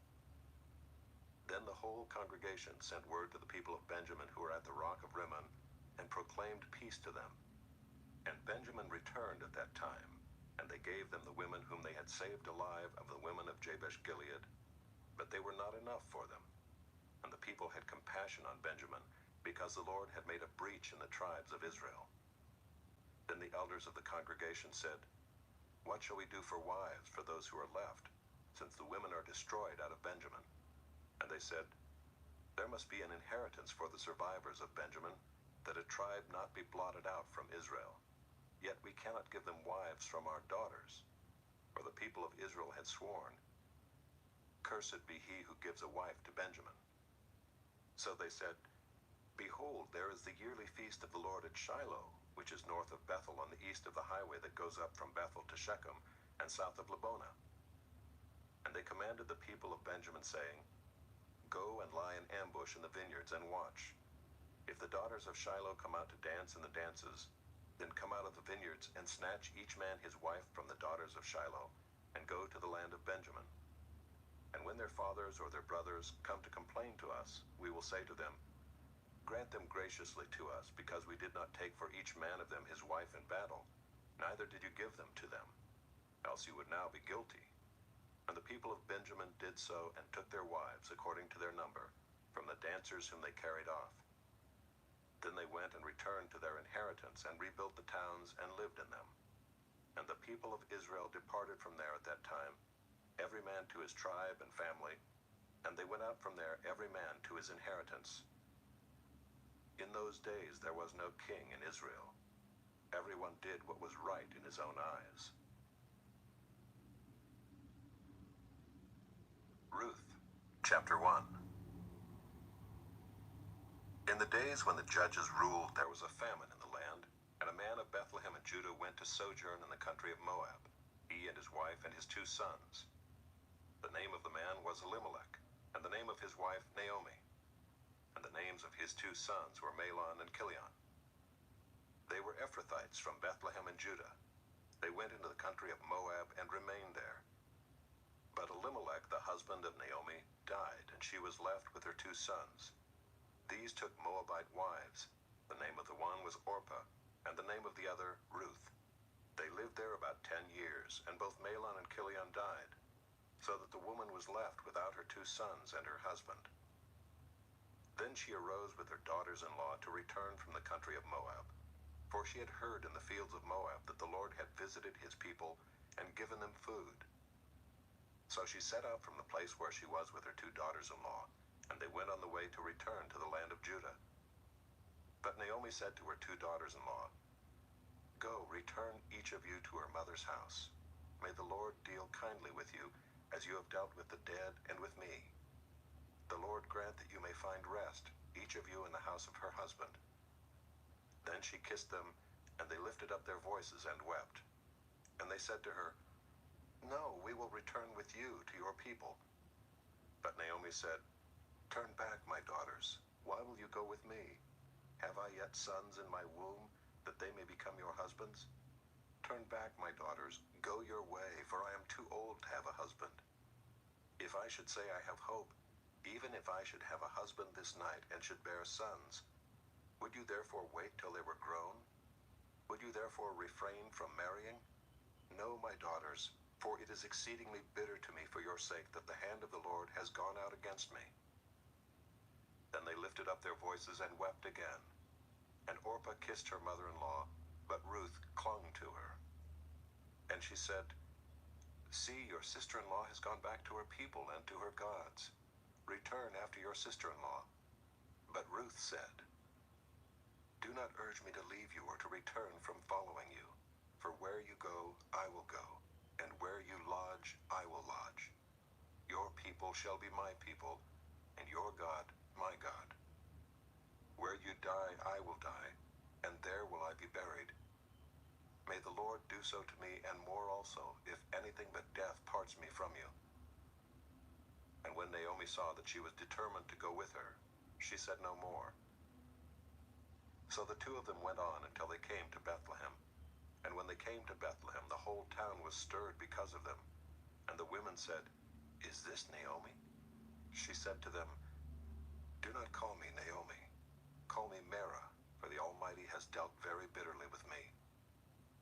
Then the whole congregation sent word to the people of Benjamin who were at the rock of Rimmon, and proclaimed peace to them. And Benjamin returned at that time, and they gave them the women whom they had saved alive of the women of Jabesh Gilead, but they were not enough for them. And the people had compassion on Benjamin, because the Lord had made a breach in the tribes of Israel. Then the elders of the congregation said, "What shall we do for wives for those who are left, since the women are destroyed out of Benjamin?" And they said, "There must be an inheritance for the survivors of Benjamin, that a tribe not be blotted out from Israel. Yet we cannot give them wives from our daughters." For the people of Israel had sworn, Cursed be he who gives a wife to Benjamin. So they said, Behold, there is the yearly feast of the Lord at Shiloh, which is north of Bethel on the east of the highway that goes up from Bethel to Shechem, and south of Lebonah. And they commanded the people of Benjamin, saying, Go and lie in ambush in the vineyards and watch. If the daughters of Shiloh come out to dance in the dances, then come out of the vineyards and snatch each man his wife from the daughters of Shiloh, and go to the land of Benjamin. And when their fathers or their brothers come to complain to us, we will say to them, Grant them graciously to us, because we did not take for each man of them his wife in battle, neither did you give them to them, else you would now be guilty. And the people of Benjamin did so, and took their wives according to their number, from the dancers whom they carried off. Then they went and returned to their inheritance, and rebuilt the towns, and lived in them. And the people of Israel departed from there at that time, every man to his tribe and family, and they went out from there every man to his inheritance. In those days there was no king in Israel. Everyone did what was right in his own eyes. Ruth, chapter 1. In the days when the judges ruled, there was a famine in the land, and a man of Bethlehem in Judah went to sojourn in the country of Moab, he and his wife and his 2 sons. The name of the man was Elimelech, and the name of his wife Naomi. And the names of his 2 sons were Mahlon and Chilion. They were Ephrathites from Bethlehem in Judah. They went into the country of Moab and remained there. But Elimelech, the husband of Naomi, died, and she was left with her 2 sons. These took Moabite wives. The name of the one was Orpah, and the name of the other Ruth. They lived there about 10 years, and both Mahlon and Chilion died, so that the woman was left without her 2 sons and her husband. Then she arose with her daughters-in-law to return from the country of Moab, for she had heard in the fields of Moab that the Lord had visited his people and given them food. So she set out from the place where she was with her 2 daughters-in-law, and they went on the way to return to the land of Judah. But Naomi said to her 2 daughters-in-law, Go, return each of you to her mother's house. May the Lord deal kindly with you, as you have dealt with the dead and with me. The Lord grant that you may find rest, each of you in the house of her husband. Then she kissed them, and they lifted up their voices and wept. And they said to her, No, we will return with you to your people. But Naomi said, Turn back, my daughters. Why will you go with me? Have I yet sons in my womb, that they may become your husbands? Turn back, my daughters, go your way, for I am too old to have a husband. If I should say I have hope, even if I should have a husband this night and should bear sons, would you therefore wait till they were grown? Would you therefore refrain from marrying? No, my daughters, for it is exceedingly bitter to me for your sake that the hand of the Lord has gone out against me. Then they lifted up their voices and wept again. And Orpah kissed her mother-in-law, but Ruth clung to her. And she said, See, your sister-in-law has gone back to her people and to her gods. Return after your sister-in-law. But Ruth said, Do not urge me to leave you or to return from following you. For where you go, I will go, and where you lodge, I will lodge. Your people shall be my people, and your God, my God. Where you die, I will die, and there will I be buried. May the Lord do so to me, and more also, if anything but death parts me from you. And when Naomi saw that she was determined to go with her, she said no more. So the 2 of them went on until they came to Bethlehem. And when they came to Bethlehem, the whole town was stirred because of them. And the women said, Is this Naomi? She said to them, Do not call me Naomi. Call me Mara, for the Almighty has dealt very bitterly with me.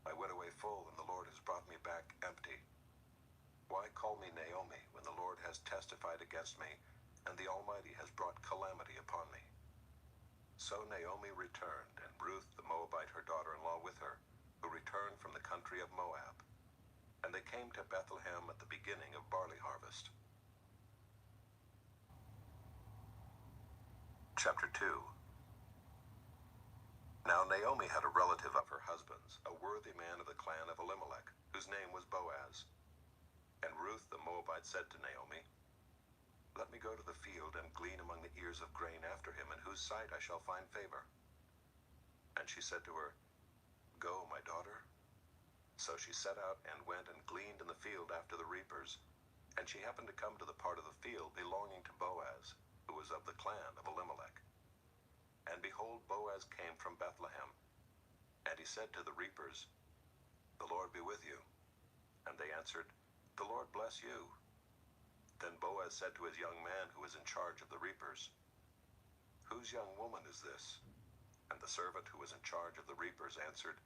I went away full, and the Lord has brought me back empty. Why call me Naomi, when the Lord has testified against me, and the Almighty has brought calamity upon me? So Naomi returned, and Ruth the Moabite her daughter-in-law with her, who returned from the country of Moab. And they came to Bethlehem at the beginning of barley harvest. Chapter 2. Now Naomi had a relative of her husband's, a worthy man of the clan of Elimelech, whose name was Boaz. And Ruth the Moabite said to Naomi, Let me go to the field and glean among the ears of grain after him, in whose sight I shall find favor. And she said to her, Go, my daughter. So she set out and went and gleaned in the field after the reapers. And she happened to come to the part of the field belonging to Boaz, who was of the clan of Elimelech. And behold, Boaz came from Bethlehem. And he said to the reapers, The Lord be with you. And they answered, The Lord bless you. Then Boaz said to his young man who was in charge of the reapers, Whose young woman is this? And the servant who was in charge of the reapers answered,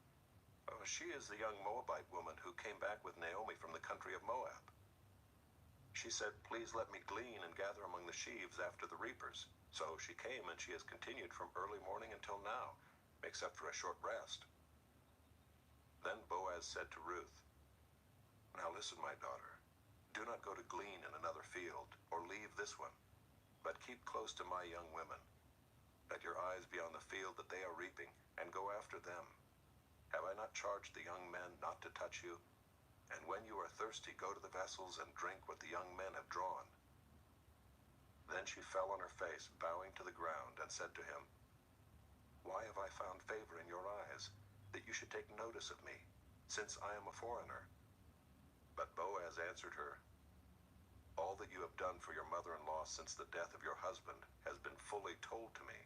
Oh, she is the young Moabite woman who came back with Naomi from the country of Moab. She said, Please let me glean and gather among the sheaves after the reapers. So she came, and she has continued from early morning until now, except for a short rest. Then Boaz said to Ruth, Now listen, my daughter. Do not go to glean in another field, or leave this one, but keep close to my young women. Let your eyes be on the field that they are reaping, and go after them. Have I not charged the young men not to touch you? And when you are thirsty, go to the vessels and drink what the young men have drawn. Then she fell on her face, bowing to the ground, and said to him, Why have I found favor in your eyes, that you should take notice of me, since I am a foreigner? But Boaz answered her, All that you have done for your mother-in-law since the death of your husband has been fully told to me,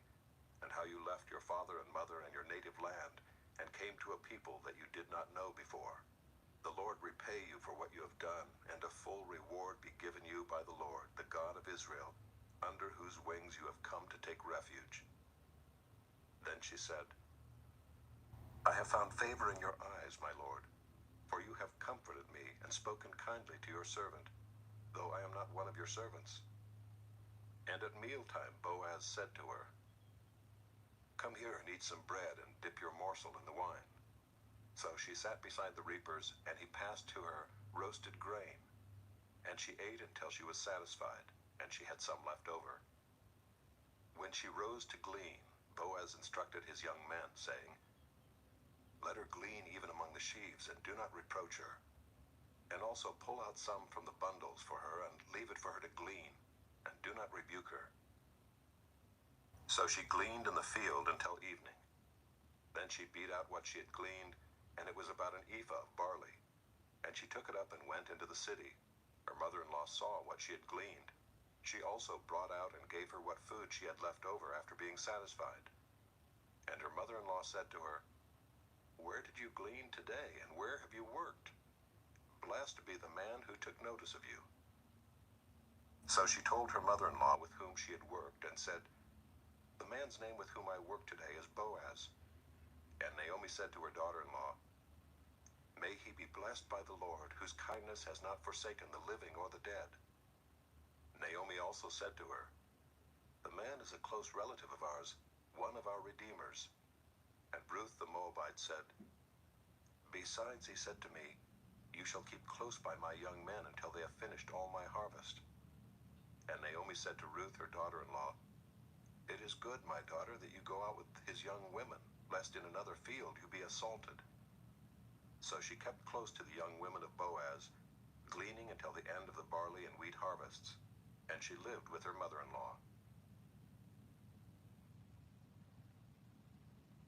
and how you left your father and mother and your native land, and came to a people that you did not know before. The Lord repay you for what you have done, and a full reward be given you by the Lord, the God of Israel, under whose wings you have come to take refuge. Then she said, I have found favor in your eyes, my Lord, for you have comforted me and spoken kindly to your servant, though I am not one of your servants. And at mealtime Boaz said to her, Come here and eat some bread and dip your morsel in the wine. So she sat beside the reapers, and he passed to her roasted grain. And she ate until she was satisfied, and she had some left over. When she rose to glean, Boaz instructed his young men, saying, Let her glean even among the sheaves, and do not reproach her. And also pull out some from the bundles for her, and leave it for her to glean, and do not rebuke her. So she gleaned in the field until evening. Then she beat out what she had gleaned, and it was about an ephah of barley. And she took it up and went into the city. Her mother-in-law saw what she had gleaned. She also brought out and gave her what food she had left over after being satisfied. And her mother-in-law said to her, Where did you glean today, and where have you worked? Blessed be the man who took notice of you. So she told her mother-in-law with whom she had worked, and said, The man's name with whom I work today is Boaz. And Naomi said to her daughter-in-law, May he be blessed by the Lord, whose kindness has not forsaken the living or the dead. Naomi also said to her, The man is a close relative of ours, one of our redeemers. And Ruth the Moabite said, Besides, he said to me, You shall keep close by my young men until they have finished all my harvest. And Naomi said to Ruth her daughter-in-law, It is good, my daughter, that you go out with his young women, lest in another field you be assaulted. So she kept close to the young women of Boaz, gleaning until the end of the barley and wheat harvests, and she lived with her mother-in-law.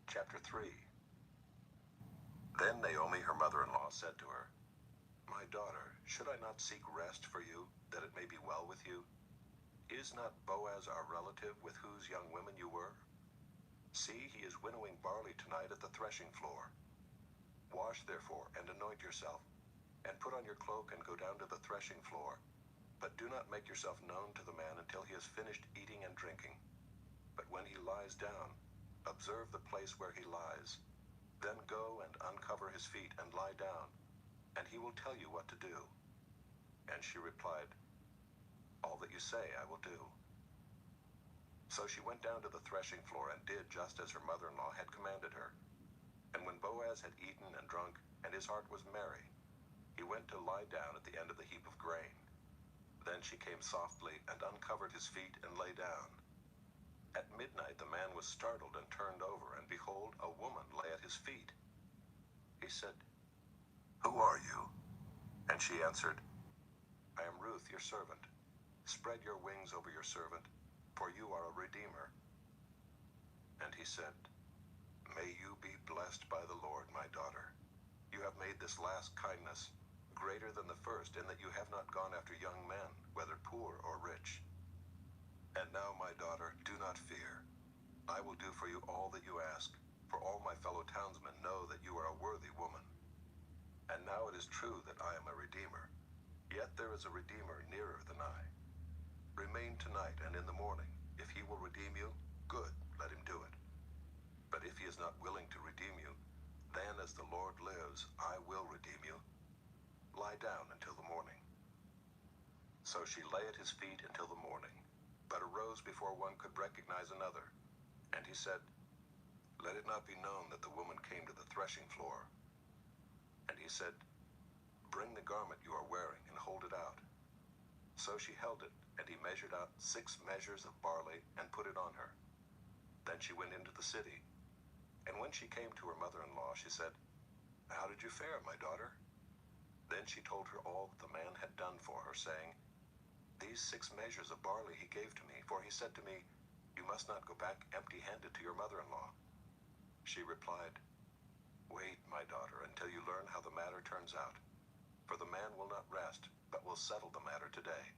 Chapter 3. Then Naomi, her mother-in-law, said to her, My daughter, should I not seek rest for you, that it may be well with you? Is not Boaz our relative with whose young women you were? See, he is winnowing barley tonight at the threshing floor. Wash, therefore, and anoint yourself, and put on your cloak and go down to the threshing floor. But do not make yourself known to the man until he has finished eating and drinking. But when he lies down, observe the place where he lies. Then go and uncover his feet and lie down, and he will tell you what to do. And she replied, All that you say I will do. So she went down to the threshing floor and did just as her mother-in-law had commanded her. And when Boaz had eaten and drunk, and his heart was merry, he went to lie down at the end of the heap of grain. Then she came softly and uncovered his feet and lay down. At midnight the man was startled and turned over, and behold, a woman lay at his feet. He said, Who are you? And she answered, I am Ruth, your servant. Spread your wings over your servant, for you are a redeemer." And he said, "May you be blessed by the Lord, my daughter. You have made this last kindness greater than the first, in that you have not gone after young men, whether poor or rich. And now, my daughter, do not fear. I will do for you all that you ask, for all my fellow townsmen know that you are a worthy woman. And now it is true that I am a redeemer, yet there is a redeemer nearer than I. Remain tonight, and in the morning, if he will redeem you, good, let him do it. But if he is not willing to redeem you, then as the Lord lives, I will redeem you. Lie down until the morning." So she lay at his feet until the morning, but arose before one could recognize another. And he said, "Let it not be known that the woman came to the threshing floor." And he said, "Bring the garment you are wearing and hold it out." So she held it, and he measured out 6 measures of barley and put it on her. Then she went into the city. And when she came to her mother-in-law, she said, "How did you fare, my daughter?" Then she told her all that the man had done for her, saying, "These 6 measures of barley he gave to me, for he said to me, 'You must not go back empty-handed to your mother-in-law.'" She replied, "Wait, my daughter, until you learn how the matter turns out. For the man will not rest, but will settle the matter today."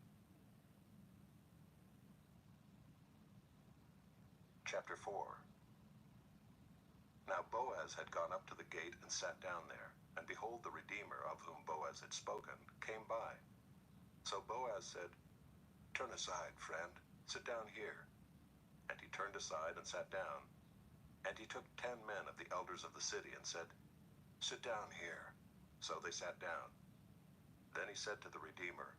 Chapter 4. Now Boaz had gone up to the gate and sat down there, and behold, the Redeemer, of whom Boaz had spoken, came by. So Boaz said, "Turn aside, friend, sit down here." And he turned aside and sat down. And he took 10 men of the elders of the city and said, "Sit down here." So they sat down. Then he said to the Redeemer,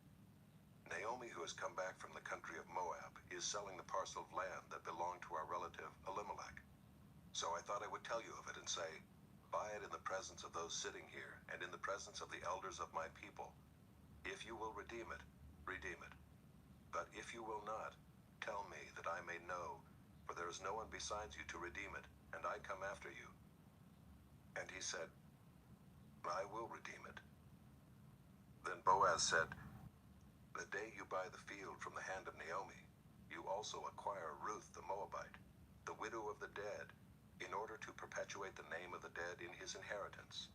"Naomi, who has come back from the country of Moab, is selling the parcel of land that belonged to our relative Elimelech. So I thought I would tell you of it and say, buy it in the presence of those sitting here and in the presence of the elders of my people. If you will redeem it, redeem it. But if you will not, tell me that I may know, for there is no one besides you to redeem it, and I come after you." And he said, "I will redeem it." Then Boaz said, "The day you buy the field from the hand of Naomi, you also acquire Ruth the Moabite, the widow of the dead, in order to perpetuate the name of the dead in his inheritance."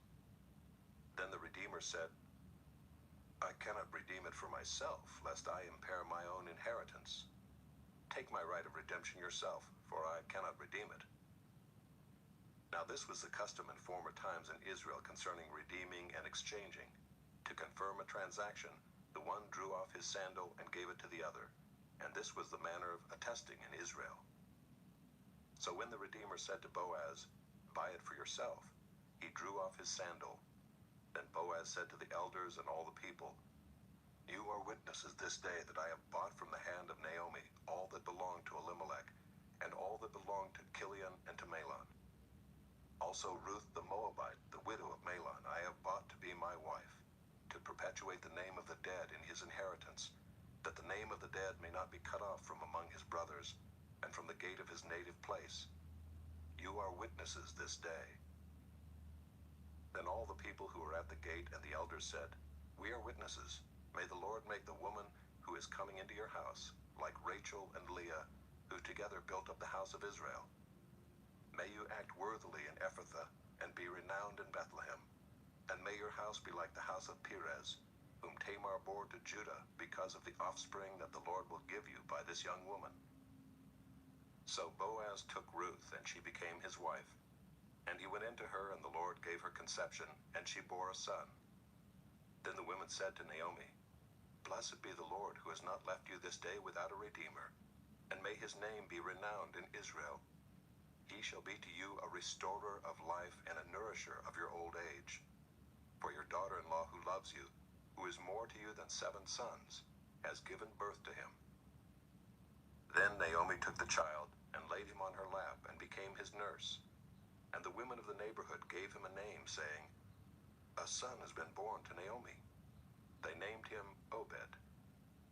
Then the Redeemer said, "I cannot redeem it for myself, lest I impair my own inheritance. Take my right of redemption yourself, for I cannot redeem it." Now this was the custom in former times in Israel concerning redeeming and exchanging. To confirm a transaction, the one drew off his sandal and gave it to the other, and this was the manner of attesting in Israel. So when the Redeemer said to Boaz, "Buy it for yourself," he drew off his sandal. Then Boaz said to the elders and all the people, "You are witnesses this day that I have bought from the hand of Naomi all that belonged to Elimelech, and all that belonged to Chilion and to Mahlon. Also Ruth the Moabite, the widow of Mahlon, I have bought to be my wife, to perpetuate the name of the dead in his inheritance, that the name of the dead may not be cut off from among his brothers, and from the gate of his native place. You are witnesses this day." Then all the people who were at the gate and the elders said, "We are witnesses. May the Lord make the woman who is coming into your house like Rachel and Leah, who together built up the house of Israel. May you act worthily in Ephrathah and be renowned in Bethlehem. And may your house be like the house of Perez, whom Tamar bore to Judah because of the offspring that the Lord will give you by this young woman." So Boaz took Ruth, and she became his wife. And he went into her, and the Lord gave her conception, and she bore a son. Then the women said to Naomi, "Blessed be the Lord, who has not left you this day without a redeemer, and may his name be renowned in Israel. He shall be to you a restorer of life and a nourisher of your old age. For your daughter-in-law who loves you, who is more to you than 7 sons, has given birth to him." Then Naomi took the child and laid him on her lap and became his nurse. And the women of the neighborhood gave him a name, saying, "A son has been born to Naomi." They named him Obed.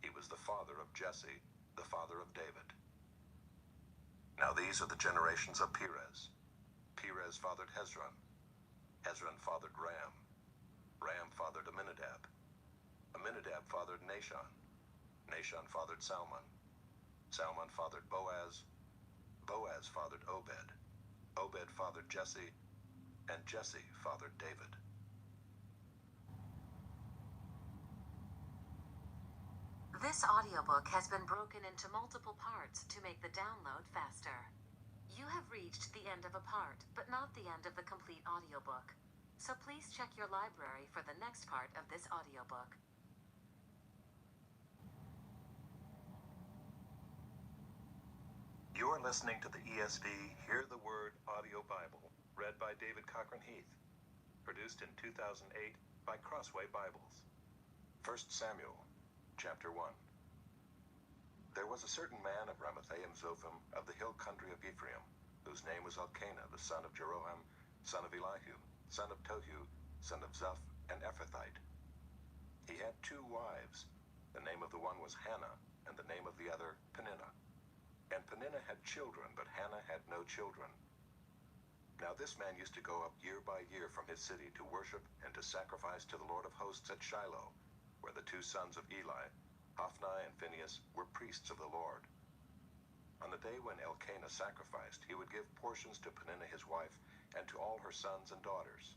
He was the father of Jesse, the father of David. Now these are the generations of Perez. Perez fathered Hezron. Hezron fathered Ram. Ram fathered Amminadab. Amminadab fathered Nahshon. Nahshon fathered Salmon. Salmon fathered Boaz. Boaz fathered Obed. Obed fathered Jesse. And Jesse fathered David. This audiobook has been broken into multiple parts to make the download faster. You have reached the end of a part, but not the end of the complete audiobook. So please check your library for the next part of this audiobook. You are listening to the ESV Hear the Word Audio Bible, read by David Cochran Heath, produced in 2008 by Crossway Bibles. 1 Samuel, chapter 1. There was a certain man of Ramathaim Zophim of the hill country of Ephraim, whose name was Elkanah, the son of Jeroham, son of Elihu, son of Tohu, son of Zuph, an Ephrathite. He had 2 wives. The name of the one was Hannah, and the name of the other Peninnah. And Peninnah had children, but Hannah had no children. Now this man used to go up year by year from his city to worship and to sacrifice to the Lord of hosts at Shiloh, where the 2 sons of Eli, Hophni and Phinehas, were priests of the Lord. On the day when Elkanah sacrificed, he would give portions to Peninnah his wife and to all her sons and daughters.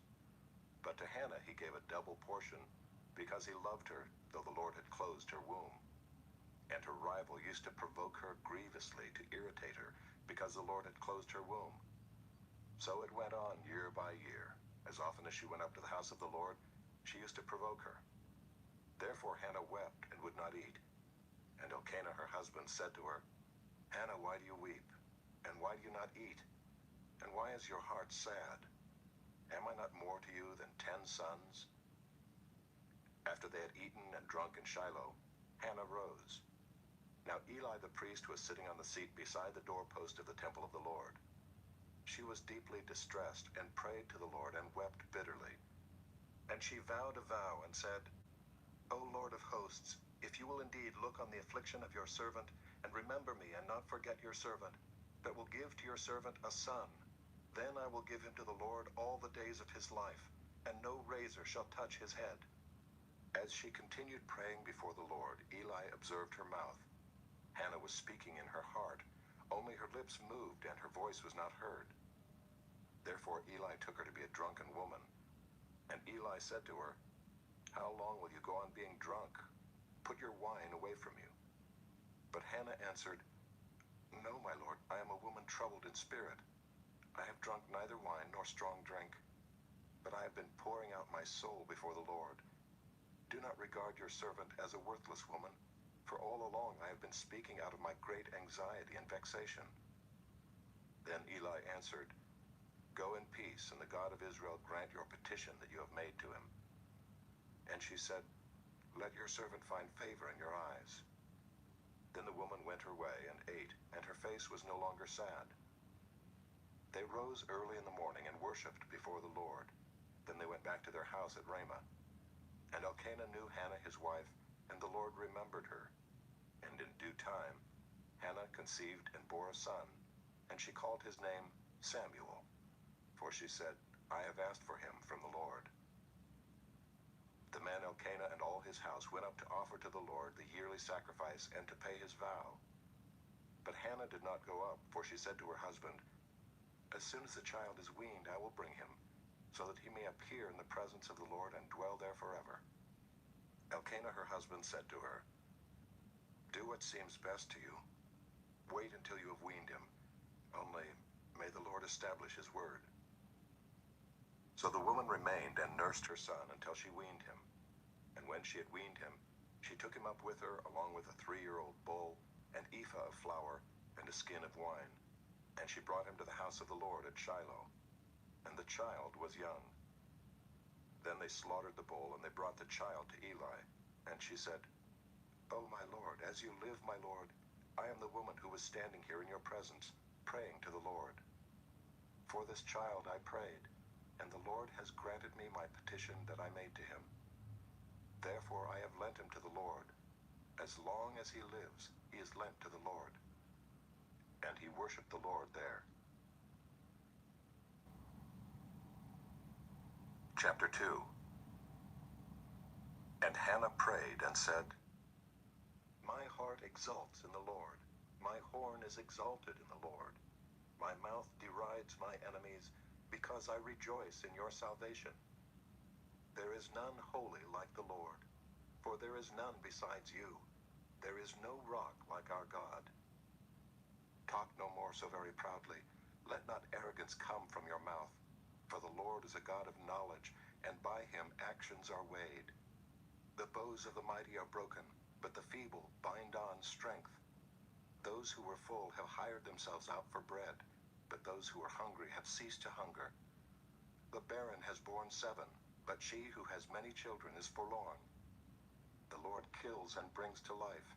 But to Hannah he gave a double portion, because he loved her, though the Lord had closed her womb. And her rival used to provoke her grievously to irritate her, because the Lord had closed her womb. So it went on year by year. As often as she went up to the house of the Lord, she used to provoke her. Therefore Hannah wept and would not eat. And Elkanah her husband said to her, Hannah, why do you weep? And why do you not eat? And why is your heart sad? Am I not more to you than 10 sons? After they had eaten and drunk in Shiloh, Hannah rose. Now Eli the priest was sitting on the seat beside the doorpost of the temple of the Lord. She was deeply distressed and prayed to the Lord and wept bitterly. And she vowed a vow and said, O Lord of hosts, if you will indeed look on the affliction of your servant, and remember me, and not forget your servant, but will give to your servant a son, then I will give him to the Lord all the days of his life, and no razor shall touch his head. As she continued praying before the Lord, Eli observed her mouth. Hannah was speaking in her heart, only her lips moved, and her voice was not heard. Therefore Eli took her to be a drunken woman. And Eli said to her, How long will you go on being drunk? Put your wine away from you. But Hannah answered, No, my lord, I am a woman troubled in spirit. I have drunk neither wine nor strong drink, but I have been pouring out my soul before the Lord. Do not regard your servant as a worthless woman, for all along I have been speaking out of my great anxiety and vexation. Then Eli answered, Go in peace, and the God of Israel grant your petition that you have made to him. And she said, Let your servant find favor in your eyes. Then the woman went her way and ate, and her face was no longer sad. They rose early in the morning and worshipped before the Lord. Then they went back to their house at Ramah. And Elkanah knew Hannah his wife, and the Lord remembered her. And in due time Hannah conceived and bore a son, and she called his name Samuel, for she said, I have asked for him from the Lord. The man Elkanah and all his house went up to offer to the Lord the yearly sacrifice and to pay his vow. But Hannah did not go up, for she said to her husband, As soon as the child is weaned, I will bring him, so that he may appear in the presence of the Lord and dwell there forever. Elkanah her husband said to her, Do what seems best to you. Wait until you have weaned him. Only may the Lord establish his word. So the woman remained and nursed her son until she weaned him. And when she had weaned him, she took him up with her along with a 3-year-old bull, an ephah of flour, and a skin of wine. And she brought him to the house of the Lord at Shiloh. And the child was young. Then they slaughtered the bull, and they brought the child to Eli. And she said, O my Lord, as you live, my Lord, I am the woman who was standing here in your presence, praying to the Lord. For this child I prayed, and the Lord has granted me my petition that I made to him. Therefore I have lent him to the Lord. As long as he lives, he is lent to the Lord. And he worshipped the Lord there. Chapter 2. And Hannah prayed and said, My heart exults in the Lord. My horn is exalted in the Lord. My mouth derides my enemies, because I rejoice in your salvation. There is none holy like the Lord, for there is none besides you. There is no rock like our God. Talk no more so very proudly. Let not arrogance come from your mouth. For the Lord is a God of knowledge, and by him actions are weighed. The bows of the mighty are broken, but the feeble bind on strength. Those who were full have hired themselves out for bread, but those who are hungry have ceased to hunger. The barren has borne 7, but she who has many children is forlorn. The Lord kills and brings to life.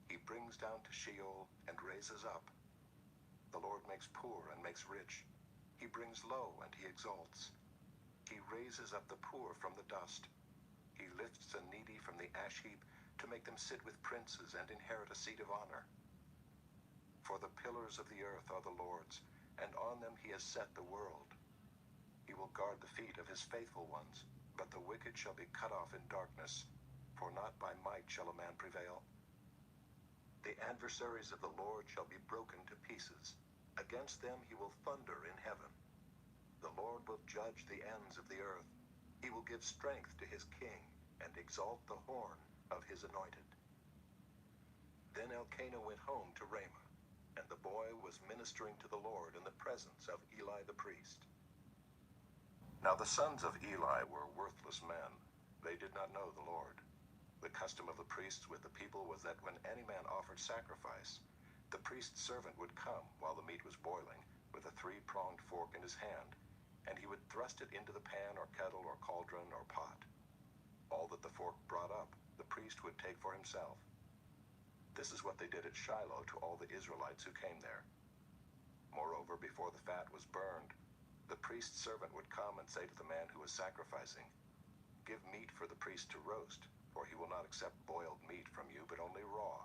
He brings down to Sheol and raises up. The Lord makes poor and makes rich. He brings low and he exalts. He raises up the poor from the dust. He lifts the needy from the ash heap to make them sit with princes and inherit a seat of honor. For the pillars of the earth are the Lord's, and on them he has set the world. He will guard the feet of his faithful ones, but the wicked shall be cut off in darkness, for not by might shall a man prevail. The adversaries of the Lord shall be broken to pieces. Against them he will thunder in heaven. The Lord will judge the ends of the earth. He will give strength to his king and exalt the horn of his anointed. Then Elkanah went home to Ramah, and the boy was ministering to the Lord in the presence of Eli the priest. Now the sons of Eli were worthless men. They did not know the Lord. The custom of the priests with the people was that when any man offered sacrifice, the priest's servant would come while the meat was boiling, with a 3-pronged fork in his hand, and he would thrust it into the pan or kettle or cauldron or pot. All that the fork brought up, the priest would take for himself. This is what they did at Shiloh to all the Israelites who came there. Moreover, before the fat was burned, the priest's servant would come and say to the man who was sacrificing, "Give meat for the priest to roast, for he will not accept boiled meat from you, but only raw."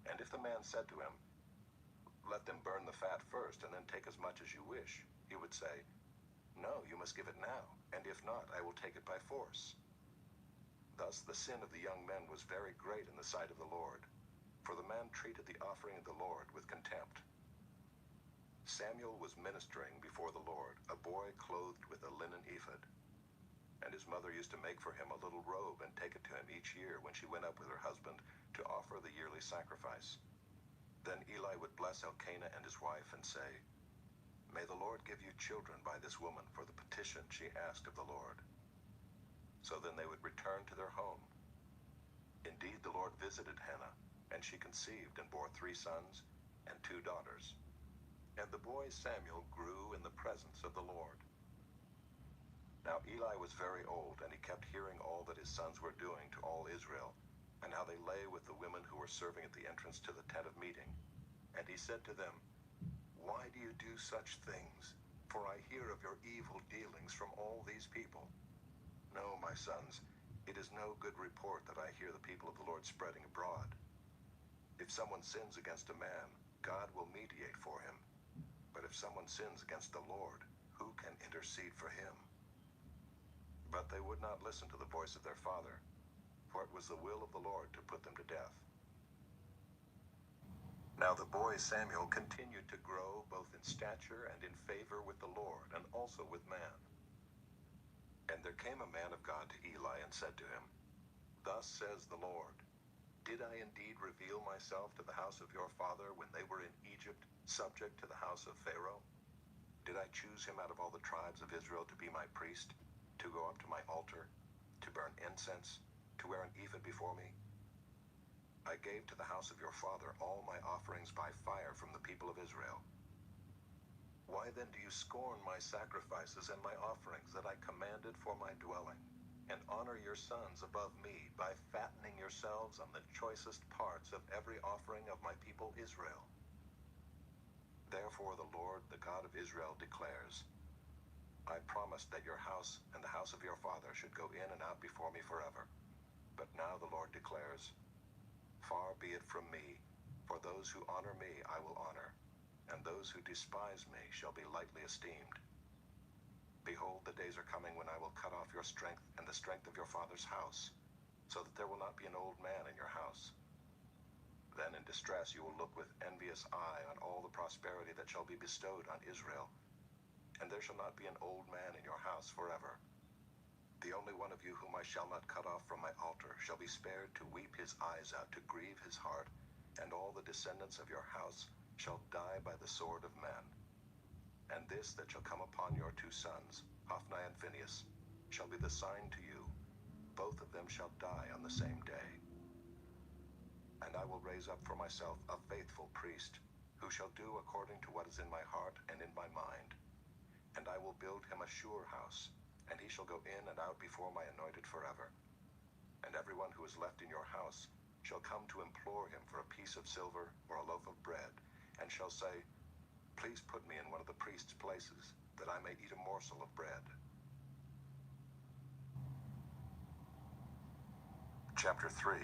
And if the man said to him, "Let them burn the fat first, and then take as much as you wish," he would say, "No, you must give it now, and if not, I will take it by force." Thus the sin of the young men was very great in the sight of the Lord, for the man treated the offering of the Lord with contempt. Samuel was ministering before the Lord, a boy clothed with a linen ephod. And his mother used to make for him a little robe and take it to him each year when she went up with her husband to offer the yearly sacrifice. Then Eli would bless Elkanah and his wife and say, "May the Lord give you children by this woman for the petition she asked of the Lord." So then they would return to their home. Indeed, the Lord visited Hannah, and she conceived and bore 3 sons and 2 daughters. And the boy Samuel grew in the presence of the Lord. Now Eli was very old, and he kept hearing all that his sons were doing to all Israel, and how they lay with the women who were serving at the entrance to the tent of meeting. And he said to them, "Why do you do such things? For I hear of your evil dealings from all these people. No, my sons, it is no good report that I hear the people of the Lord spreading abroad. If someone sins against a man, God will mediate for him. But if someone sins against the Lord, who can intercede for him?" But they would not listen to the voice of their father, for it was the will of the Lord to put them to death. Now the boy Samuel continued to grow both in stature and in favor with the Lord, and also with man. And there came a man of God to Eli and said to him, "Thus says the Lord, did I indeed reveal myself to the house of your father when they were in Egypt, subject to the house of Pharaoh? Did I choose him out of all the tribes of Israel to be my priest, to go up to my altar, to burn incense, to wear an ephod before me? I gave to the house of your father all my offerings by fire from the people of Israel. Why then do you scorn my sacrifices and my offerings that I commanded for my dwelling, and honor your sons above me by fattening yourselves on the choicest parts of every offering of my people Israel? Therefore the Lord, the God of Israel, declares, I promised that your house and the house of your father should go in and out before me forever. But now the Lord declares, far be it from me, for those who honor me I will honor, and those who despise me shall be lightly esteemed. Behold, the days are coming when I will cut off your strength and the strength of your father's house, so that there will not be an old man in your house. Then in distress you will look with envious eye on all the prosperity that shall be bestowed on Israel. And there shall not be an old man in your house forever. The only one of you whom I shall not cut off from my altar shall be spared to weep his eyes out, to grieve his heart, and all the descendants of your house shall die by the sword of men. And this that shall come upon your two sons, Hophni and Phinehas, shall be the sign to you. Both of them shall die on the same day. And I will raise up for myself a faithful priest, who shall do according to what is in my heart and in my mind. And I will build him a sure house, and he shall go in and out before my anointed forever. And everyone who is left in your house shall come to implore him for a piece of silver or a loaf of bread, and shall say, Please put me in one of the priest's places, that I may eat a morsel of bread. Chapter 3.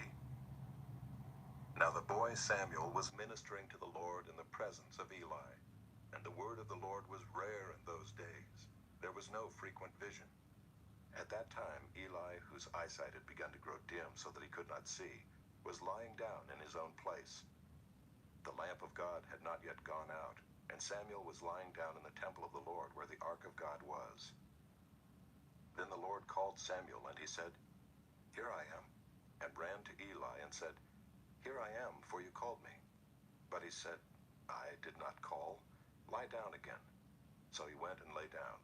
Now the boy Samuel was ministering to the Lord in the presence of Eli, and the word of the Lord was rare in those days. There was no frequent vision. At that time Eli, whose eyesight had begun to grow dim so that he could not see, was lying down in his own place. The lamp of God had not yet gone out, and Samuel was lying down in the temple of the Lord where the ark of God was. Then the Lord called Samuel, and he said, Here I am, and ran to Eli and said, Here I am, for you called me. But he said, I did not call. Lie down again. So he went and lay down.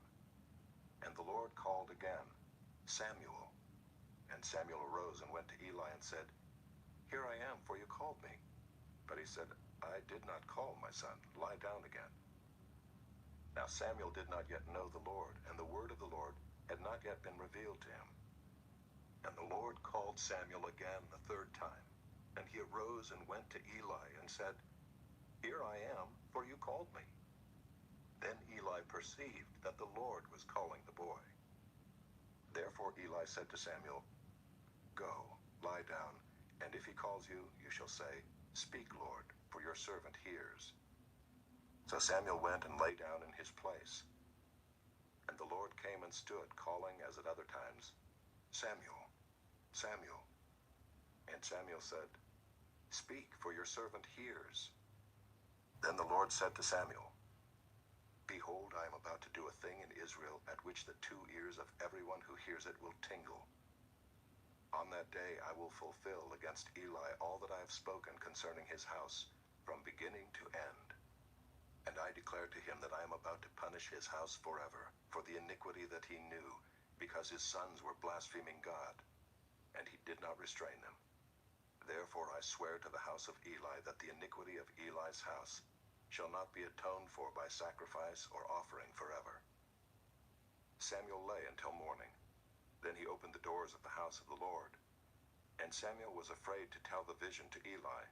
And the Lord called again, Samuel. And Samuel arose and went to Eli and said, Here I am, for you called me. But he said, I did not call, my son. Lie down again. Now Samuel did not yet know the Lord, and the word of the Lord had not yet been revealed to him. And the Lord called Samuel again the third time. And he arose and went to Eli and said, Here I am, for you called me. Then Eli perceived that the Lord was calling the boy. Therefore Eli said to Samuel, Go, lie down, and if he calls you, you shall say, Speak, Lord, for your servant hears. So Samuel went and lay down in his place. And the Lord came and stood, calling as at other times, Samuel, Samuel. And Samuel said, Speak, for your servant hears. Then the Lord said to Samuel, Behold, I am about to do a thing in Israel at which the two ears of everyone who hears it will tingle. On that day I will fulfill against Eli all that I have spoken concerning his house, from beginning to end. And I declare to him that I am about to punish his house forever, for the iniquity that he knew, because his sons were blaspheming God, and he did not restrain them. Therefore I swear to the house of Eli that the iniquity of Eli's house shall not be atoned for by sacrifice or offering forever. Samuel lay until morning. Then he opened the doors of the house of the Lord. And Samuel was afraid to tell the vision to Eli.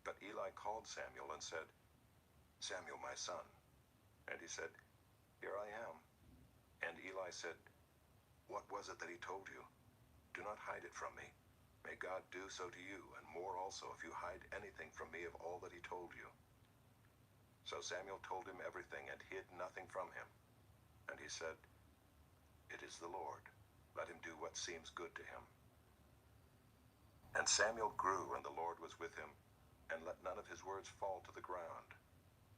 But Eli called Samuel and said, Samuel, my son. And he said, Here I am. And Eli said, What was it that he told you? Do not hide it from me. May God do so to you, and more also if you hide anything from me of all that he told you. So Samuel told him everything and hid nothing from him. And he said, It is the Lord. Let him do what seems good to him. And Samuel grew, and the Lord was with him, and let none of his words fall to the ground.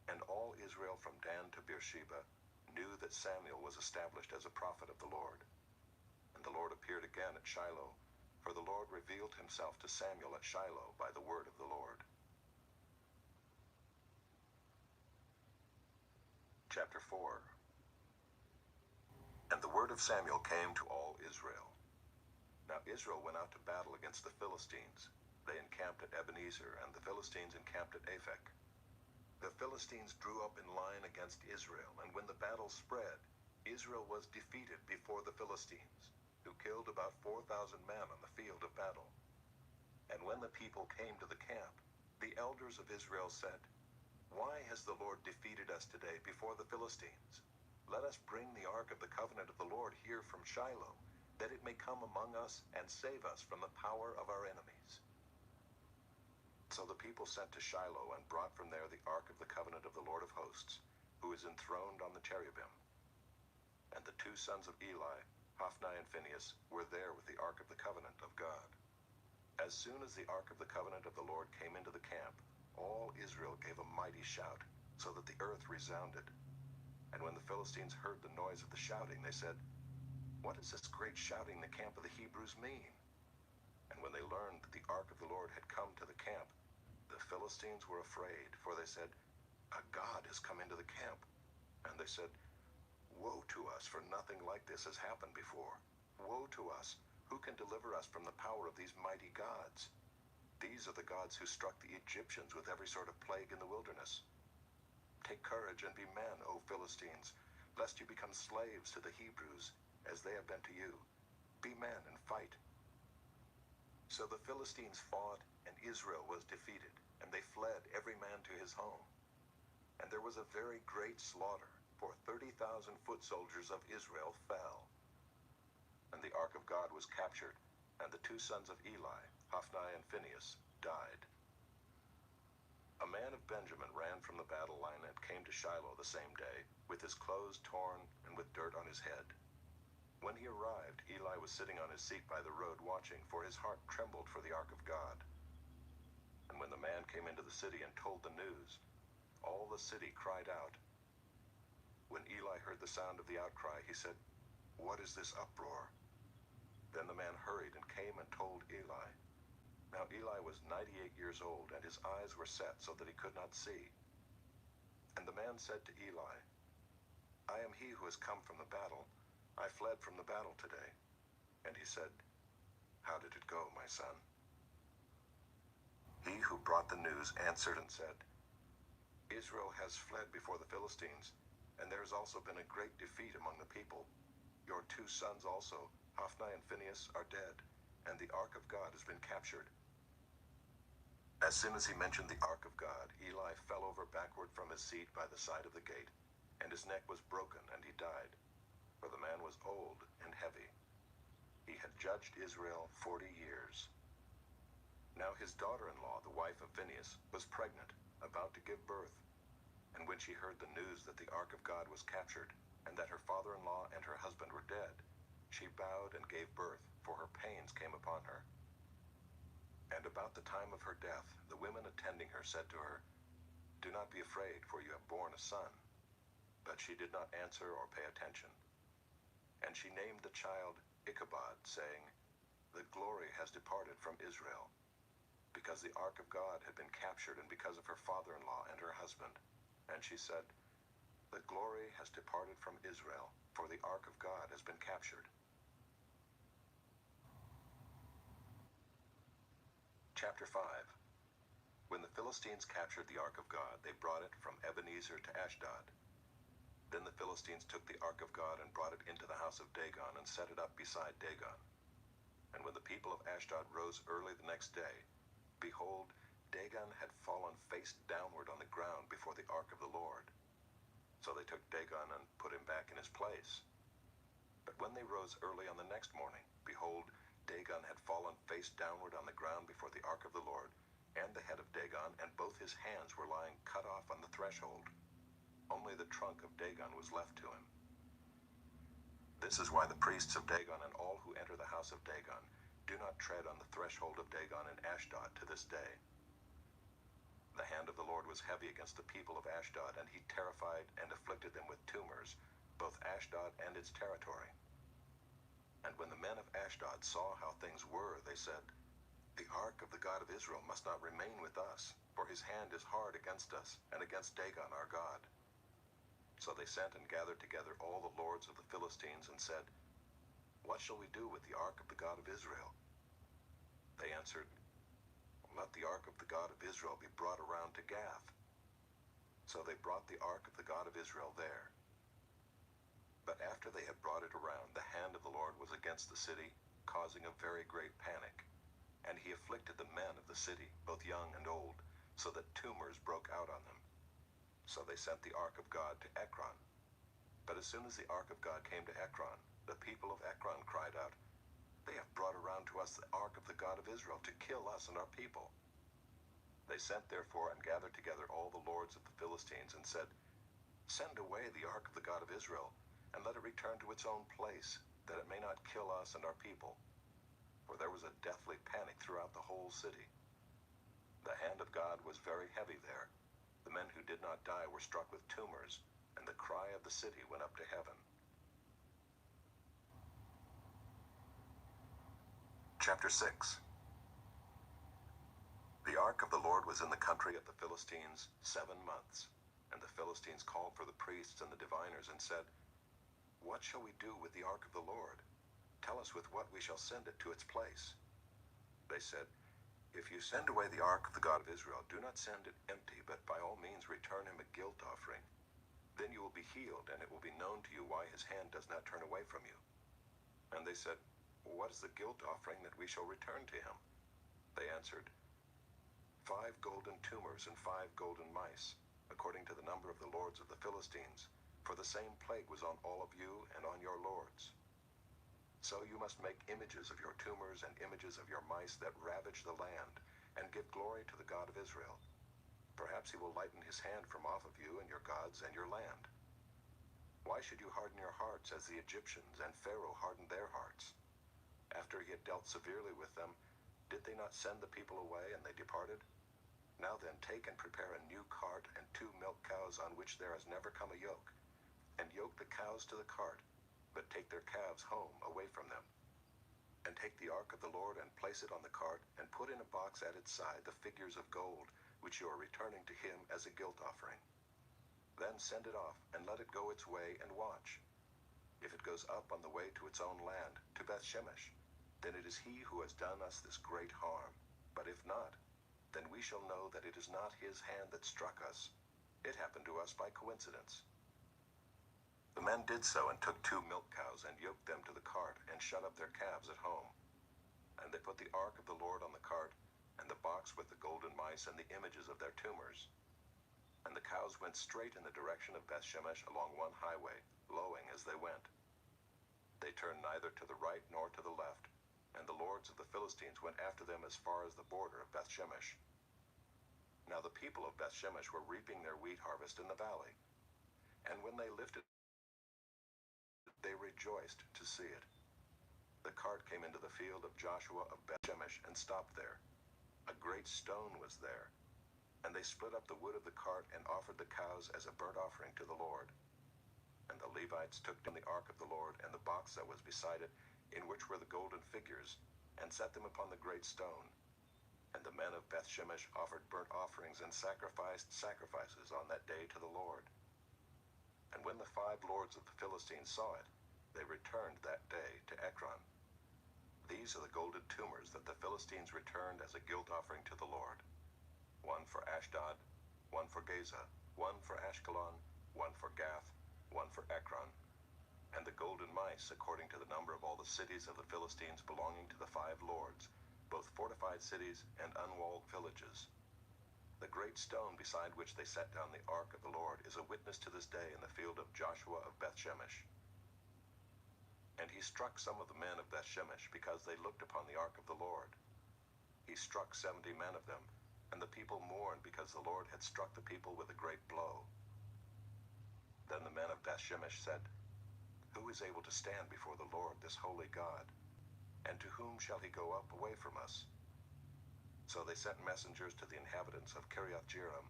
And all Israel from Dan to Beersheba knew that Samuel was established as a prophet of the Lord. And the Lord appeared again at Shiloh, for the Lord revealed himself to Samuel at Shiloh by the word of the Lord. Chapter 4. And the word of Samuel came to all Israel. Now Israel went out to battle against the Philistines. They encamped at Ebenezer, and the Philistines encamped at Aphek. The Philistines drew up in line against Israel, and when the battle spread, Israel was defeated before the Philistines, who killed about 4,000 men on the field of battle. And when the people came to the camp, the elders of Israel said, Why has the Lord defeated us today before the Philistines? Let us bring the ark of the covenant of the Lord here from Shiloh, that it may come among us and save us from the power of our enemies. So the people sent to Shiloh and brought from there the ark of the covenant of the Lord of hosts, who is enthroned on the cherubim. And the two sons of Eli, Hophni and Phinehas, were there with the ark of the covenant of God. As soon as the ark of the covenant of the Lord came into the camp, all Israel gave a mighty shout, so that the earth resounded. And when the Philistines heard the noise of the shouting, they said, "What does this great shouting in the camp of the Hebrews mean?" And when they learned that the ark of the Lord had come to the camp, the Philistines were afraid, for they said, "A god has come into the camp." And they said, "Woe to us, for nothing like this has happened before. Woe to us! Who can deliver us from the power of these mighty gods? These are the gods who struck the Egyptians with every sort of plague in the wilderness. Take courage and be men, O Philistines, lest you become slaves to the Hebrews, as they have been to you. Be men and fight." So the Philistines fought, and Israel was defeated, and they fled every man to his home. And there was a very great slaughter, for 30,000 foot soldiers of Israel fell. And the ark of God was captured, and the two sons of Eli, Hophni and Phinehas, died. A man of Benjamin ran from the battle line and came to Shiloh the same day, with his clothes torn and with dirt on his head. When he arrived, Eli was sitting on his seat by the road watching, for his heart trembled for the ark of God. And when the man came into the city and told the news, all the city cried out. When Eli heard the sound of the outcry, he said, "What is this uproar?" Then the man hurried and came and told Eli. Now Eli was 98 years old, and his eyes were set so that he could not see. And the man said to Eli, "I am he who has come from the battle. I fled from the battle today." And he said, "How did it go, my son?" He who brought the news answered and said, "Israel has fled before the Philistines, and there has also been a great defeat among the people. Your two sons also, Hophni and Phinehas, are dead, and the ark of God has been captured." As soon as he mentioned the ark of God, Eli fell over backward from his seat by the side of the gate, and his neck was broken, and he died, for the man was old and heavy. He had judged Israel 40 years. Now his daughter-in-law, the wife of Phinehas, was pregnant, about to give birth. And when she heard the news that the ark of God was captured, and that her father-in-law and her husband were dead, she bowed and gave birth, for her pains came upon her. And about the time of her death, the women attending her said to her, "Do not be afraid, for you have borne a son." But she did not answer or pay attention. And she named the child Ichabod, saying, "The glory has departed from Israel," because the ark of God had been captured, and because of her father-in-law and her husband. And she said, "The glory has departed from Israel, for the ark of God has been captured." Chapter 5. When the Philistines captured the ark of God, they brought it from Ebenezer to Ashdod. Then the Philistines took the ark of God and brought it into the house of Dagon and set it up beside Dagon. And when the people of Ashdod rose early the next day, behold, Dagon had fallen face downward on the ground before the ark of the Lord. So they took Dagon and put him back in his place. But when they rose early on the next morning, behold, Dagon had fallen face downward on the ground before the ark of the Lord, and the head of Dagon and both his hands were lying cut off on the threshold. Only the trunk of Dagon was left to him. This is why the priests of Dagon and all who enter the house of Dagon do not tread on the threshold of Dagon in Ashdod to this day. The hand of the Lord was heavy against the people of Ashdod, and he terrified and afflicted them with tumors, both Ashdod and its territory. And when the men of Ashdod saw how things were, they said, "The ark of the God of Israel must not remain with us, for his hand is hard against us, and against Dagon our God." So they sent and gathered together all the lords of the Philistines and said, "What shall we do with the ark of the God of Israel?" They answered, "Let the ark of the God of Israel be brought around to Gath." So they brought the ark of the God of Israel there. But after they had brought it around, the hand of the Lord was against the city, causing a very great panic. And he afflicted the men of the city, both young and old, so that tumors broke out on them. So they sent the ark of God to Ekron. But as soon as the ark of God came to Ekron, the people of Ekron cried out, "They have brought around to us the ark of the God of Israel to kill us and our people." They sent therefore and gathered together all the lords of the Philistines and said, "Send away the ark of the God of Israel, and let it return to its own place, that it may not kill us and our people." for there was a deathly panic throughout the whole city. The hand of God was very heavy there. The men who did not die were struck with tumors, and the cry of the city went up to heaven. Chapter 6. The ark of the Lord was in the country of the Philistines 7 months, and the Philistines called for the priests and the diviners and said, "What shall we do with the ark of the Lord? Tell us with what we shall send it to its place." They said, "If you send away the ark of the God of Israel, do not send it empty, but by all means return him a guilt offering. Then you will be healed, and it will be known to you why his hand does not turn away from you." And they said, "What is the guilt offering that we shall return to him?" They answered, 5 golden tumors and 5 golden mice, according to the number of the lords of the Philistines, for the same plague was on all of you and on your lords. So you must make images of your tumors and images of your mice that ravage the land, and give glory to the God of Israel. Perhaps he will lighten his hand from off of you and your gods and your land. Why should you harden your hearts as the Egyptians and Pharaoh hardened their hearts? After he had dealt severely with them, did they not send the people away, and they departed? Now then, take and prepare a new cart and 2 milk cows on which there has never come a yoke, and yoke the cows to the cart, but take their calves home away from them. And take the ark of the Lord and place it on the cart, and put in a box at its side the figures of gold, which you are returning to him as a guilt offering. Then send it off, and let it go its way, and watch. If it goes up on the way to its own land, to Bethshemesh, then it is he who has done us this great harm. But if not, then we shall know that it is not his hand that struck us. It happened to us by coincidence." The men did so, and took 2 milk cows, and yoked them to the cart, and shut up their calves at home. And they put the ark of the Lord on the cart, and the box with the golden mice and the images of their tumors. And the cows went straight in the direction of Bethshemesh along one highway, lowing as they went. They turned neither to the right nor to the left, and the lords of the Philistines went after them as far as the border of Bethshemesh. Now the people of Bethshemesh were reaping their wheat harvest in the valley, and when they lifted it, they rejoiced to see it. The cart came into the field of Joshua of Bethshemesh and stopped there. A great stone was there, and they split up the wood of the cart and offered the cows as a burnt offering to the Lord. And the Levites took down the ark of the Lord and the box that was beside it, in which were the golden figures, and set them upon the great stone. And the men of Bethshemesh offered burnt offerings and sacrificed sacrifices on that day to the Lord. And when the 5 lords of the Philistines saw it, they returned that day to Ekron. These are the golden tumors that the Philistines returned as a guilt offering to the Lord. 1 for Ashdod, 1 for Gaza, 1 for Ashkelon, 1 for Gath, 1 for Ekron. And the golden mice, according to the number of all the cities of the Philistines belonging to the 5 lords, both fortified cities and unwalled villages. The great stone beside which they set down the ark of the Lord is a witness to this day in the field of Joshua of Bethshemesh. And he struck some of the men of Bethshemesh because they looked upon the ark of the Lord. He struck 70 men of them, and the people mourned because the Lord had struck the people with a great blow. Then the men of Bethshemesh said, "Who is able to stand before the Lord, this holy God? And to whom shall he go up away from us?" So they sent messengers to the inhabitants of Kiriath-Jearim,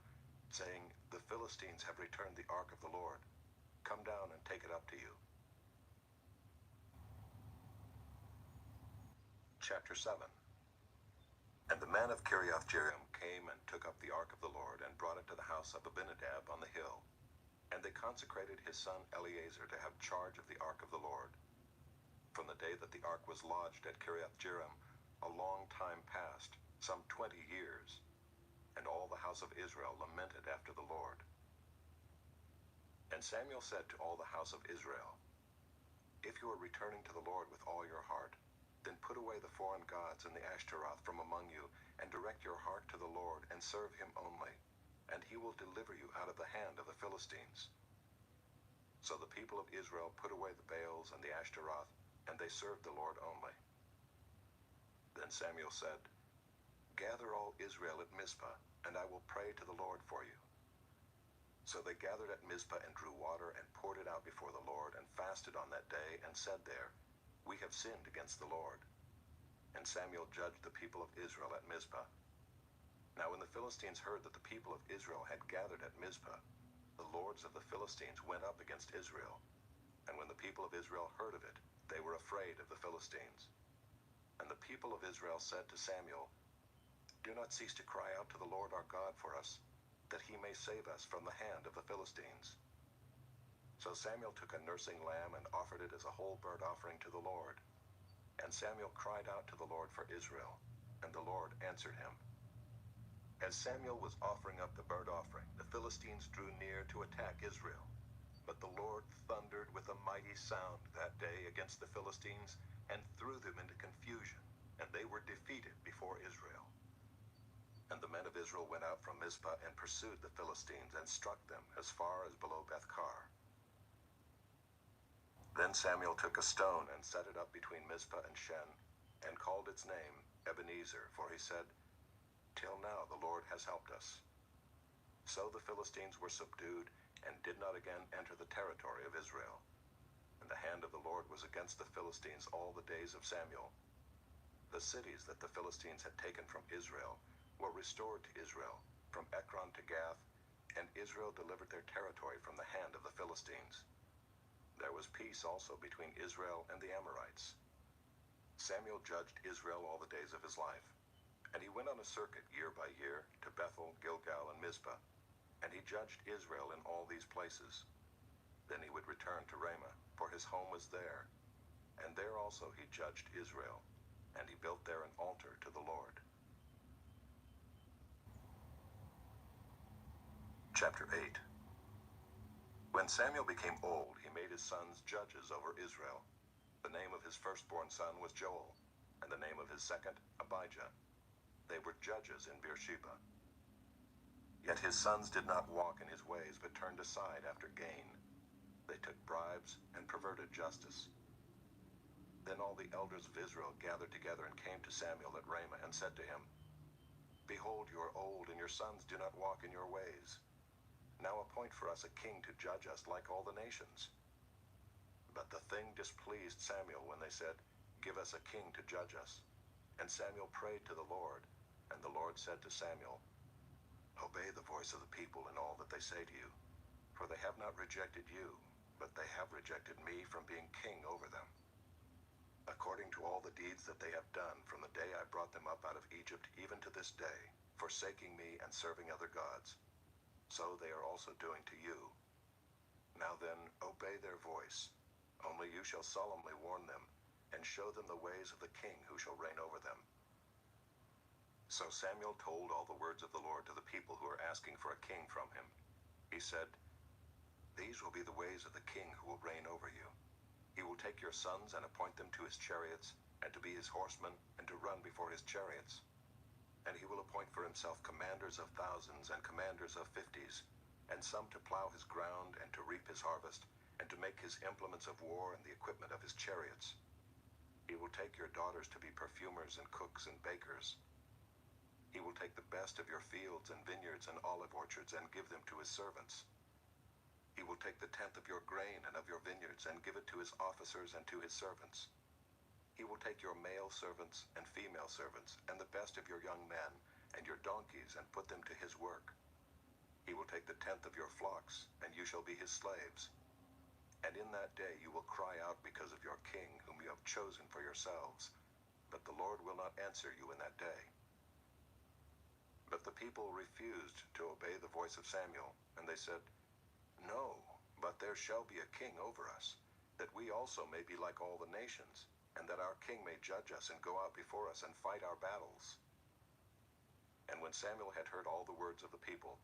saying, "The Philistines have returned the ark of the Lord. Come down and take it up to you." Chapter 7. And the men of Kiriath-Jearim came and took up the ark of the Lord, and brought it to the house of Abinadab on the hill. And they consecrated his son Eleazar to have charge of the ark of the Lord. From the day that the ark was lodged at Kiriath-Jearim, a long time passed, some 20 years, and all the house of Israel lamented after the Lord. And Samuel said to all the house of Israel, "If you are returning to the Lord with all your heart, then put away the foreign gods and the Ashtaroth from among you, and direct your heart to the Lord, and serve him only, and he will deliver you out of the hand of the Philistines." So the people of Israel put away the Baals and the Ashtaroth, and they served the Lord only. Then Samuel said, "Gather all Israel at Mizpah, and I will pray to the Lord for you." So they gathered at Mizpah and drew water and poured it out before the Lord, and fasted on that day, and said there, "We have sinned against the Lord." And Samuel judged the people of Israel at Mizpah. Now when the Philistines heard that the people of Israel had gathered at Mizpah, the lords of the Philistines went up against Israel. And when the people of Israel heard of it, they were afraid of the Philistines. And the people of Israel said to Samuel, "Do not cease to cry out to the Lord our God for us, that he may save us from the hand of the Philistines." So Samuel took a nursing lamb and offered it as a whole burnt offering to the Lord. And Samuel cried out to the Lord for Israel, and the Lord answered him. As Samuel was offering up the burnt offering, the Philistines drew near to attack Israel. But the Lord thundered with a mighty sound that day against the Philistines and threw them into confusion, and they were defeated before Israel. And the men of Israel went out from Mizpah and pursued the Philistines and struck them as far as below Beth-kar. Then Samuel took a stone and set it up between Mizpah and Shen, and called its name Ebenezer, for he said, "Till now the Lord has helped us." So the Philistines were subdued and did not again enter the territory of Israel. And the hand of the Lord was against the Philistines all the days of Samuel. The cities that the Philistines had taken from Israel were restored to Israel, from Ekron to Gath, and Israel delivered their territory from the hand of the Philistines. There was peace also between Israel and the Amorites. Samuel judged Israel all the days of his life, and he went on a circuit year by year to Bethel, Gilgal, and Mizpah, and he judged Israel in all these places. Then he would return to Ramah, for his home was there, and there also he judged Israel, and he built there an altar to the Lord. Chapter 8. When Samuel became old, he made his sons judges over Israel. The name of his firstborn son was Joel, and the name of his second, Abijah. They were judges in Beersheba. Yet his sons did not walk in his ways, but turned aside after gain. They took bribes and perverted justice. Then all the elders of Israel gathered together and came to Samuel at Ramah and said to him, "Behold, you are old, and your sons do not walk in your ways. Now appoint for us a king to judge us like all the nations." But the thing displeased Samuel when they said, "Give us a king to judge us." And Samuel prayed to the Lord, and the Lord said to Samuel, "Obey the voice of the people in all that they say to you, for they have not rejected you, but they have rejected me from being king over them. According to all the deeds that they have done from the day I brought them up out of Egypt even to this day, forsaking me and serving other gods, so they are also doing to you. Now then, obey their voice. Only you shall solemnly warn them, and show them the ways of the king who shall reign over them." So Samuel told all the words of the Lord to the people who are asking for a king from him. He said, "These will be the ways of the king who will reign over you. He will take your sons and appoint them to his chariots, and to be his horsemen, and to run before his chariots. And he will appoint for himself commanders of thousands and commanders of 50s, and some to plow his ground and to reap his harvest, and to make his implements of war and the equipment of his chariots. He will take your daughters to be perfumers and cooks and bakers. He will take the best of your fields and vineyards and olive orchards and give them to his servants. He will take the tenth of your grain and of your vineyards and give it to his officers and to his servants. He will take your male servants and female servants and the best of your young men and your donkeys and put them to his work. He will take the tenth of your flocks, and you shall be his slaves. And in that day you will cry out because of your king whom you have chosen for yourselves, but the Lord will not answer you in that day." But the people refused to obey the voice of Samuel, and they said, "No, but there shall be a king over us, that we also may be like all the nations, and that our king may judge us and go out before us and fight our battles." And when Samuel had heard all the words of the people,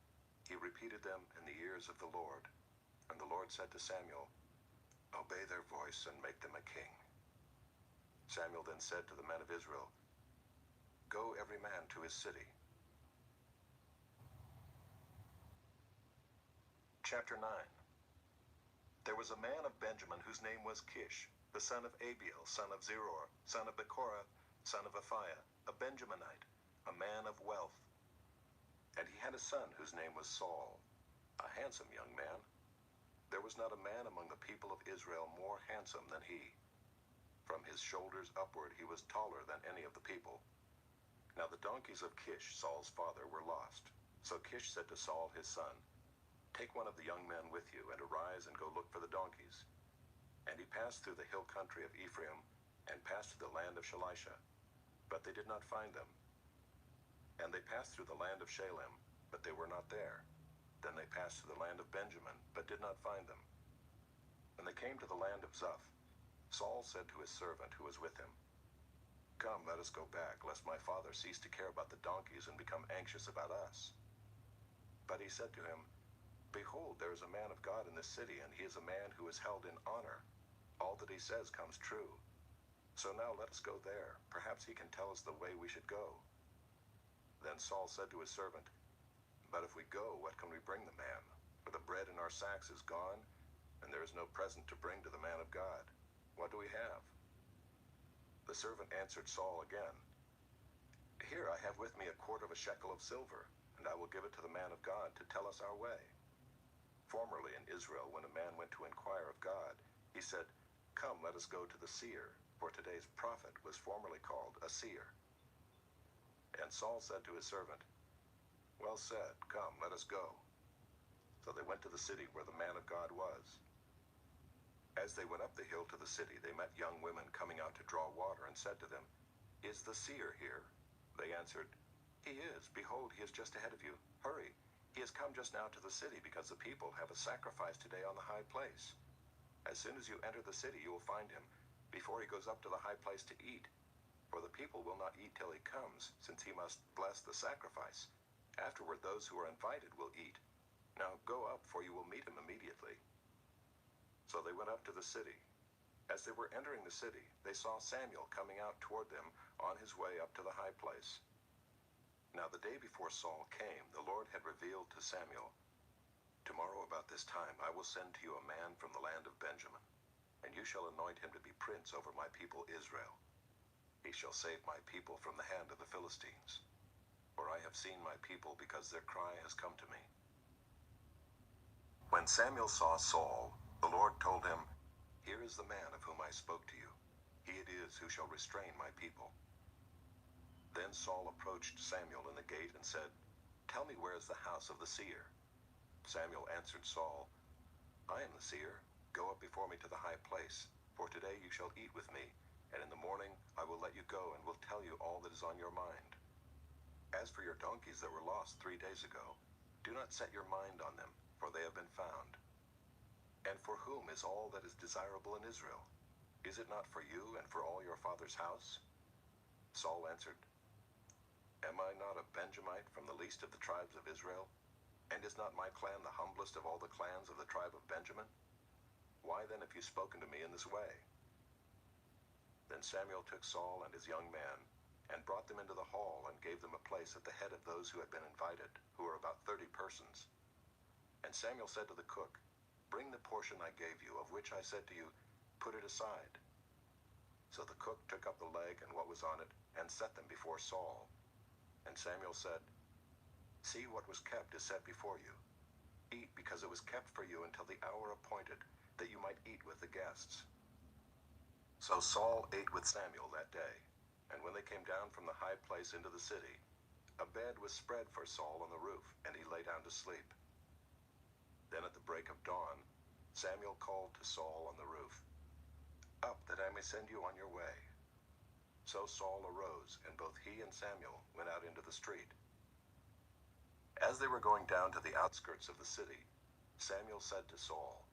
he repeated them in the ears of the Lord. And the Lord said to Samuel, "Obey their voice and make them a king." Samuel then said to the men of Israel, "Go every man to his city." Chapter 9. There was a man of Benjamin whose name was Kish, the son of Abiel, son of Zeror, son of Bechorath, son of Aphiah, a Benjaminite, a man of wealth. And he had a son whose name was Saul, a handsome young man. There was not a man among the people of Israel more handsome than he. From his shoulders upward he was taller than any of the people. Now the donkeys of Kish, Saul's father, were lost. So Kish said to Saul his son, "Take one of the young men with you, and arise and go look for the donkeys." And he passed through the hill country of Ephraim, and passed through the land of Shalisha, but they did not find them. And they passed through the land of Shalem, but they were not there. Then they passed through the land of Benjamin, but did not find them. When they came to the land of Zuph, Saul said to his servant who was with him, "Come, let us go back, lest my father cease to care about the donkeys and become anxious about us." But he said to him, "Behold, there is a man of God in this city, and he is a man who is held in honor. All that he says comes true. So now let us go there. Perhaps he can tell us the way we should go." Then Saul said to his servant, "But if we go, what can we bring the man? For the bread in our sacks is gone, and there is no present to bring to the man of God. What do we have?" The servant answered Saul again, "Here I have with me a quart of a shekel of silver, and I will give it to the man of God to tell us our way." Formerly in Israel, when a man went to inquire of God, he said, "Come, let us go to the seer," for today's prophet was formerly called a seer. And Saul said to his servant, "Well said, come, let us go." So they went to the city where the man of God was. As they went up the hill to the city, they met young women coming out to draw water, and said to them, "Is the seer here?" They answered, "He is. Behold, he is just ahead of you. Hurry. He has come just now to the city, because the people have a sacrifice today on the high place. As soon as you enter the city, you will find him, before he goes up to the high place to eat. For the people will not eat till he comes, since he must bless the sacrifice. Afterward, those who are invited will eat. Now go up, for you will meet him immediately." So they went up to the city. As they were entering the city, they saw Samuel coming out toward them on his way up to the high place. Now the day before Saul came, the Lord had revealed to Samuel, "Tomorrow about this time I will send to you a man from the land of Benjamin, and you shall anoint him to be prince over my people Israel. He shall save my people from the hand of the Philistines. For I have seen my people, because their cry has come to me." When Samuel saw Saul, the Lord told him, "Here is the man of whom I spoke to you. He it is who shall restrain my people." Then Saul approached Samuel in the gate and said, "Tell me, where is the house of the seer?" Samuel answered Saul, "I am the seer. Go up before me to the high place, for today you shall eat with me, and in the morning I will let you go and will tell you all that is on your mind. As for your donkeys that were lost 3 days ago, do not set your mind on them, for they have been found. And for whom is all that is desirable in Israel? Is it not for you and for all your father's house?" Saul answered, "Am I not a Benjamite from the least of the tribes of Israel? And is not my clan the humblest of all the clans of the tribe of Benjamin? Why then have you spoken to me in this way?" Then Samuel took Saul and his young man, and brought them into the hall, and gave them a place at the head of those who had been invited, who were about 30 persons. And Samuel said to the cook, "Bring the portion I gave you, of which I said to you, put it aside." So the cook took up the leg and what was on it, and set them before Saul. And Samuel said, "See, what was kept is set before you. Eat, because it was kept for you until the hour appointed, that you might eat with the guests." So Saul ate with Samuel that day. And when they came down from the high place into the city, a bed was spread for Saul on the roof, and he lay down to sleep. Then at the break of dawn, Samuel called to Saul on the roof, "Up, that I may send you on your way." So Saul arose, and both he and Samuel went out into the street. As they were going down to the outskirts of the city, Samuel said to Saul,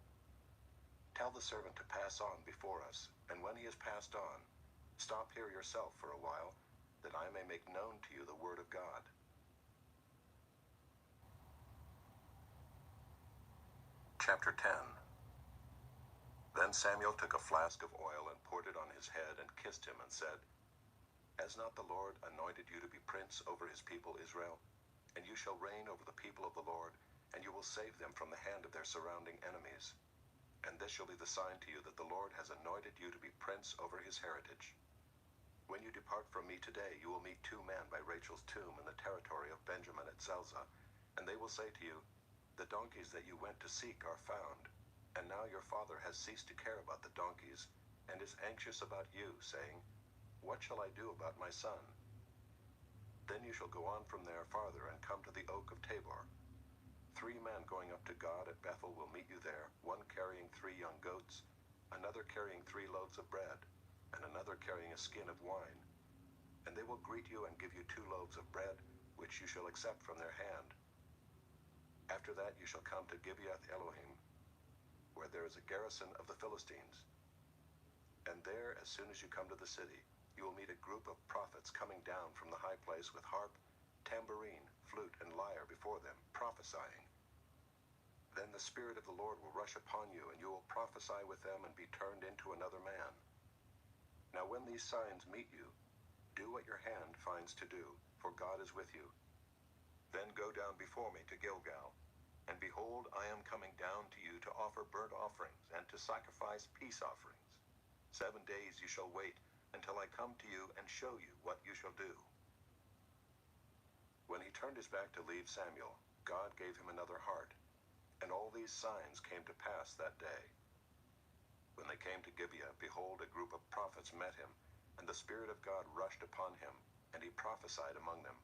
"Tell the servant to pass on before us, and when he has passed on, stop here yourself for a while, that I may make known to you the word of God." Chapter 10. Then Samuel took a flask of oil and poured it on his head and kissed him and said, "Has not the Lord anointed you to be prince over his people Israel? And you shall reign over the people of the Lord, and you will save them from the hand of their surrounding enemies. And this shall be the sign to you that the Lord has anointed you to be prince over his heritage. When you depart from me today, you will meet 2 men by Rachel's tomb in the territory of Benjamin at Zelzah, and they will say to you, 'The donkeys that you went to seek are found, and now your father has ceased to care about the donkeys, and is anxious about you, saying, What shall I do about my son? Then you shall go on from there farther and come to the oak of Tabor. 3 men going up to God at Bethel will meet you there, one carrying 3 young goats, another carrying 3 loaves of bread, and another carrying a skin of wine. And they will greet you and give you 2 loaves of bread, which you shall accept from their hand. After that you shall come to Gibeath Elohim, where there is a garrison of the Philistines. And there, as soon as you come to the city, you will meet a group of prophets coming down from the high place with harp, tambourine, flute, and lyre before them, prophesying. Then the Spirit of the Lord will rush upon you, and you will prophesy with them and be turned into another man. Now when these signs meet you, do what your hand finds to do, for God is with you. Then go down before me to Gilgal, and behold, I am coming down to you to offer burnt offerings and to sacrifice peace offerings. 7 days you shall wait until I come to you and show you what you shall do. When he turned his back to leave Samuel, God gave him another heart, and all these signs came to pass that day. When they came to Gibeah, behold, a group of prophets met him, and the Spirit of God rushed upon him, and he prophesied among them.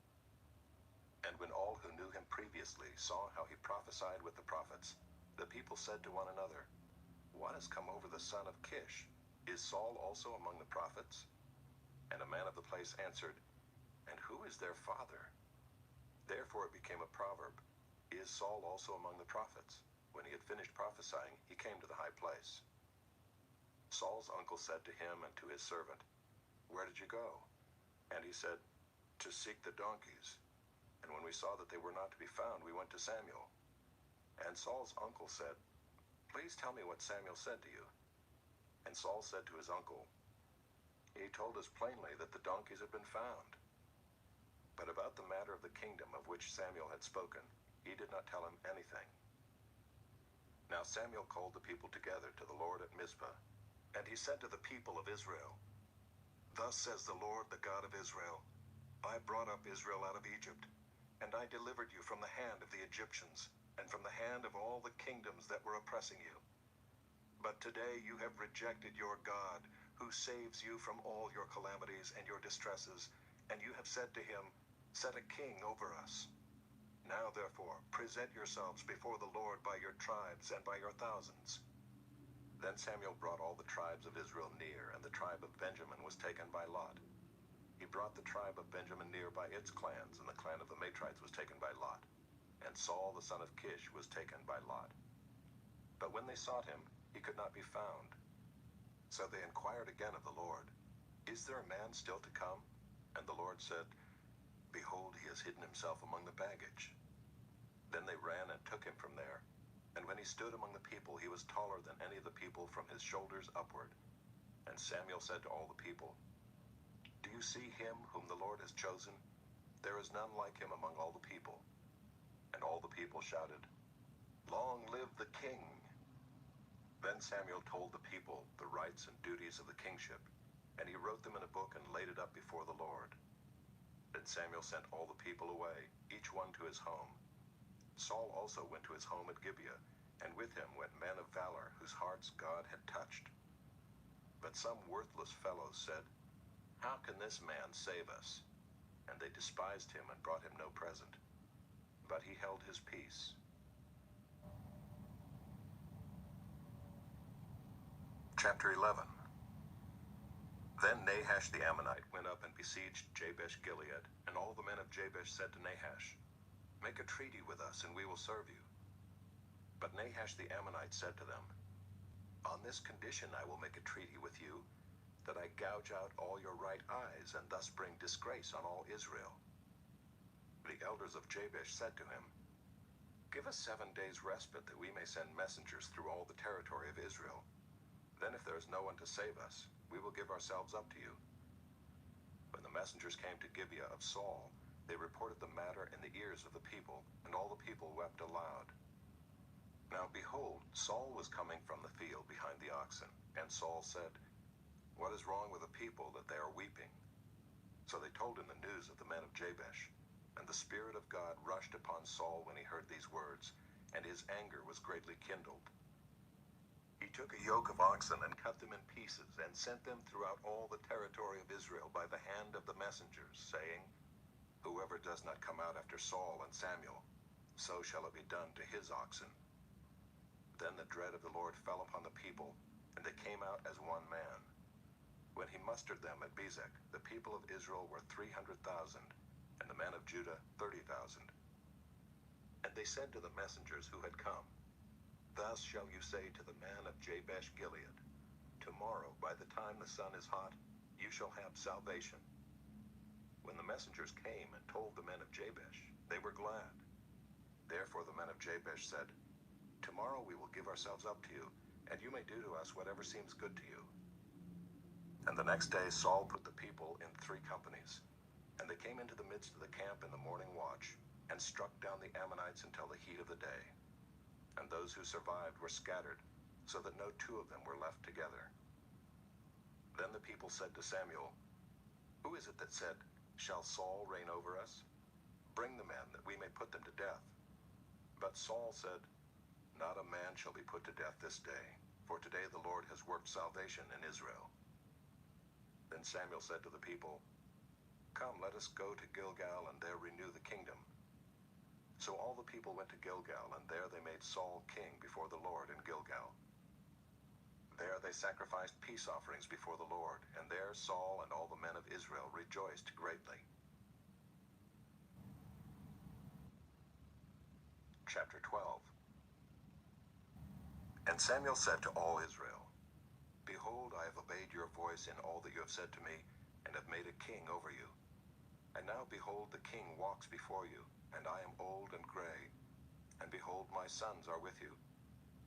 And when all who knew him previously saw how he prophesied with the prophets, the people said to one another, What has come over the son of Kish? Is Saul also among the prophets? And a man of the place answered, And who is their father? Therefore it became a proverb, Is Saul also among the prophets? When he had finished prophesying, he came to the high place. Saul's uncle said to him and to his servant, Where did you go? And he said, To seek the donkeys. And when we saw that they were not to be found, we went to Samuel. And Saul's uncle said, Please tell me what Samuel said to you. And Saul said to his uncle, He told us plainly that the donkeys had been found. But about the matter of the kingdom of which Samuel had spoken, he did not tell him anything. Now Samuel called the people together to the Lord at Mizpah, and he said to the people of Israel, Thus says the Lord, the God of Israel, I brought up Israel out of Egypt, and I delivered you from the hand of the Egyptians, and from the hand of all the kingdoms that were oppressing you. But today you have rejected your God, who saves you from all your calamities and your distresses, and you have said to him, Set a king over us. Now therefore, present yourselves before the Lord by your tribes and by your thousands. Then Samuel brought all the tribes of Israel near, and the tribe of Benjamin was taken by lot. He brought the tribe of Benjamin near by its clans, and the clan of the Matrites was taken by lot. And Saul the son of Kish was taken by lot. But when they sought him, he could not be found. So they inquired again of the Lord, Is there a man still to come? And the Lord said, Behold, he has hidden himself among the baggage. Then they ran and took him from there. And when he stood among the people, he was taller than any of the people from his shoulders upward. And Samuel said to all the people, Do you see him whom the Lord has chosen? There is none like him among all the people. And all the people shouted, Long live the king! Then Samuel told the people the rights and duties of the kingship, and he wrote them in a book and laid it up before the Lord. Then Samuel sent all the people away, each one to his home. Saul also went to his home at Gibeah, and with him went men of valor whose hearts God had touched. But some worthless fellows said, How can this man save us? And they despised him and brought him no present. But he held his peace. Chapter 11. Then Nahash the Ammonite went up and besieged Jabesh Gilead, and all the men of Jabesh said to Nahash, Make a treaty with us, and we will serve you. But Nahash the Ammonite said to them, On this condition I will make a treaty with you, that I gouge out all your right eyes, and thus bring disgrace on all Israel. The elders of Jabesh said to him, Give us 7 days' respite, that we may send messengers through all the territory of Israel. Then if there is no one to save us, we will give ourselves up to you. When the messengers came to Gibeah of Saul, they reported the matter in the ears of the people, and all the people wept aloud. Now behold, Saul was coming from the field behind the oxen, and Saul said, What is wrong with the people that they are weeping? So they told him the news of the men of Jabesh, and the Spirit of God rushed upon Saul when he heard these words, and his anger was greatly kindled. He took a yoke of oxen and cut them in pieces and sent them throughout all the territory of Israel by the hand of the messengers, saying, "Whoever does not come out after Saul and Samuel, so shall it be done to his oxen." Then the dread of the Lord fell upon the people, and they came out as one man. When he mustered them at Bezek, the people of Israel were 300,000, and the men of Judah 30,000. And they said to the messengers who had come, "Thus shall you say to the man of Jabesh Gilead, Tomorrow, by the time the sun is hot, you shall have salvation." When the messengers came and told the men of Jabesh, they were glad. Therefore the men of Jabesh said, "Tomorrow we will give ourselves up to you, and you may do to us whatever seems good to you." And the next day Saul put the people in 3 companies, and they came into the midst of the camp in the morning watch, and struck down the Ammonites until the heat of the day. And those who survived were scattered, so that no 2 of them were left together. Then the people said to Samuel, "Who is it that said, 'Shall Saul reign over us?' Bring the men, that we may put them to death." But Saul said, "Not a man shall be put to death this day, for today the Lord has worked salvation in Israel." Then Samuel said to the people, "Come, let us go to Gilgal and there renew the kingdom." So all the people went to Gilgal, and there they made Saul king before the Lord in Gilgal. There they sacrificed peace offerings before the Lord, and there Saul and all the men of Israel rejoiced greatly. Chapter 12. And Samuel said to all Israel, "Behold, I have obeyed your voice in all that you have said to me, and have made a king over you. And now behold, the king walks before you, and I am old and gray, and behold, my sons are with you.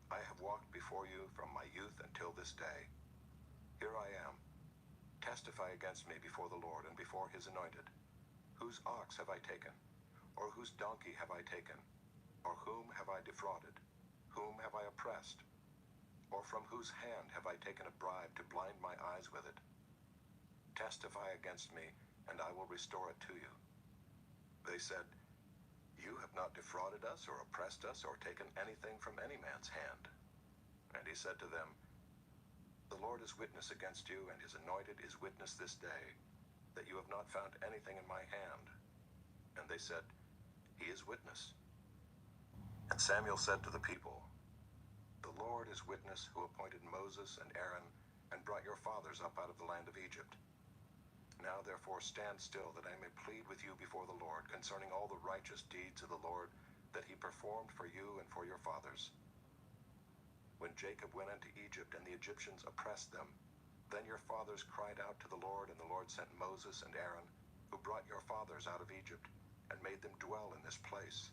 I have walked before you from my youth until this day. Here I am. Testify against me before the Lord and before his anointed. Whose ox have I taken? Or whose donkey have I taken? Or whom have I defrauded? Whom have I oppressed? Or from whose hand have I taken a bribe to blind my eyes with it? Testify against me, and I will restore it to you." They said, "You have not defrauded us or oppressed us or taken anything from any man's hand." And he said to them, "The Lord is witness against you, and his anointed is witness this day, that you have not found anything in my hand." And they said, "He is witness." And Samuel said to the people, "The Lord is witness, who appointed Moses and Aaron, and brought your fathers up out of the land of Egypt. Now therefore stand still, that I may plead with you before the Lord concerning all the righteous deeds of the Lord that he performed for you and for your fathers. When Jacob went into Egypt, and the Egyptians oppressed them, then your fathers cried out to the Lord, and the Lord sent Moses and Aaron, who brought your fathers out of Egypt, and made them dwell in this place.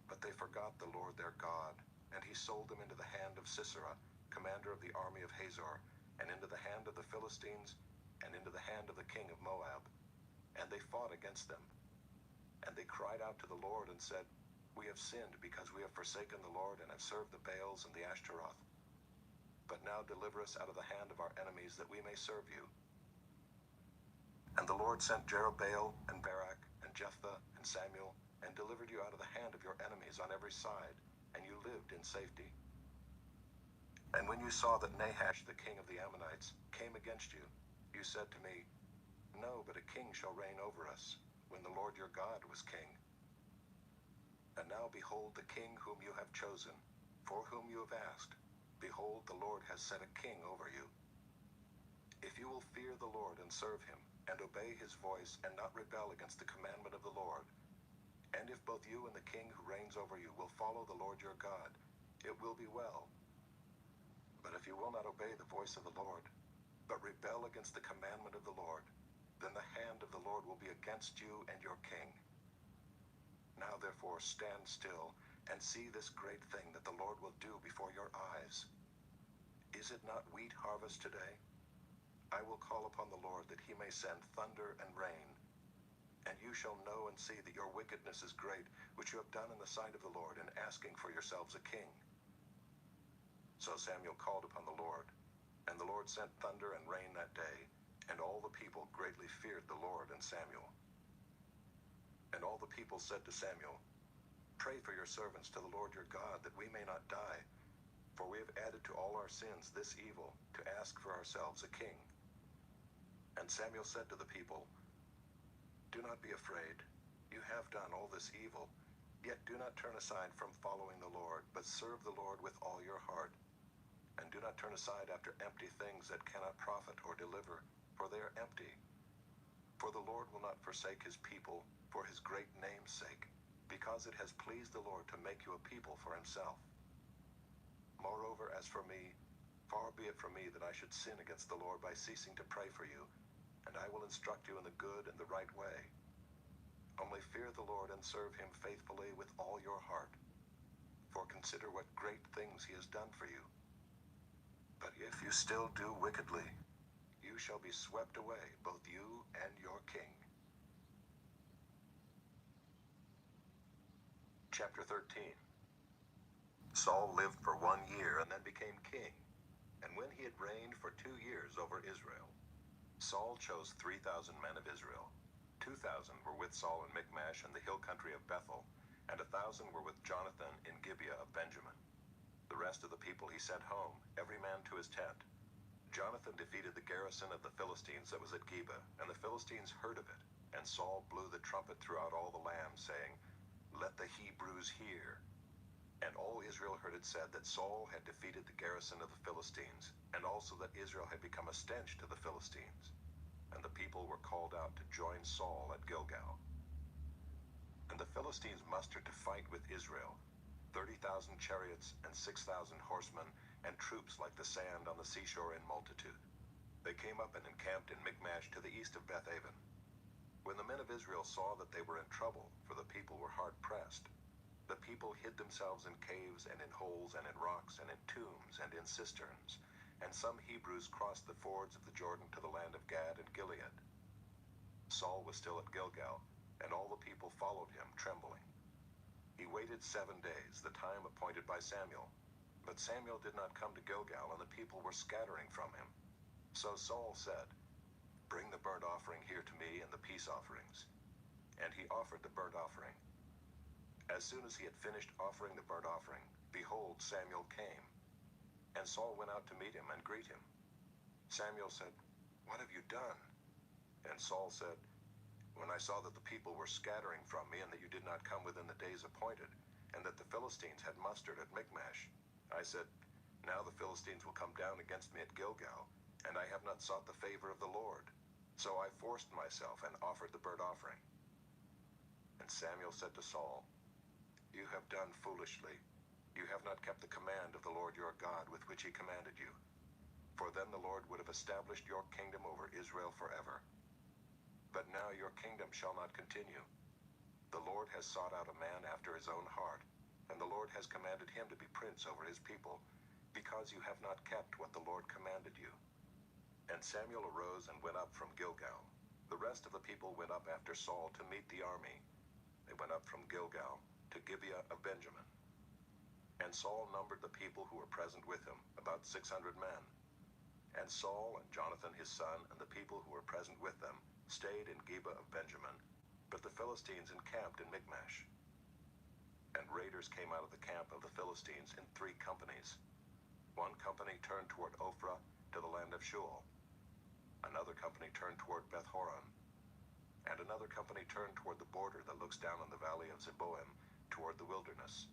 But they forgot the Lord their God, and he sold them into the hand of Sisera, commander of the army of Hazor, and into the hand of the Philistines, and into the hand of the king of Moab. And they fought against them. And they cried out to the Lord and said, 'We have sinned because we have forsaken the Lord and have served the Baals and the Ashtaroth. But now deliver us out of the hand of our enemies, that we may serve you.' And the Lord sent Jerubbaal and Barak and Jephthah and Samuel, and delivered you out of the hand of your enemies on every side, and you lived in safety. And when you saw that Nahash, the king of the Ammonites, came against you, you said to me, 'No, but a king shall reign over us,' when the Lord your God was king. And now behold, the king whom you have chosen, for whom you have asked, behold, the Lord has set a king over you. If you will fear the Lord and serve him, and obey his voice, and not rebel against the commandment of the Lord, and if both you and the king who reigns over you will follow the Lord your God, it will be well. But if you will not obey the voice of the Lord, but rebel against the commandment of the Lord, then the hand of the Lord will be against you and your king. Now therefore stand still, and see this great thing that the Lord will do before your eyes. Is it not wheat harvest today? I will call upon the Lord, that he may send thunder and rain. And you shall know and see that your wickedness is great, which you have done in the sight of the Lord, in asking for yourselves a king." So Samuel called upon the Lord, and the Lord sent thunder and rain that day, and all the people greatly feared the Lord and Samuel. And all the people said to Samuel, "Pray for your servants to the Lord your God, that we may not die. For we have added to all our sins this evil, to ask for ourselves a king. And Samuel said to the people, Do not be afraid. You have done all this evil, yet do not turn aside from following the Lord, but serve the Lord with all your heart. And do not turn aside after empty things that cannot profit or deliver, for they are empty. For the Lord will not forsake his people for his great name's sake, because it has pleased the Lord to make you a people for himself. Moreover, as for me, far be it from me that I should sin against the Lord by ceasing to pray for you, and I will instruct you in the good and the right way. Only fear the Lord and serve him faithfully with all your heart. For consider what great things he has done for you. But if you still do wickedly, you shall be swept away, both you and your king. Chapter 13. Saul lived for 1 year and then became king. And when he had reigned for 2 years over Israel, Saul chose 3,000 men of Israel. 2,000 were with Saul in Michmash and the hill country of Bethel, and 1,000 were with Jonathan in Gibeah of Benjamin. The rest of the people he sent home, every man to his tent. Jonathan defeated the garrison of the Philistines that was at Geba, and the Philistines heard of it. And Saul blew the trumpet throughout all the land, saying, Let the Hebrews hear. And all Israel heard it said that Saul had defeated the garrison of the Philistines, and also that Israel had become a stench to the Philistines. And the people were called out to join Saul at Gilgal. And the Philistines mustered to fight with Israel, 30,000 chariots and 6,000 horsemen, and troops like the sand on the seashore in multitude. They came up and encamped in Michmash to the east of Bethaven. When the men of Israel saw that they were in trouble, for the people were hard pressed, the people hid themselves in caves and in holes and in rocks and in tombs and in cisterns, and some Hebrews crossed the fords of the Jordan to the land of Gad and Gilead. Saul was still at Gilgal, and all the people followed him, trembling. He waited 7 days, the time appointed by Samuel. But Samuel did not come to Gilgal, and the people were scattering from him. So Saul said, Bring the burnt offering here to me and the peace offerings. And he offered the burnt offering. As soon as he had finished offering the burnt offering, behold, Samuel came. And Saul went out to meet him and greet him. Samuel said, What have you done? And Saul said, When I saw that the people were scattering from me, and that you did not come within the days appointed, and that the Philistines had mustered at Michmash, I said, Now the Philistines will come down against me at Gilgal, and I have not sought the favor of the Lord. So I forced myself and offered the burnt offering. And Samuel said to Saul, You have done foolishly. You have not kept the command of the Lord your God with which he commanded you. For then the Lord would have established your kingdom over Israel forever. But now your kingdom shall not continue. The Lord has sought out a man after his own heart, and the Lord has commanded him to be prince over his people, because you have not kept what the Lord commanded you. And Samuel arose and went up from Gilgal. The rest of the people went up after Saul to meet the army. They went up from Gilgal to Gibeah of Benjamin. And Saul numbered the people who were present with him, about 600 men. And Saul and Jonathan his son and the people who were present with them stayed in Gibeah of Benjamin, but the Philistines encamped in Michmash. And raiders came out of the camp of the Philistines in 3 companies. One company turned toward Ophrah to the land of Shual. Another company turned toward Beth-horon. And another company turned toward the border that looks down on the valley of Zeboim, toward the wilderness.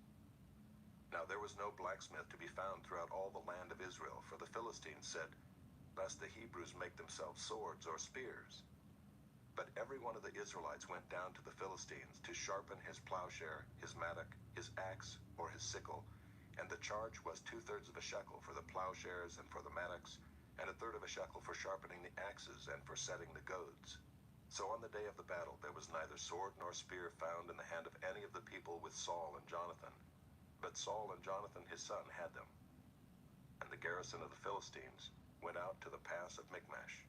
Now there was no blacksmith to be found throughout all the land of Israel, for the Philistines said, Lest the Hebrews make themselves swords or spears. But every one of the Israelites went down to the Philistines to sharpen his plowshare, his mattock, his axe, or his sickle, and the charge was 2/3 of a shekel for the plowshares and for the mattocks, and 1/3 of a shekel for sharpening the axes and for setting the goads. So on the day of the battle there was neither sword nor spear found in the hand of any of the people with Saul and Jonathan, but Saul and Jonathan his son had them. And the garrison of the Philistines went out to the pass of Michmash.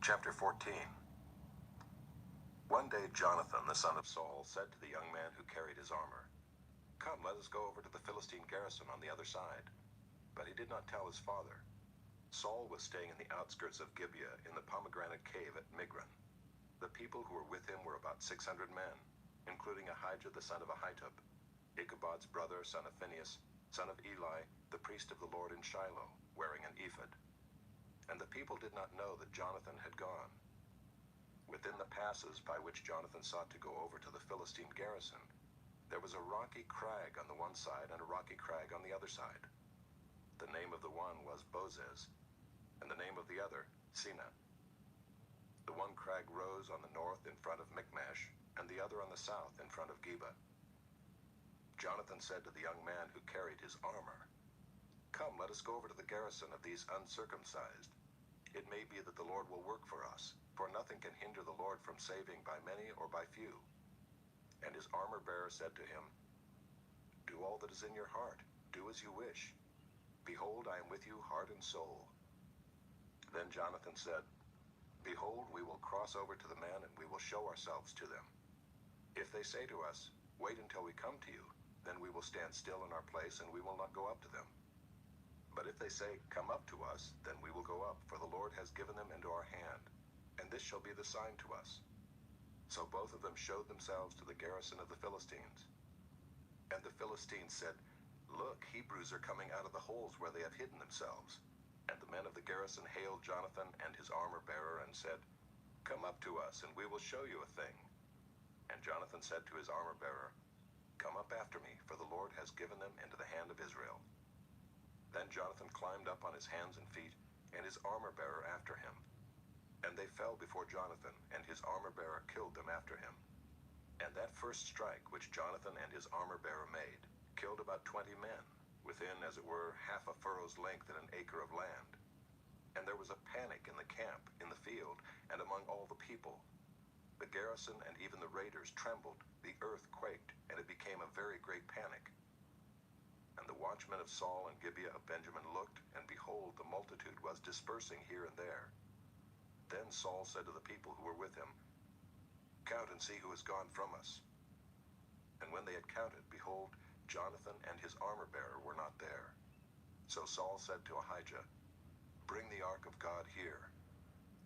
Chapter 14. One day Jonathan, the son of Saul, said to the young man who carried his armor, Come, let us go over to the Philistine garrison on the other side. But he did not tell his father. Saul was staying in the outskirts of Gibeah in the pomegranate cave at Migron. The people who were with him were about 600 men, including Ahijah the son of Ahitub. Ichabod's brother, son of Phinehas, son of Eli, the priest of the Lord in Shiloh, wearing an ephod. And the people did not know that Jonathan had gone. Within the passes by which Jonathan sought to go over to the Philistine garrison, there was a rocky crag on the one side and a rocky crag on the other side. The name of the one was Bozez, and the name of the other, Seneh. The one crag rose on the north in front of Michmash, and the other on the south in front of Geba. Jonathan said to the young man who carried his armor, "Come, let us go over to the garrison of these uncircumcised. It may be that the Lord will work for us, for nothing can hinder the Lord from saving by many or by few." And his armor-bearer said to him, "Do all that is in your heart. Do as you wish. Behold, I am with you heart and soul." Then Jonathan said, "Behold, we will cross over to the men, and we will show ourselves to them. If they say to us, 'Wait until we come to you,' then we will stand still in our place, and we will not go up to them. But if they say, 'Come up to us,' then we will go up, for the Lord has given them into our hand, and this shall be the sign to us." So both of them showed themselves to the garrison of the Philistines. And the Philistines said, "Look, Hebrews are coming out of the holes where they have hidden themselves." And the men of the garrison hailed Jonathan and his armor-bearer and said, "Come up to us, and we will show you a thing." And Jonathan said to his armor-bearer, "Come up after me, for the Lord has given them into the hand of Israel." Then Jonathan climbed up on his hands and feet, and his armor-bearer after him. And they fell before Jonathan, and his armor-bearer killed them after him. And that first strike which Jonathan and his armor-bearer made killed about 20 men, within, as it were, half a furrow's length in an acre of land. And there was a panic in the camp, in the field, and among all the people. The garrison and even the raiders trembled, the earth quaked, and it became a very great panic. And the watchmen of Saul and Gibeah of Benjamin looked, and behold, the multitude was dispersing here and there. Then Saul said to the people who were with him, "Count and see who has gone from us." And when they had counted, behold, Jonathan and his armor-bearer were not there. So Saul said to Ahijah, "Bring the ark of God here."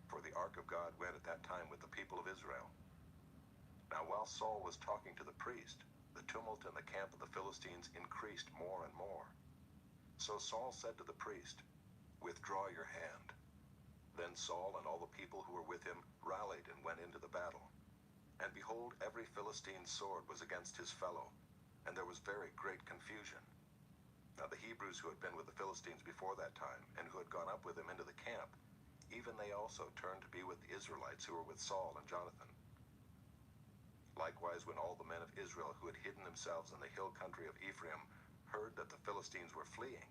For the ark of God went at that time with the people of Israel. Now while Saul was talking to the priest, the tumult in the camp of the Philistines increased more and more. So Saul said to the priest, "Withdraw your hand." Then Saul and all the people who were with him rallied and went into the battle. And behold, every Philistine's sword was against his fellow, and there was very great confusion. Now the Hebrews who had been with the Philistines before that time, and who had gone up with him into the camp, even they also turned to be with the Israelites who were with Saul and Jonathan. Likewise, when all the men of Israel who had hidden themselves in the hill country of Ephraim heard that the Philistines were fleeing,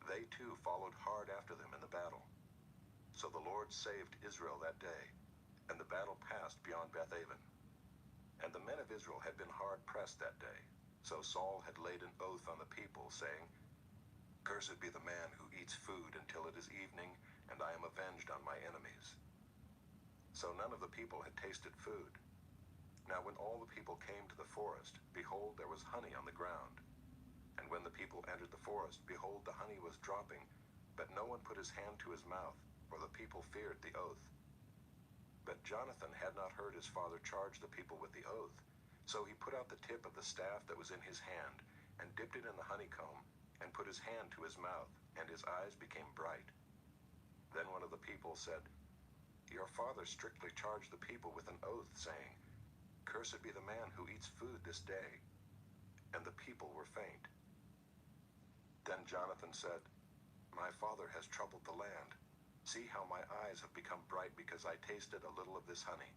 they too followed hard after them in the battle. So the Lord saved Israel that day, and the battle passed beyond Bethaven. And the men of Israel had been hard pressed that day. So Saul had laid an oath on the people, saying, "Cursed be the man who eats food until it is evening, and I am avenged on my enemies." So none of the people had tasted food. Now when all the people came to the forest, behold, there was honey on the ground. And when the people entered the forest, behold, the honey was dropping, but no one put his hand to his mouth, for the people feared the oath. But Jonathan had not heard his father charge the people with the oath. So he put out the tip of the staff that was in his hand, and dipped it in the honeycomb, and put his hand to his mouth, and his eyes became bright. Then one of the people said, "Your father strictly charged the people with an oath, saying, 'Cursed be the man who eats food this day.' And the people were faint." Then Jonathan said, "My father has troubled the land. See how my eyes have become bright because I tasted a little of this honey.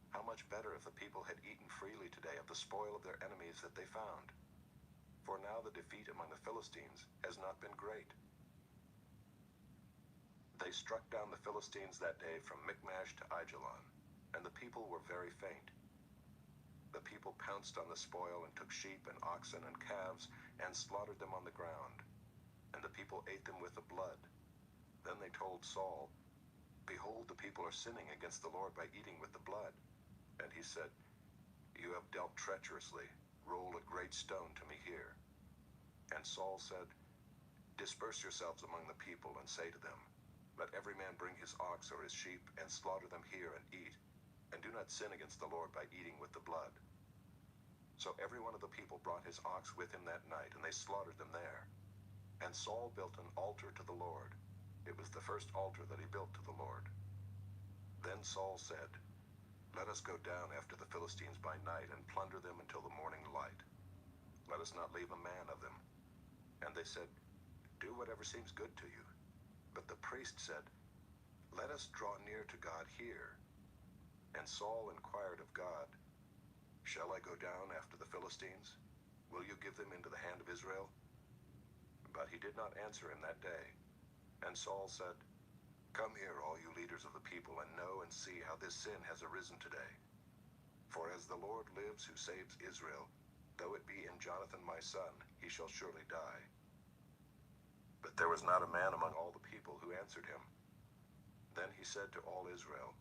How much better if the people had eaten freely today of the spoil of their enemies that they found. For now the defeat among the Philistines has not been great." They struck down the Philistines that day from Michmash to Aijalon, and the people were very faint. The people pounced on the spoil and took sheep and oxen and calves and slaughtered them on the ground, and the people ate them with the blood. Then they told Saul, "Behold, the people are sinning against the Lord by eating with the blood." And he said, "You have dealt treacherously. Roll a great stone to me here." And Saul said, "Disperse yourselves among the people, and say to them, 'Let every man bring his ox or his sheep, and slaughter them here and eat, and do not sin against the Lord by eating with the blood.'" So every one of the people brought his ox with him that night, and they slaughtered them there. And Saul built an altar to the Lord. It was the first altar that he built to the Lord. Then Saul said, "Let us go down after the Philistines by night and plunder them until the morning light. Let us not leave a man of them." And they said, "Do whatever seems good to you." But the priest said, "Let us draw near to God here." And Saul inquired of God, "Shall I go down after the Philistines? Will you give them into the hand of Israel?" But he did not answer him that day. And Saul said, "Come here, all you leaders of the people, and know and see how this sin has arisen today. For as the Lord lives who saves Israel, though it be in Jonathan my son, he shall surely die." But there was not a man among all the people who answered him. Then he said to all Israel,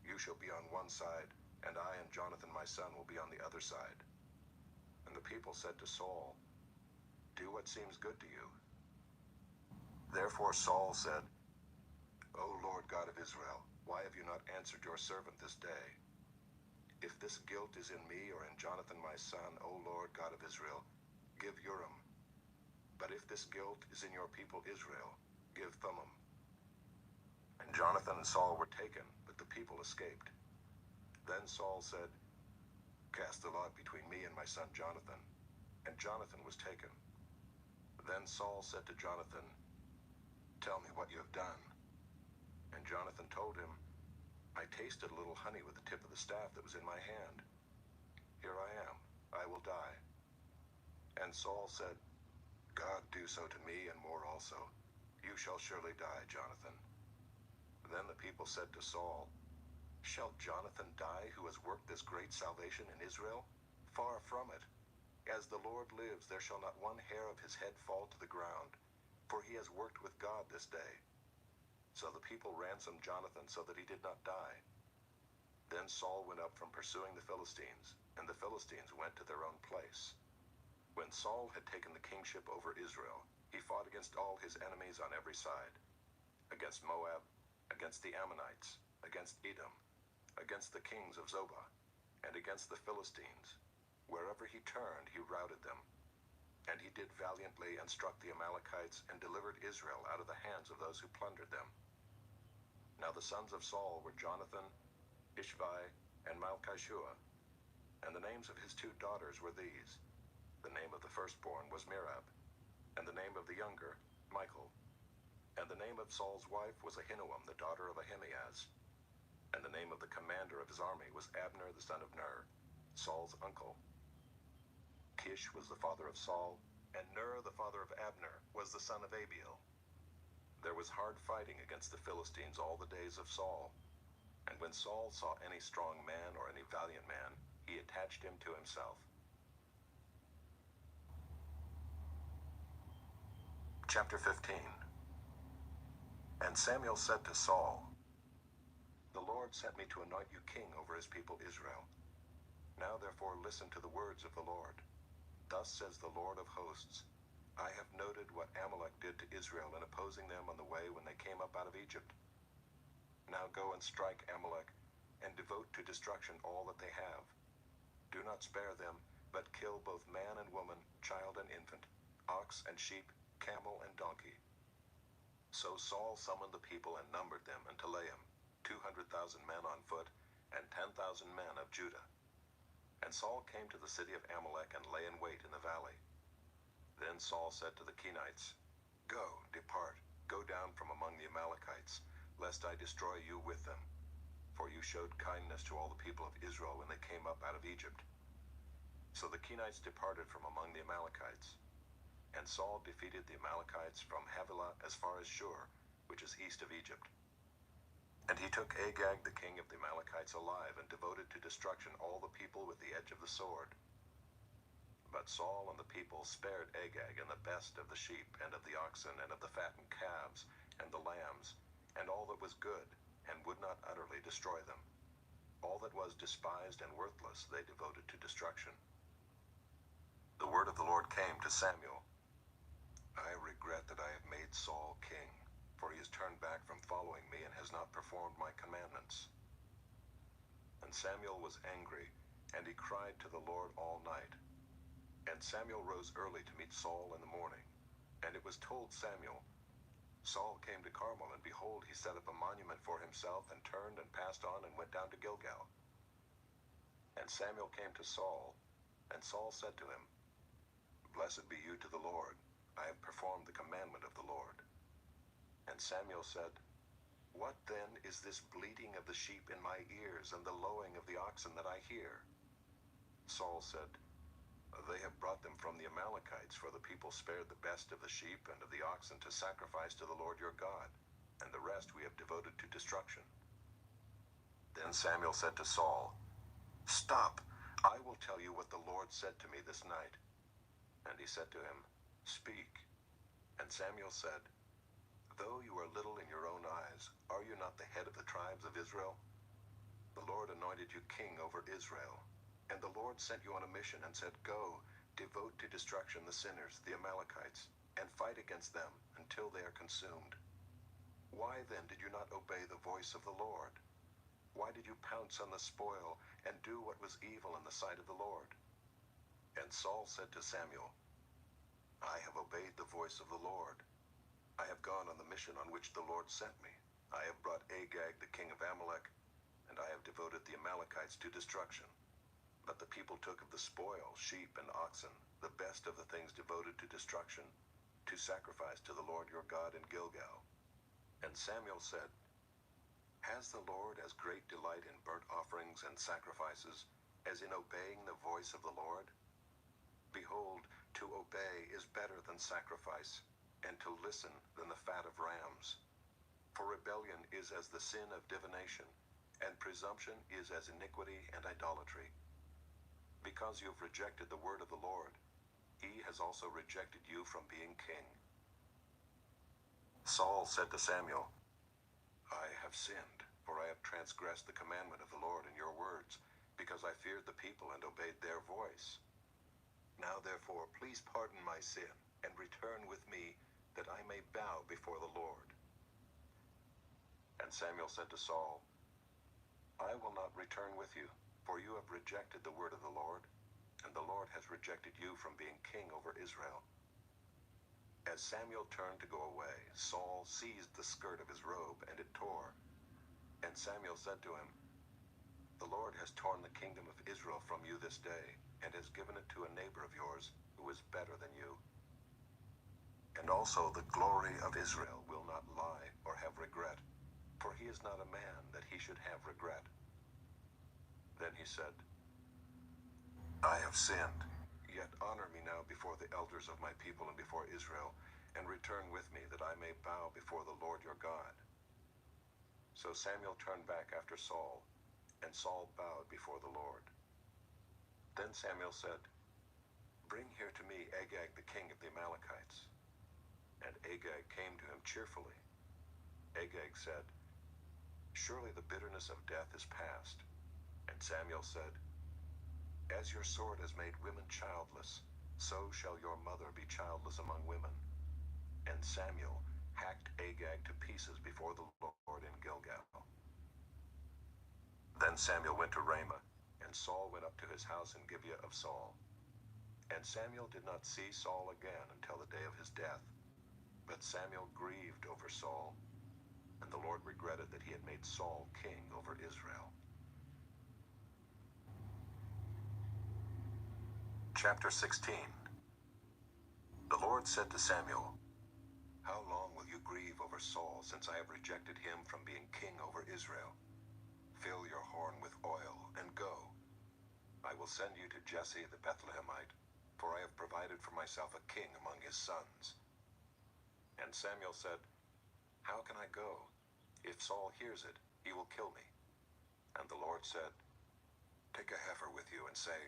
"You shall be on one side, and I and Jonathan my son will be on the other side." And the people said to Saul, "Do what seems good to you." Therefore Saul said, "O Lord God of Israel, why have you not answered your servant this day? If this guilt is in me or in Jonathan my son, O Lord God of Israel, give Urim. But if this guilt is in your people Israel, give Thummim." And Jonathan and Saul were taken, but the people escaped. Then Saul said, "Cast the lot between me and my son Jonathan." And Jonathan was taken. Then Saul said to Jonathan, "Tell me what you have done." And Jonathan told him, "I tasted a little honey with the tip of the staff that was in my hand. Here I am, I will die." And Saul said, "God do so to me and more also. You shall surely die, Jonathan." Then the people said to Saul, "Shall Jonathan die who has worked this great salvation in Israel? Far from it. As the Lord lives, there shall not one hair of his head fall to the ground, for he has worked with God this day." So the people ransomed Jonathan so that he did not die. Then Saul went up from pursuing the Philistines, and the Philistines went to their own place. When Saul had taken the kingship over Israel, he fought against all his enemies on every side, against Moab, against the Ammonites, against Edom, against the kings of Zobah, and against the Philistines. Wherever he turned, he routed them. And he did valiantly and struck the Amalekites and delivered Israel out of the hands of those who plundered them. Now the sons of Saul were Jonathan, Ishvi, and Malchishua, and the names of his two daughters were these. The name of the firstborn was Merab, and the name of the younger, Michal. And the name of Saul's wife was Ahinoam, the daughter of Ahimaaz. And the name of the commander of his army was Abner the son of Ner, Saul's uncle. Kish was the father of Saul, and Ner the father of Abner was the son of Abiel. There was hard fighting against the Philistines all the days of Saul. And when Saul saw any strong man or any valiant man, he attached him to himself. Chapter 15. And Samuel said to Saul, "The Lord sent me to anoint you king over his people Israel. Now therefore listen to the words of the Lord. Thus says the Lord of hosts, I have noted what Amalek did to Israel in opposing them on the way when they came up out of Egypt. Now go and strike Amalek, and devote to destruction all that they have. Do not spare them, but kill both man and woman, child and infant, ox and sheep, camel and donkey." So Saul summoned the people and numbered them unto Telaim, 200,000 men on foot, and 10,000 men of Judah. And Saul came to the city of Amalek and lay in wait in the valley. Then Saul said to the Kenites, "Go, depart, go down from among the Amalekites, lest I destroy you with them. For you showed kindness to all the people of Israel when they came up out of Egypt." So the Kenites departed from among the Amalekites. And Saul defeated the Amalekites from Havilah as far as Shur, which is east of Egypt. And he took Agag the king of the Amalekites alive, and devoted to destruction all the people with the edge of the sword. But Saul and the people spared Agag and the best of the sheep, and of the oxen, and of the fattened calves, and the lambs, and all that was good, and would not utterly destroy them. All that was despised and worthless they devoted to destruction. The word of the Lord came to Samuel. "I regret that I have made Saul king, for he has turned back from following me and has not performed my commandments." And Samuel was angry, And he cried to the Lord all night. And Samuel rose early to meet Saul in the morning. And it was told Samuel, Saul came to Carmel, and behold, he set up a monument for himself, and turned and passed on and went down to Gilgal. And Samuel came to Saul, and Saul said to him, Blessed be you to the Lord. I have performed the commandment of the Lord. And Samuel said, What then is this bleating of the sheep in my ears, and the lowing of the oxen that I hear? Saul said, They have brought them from the Amalekites, for the people spared the best of the sheep and of the oxen to sacrifice to the Lord your God, and the rest we have devoted to destruction. Then Samuel said to Saul, Stop, I will tell you what the Lord said to me this night. And he said to him, Speak. And Samuel said, Though you are little in your own eyes, are you not the head of the tribes of Israel? The Lord anointed you king over Israel. And the Lord sent you on a mission and said, Go, devote to destruction the sinners, the Amalekites, and fight against them until they are consumed. Why then did you not obey the voice of the Lord? Why did you pounce on the spoil and do what was evil in the sight of the Lord? And Saul said to Samuel, I have obeyed the voice of the Lord. I have gone on the mission on which the Lord sent me. I have brought Agag, the king of Amalek, and I have devoted the Amalekites to destruction. But the people took of the spoil, sheep and oxen, the best of the things devoted to destruction, to sacrifice to the Lord your God in Gilgal. And Samuel said, Has the Lord as great delight in burnt offerings and sacrifices as in obeying the voice of the Lord? Behold, to obey is better than sacrifice, and to listen than the fat of rams. For rebellion is as the sin of divination, and presumption is as iniquity and idolatry. Because you have rejected the word of the Lord, he has also rejected you from being king. Saul said to Samuel, I have sinned, for I have transgressed the commandment of the Lord in your words, because I feared the people and obeyed their voice. Now therefore, please pardon my sin, and return with me, that I may bow before the Lord. And Samuel said to Saul, I will not return with you, for you have rejected the word of the Lord, and the Lord has rejected you from being king over Israel. As Samuel turned to go away, Saul seized the skirt of his robe, and it tore. And Samuel said to him, The Lord has torn the kingdom of Israel from you this day, and has given it to a neighbor of yours, who is better than you. And also the glory of Israel will not lie or have regret, for he is not a man that he should have regret. Then he said, I have sinned, yet honor me now before the elders of my people and before Israel, and return with me, that I may bow before the Lord your God. So Samuel turned back after Saul, and Saul bowed before the Lord. Then Samuel said, Bring here to me Agag the king of the Amalekites. And Agag came to him cheerfully. Agag said, Surely the bitterness of death is past. And Samuel said, As your sword has made women childless, so shall your mother be childless among women. And Samuel hacked Agag to pieces before the Lord in Gilgal. Then Samuel went to Ramah, and Saul went up to his house in Gibeah of Saul. And Samuel did not see Saul again until the day of his death. But Samuel grieved over Saul, and the Lord regretted that he had made Saul king over Israel. Chapter 16. The Lord said to Samuel, How long will you grieve over Saul, since I have rejected him from being king over Israel? Fill your horn with oil, and go. I will send you to Jesse the Bethlehemite, for I have provided for myself a king among his sons. And Samuel said, How can I go? If Saul hears it, he will kill me. And the Lord said, Take a heifer with you, and say,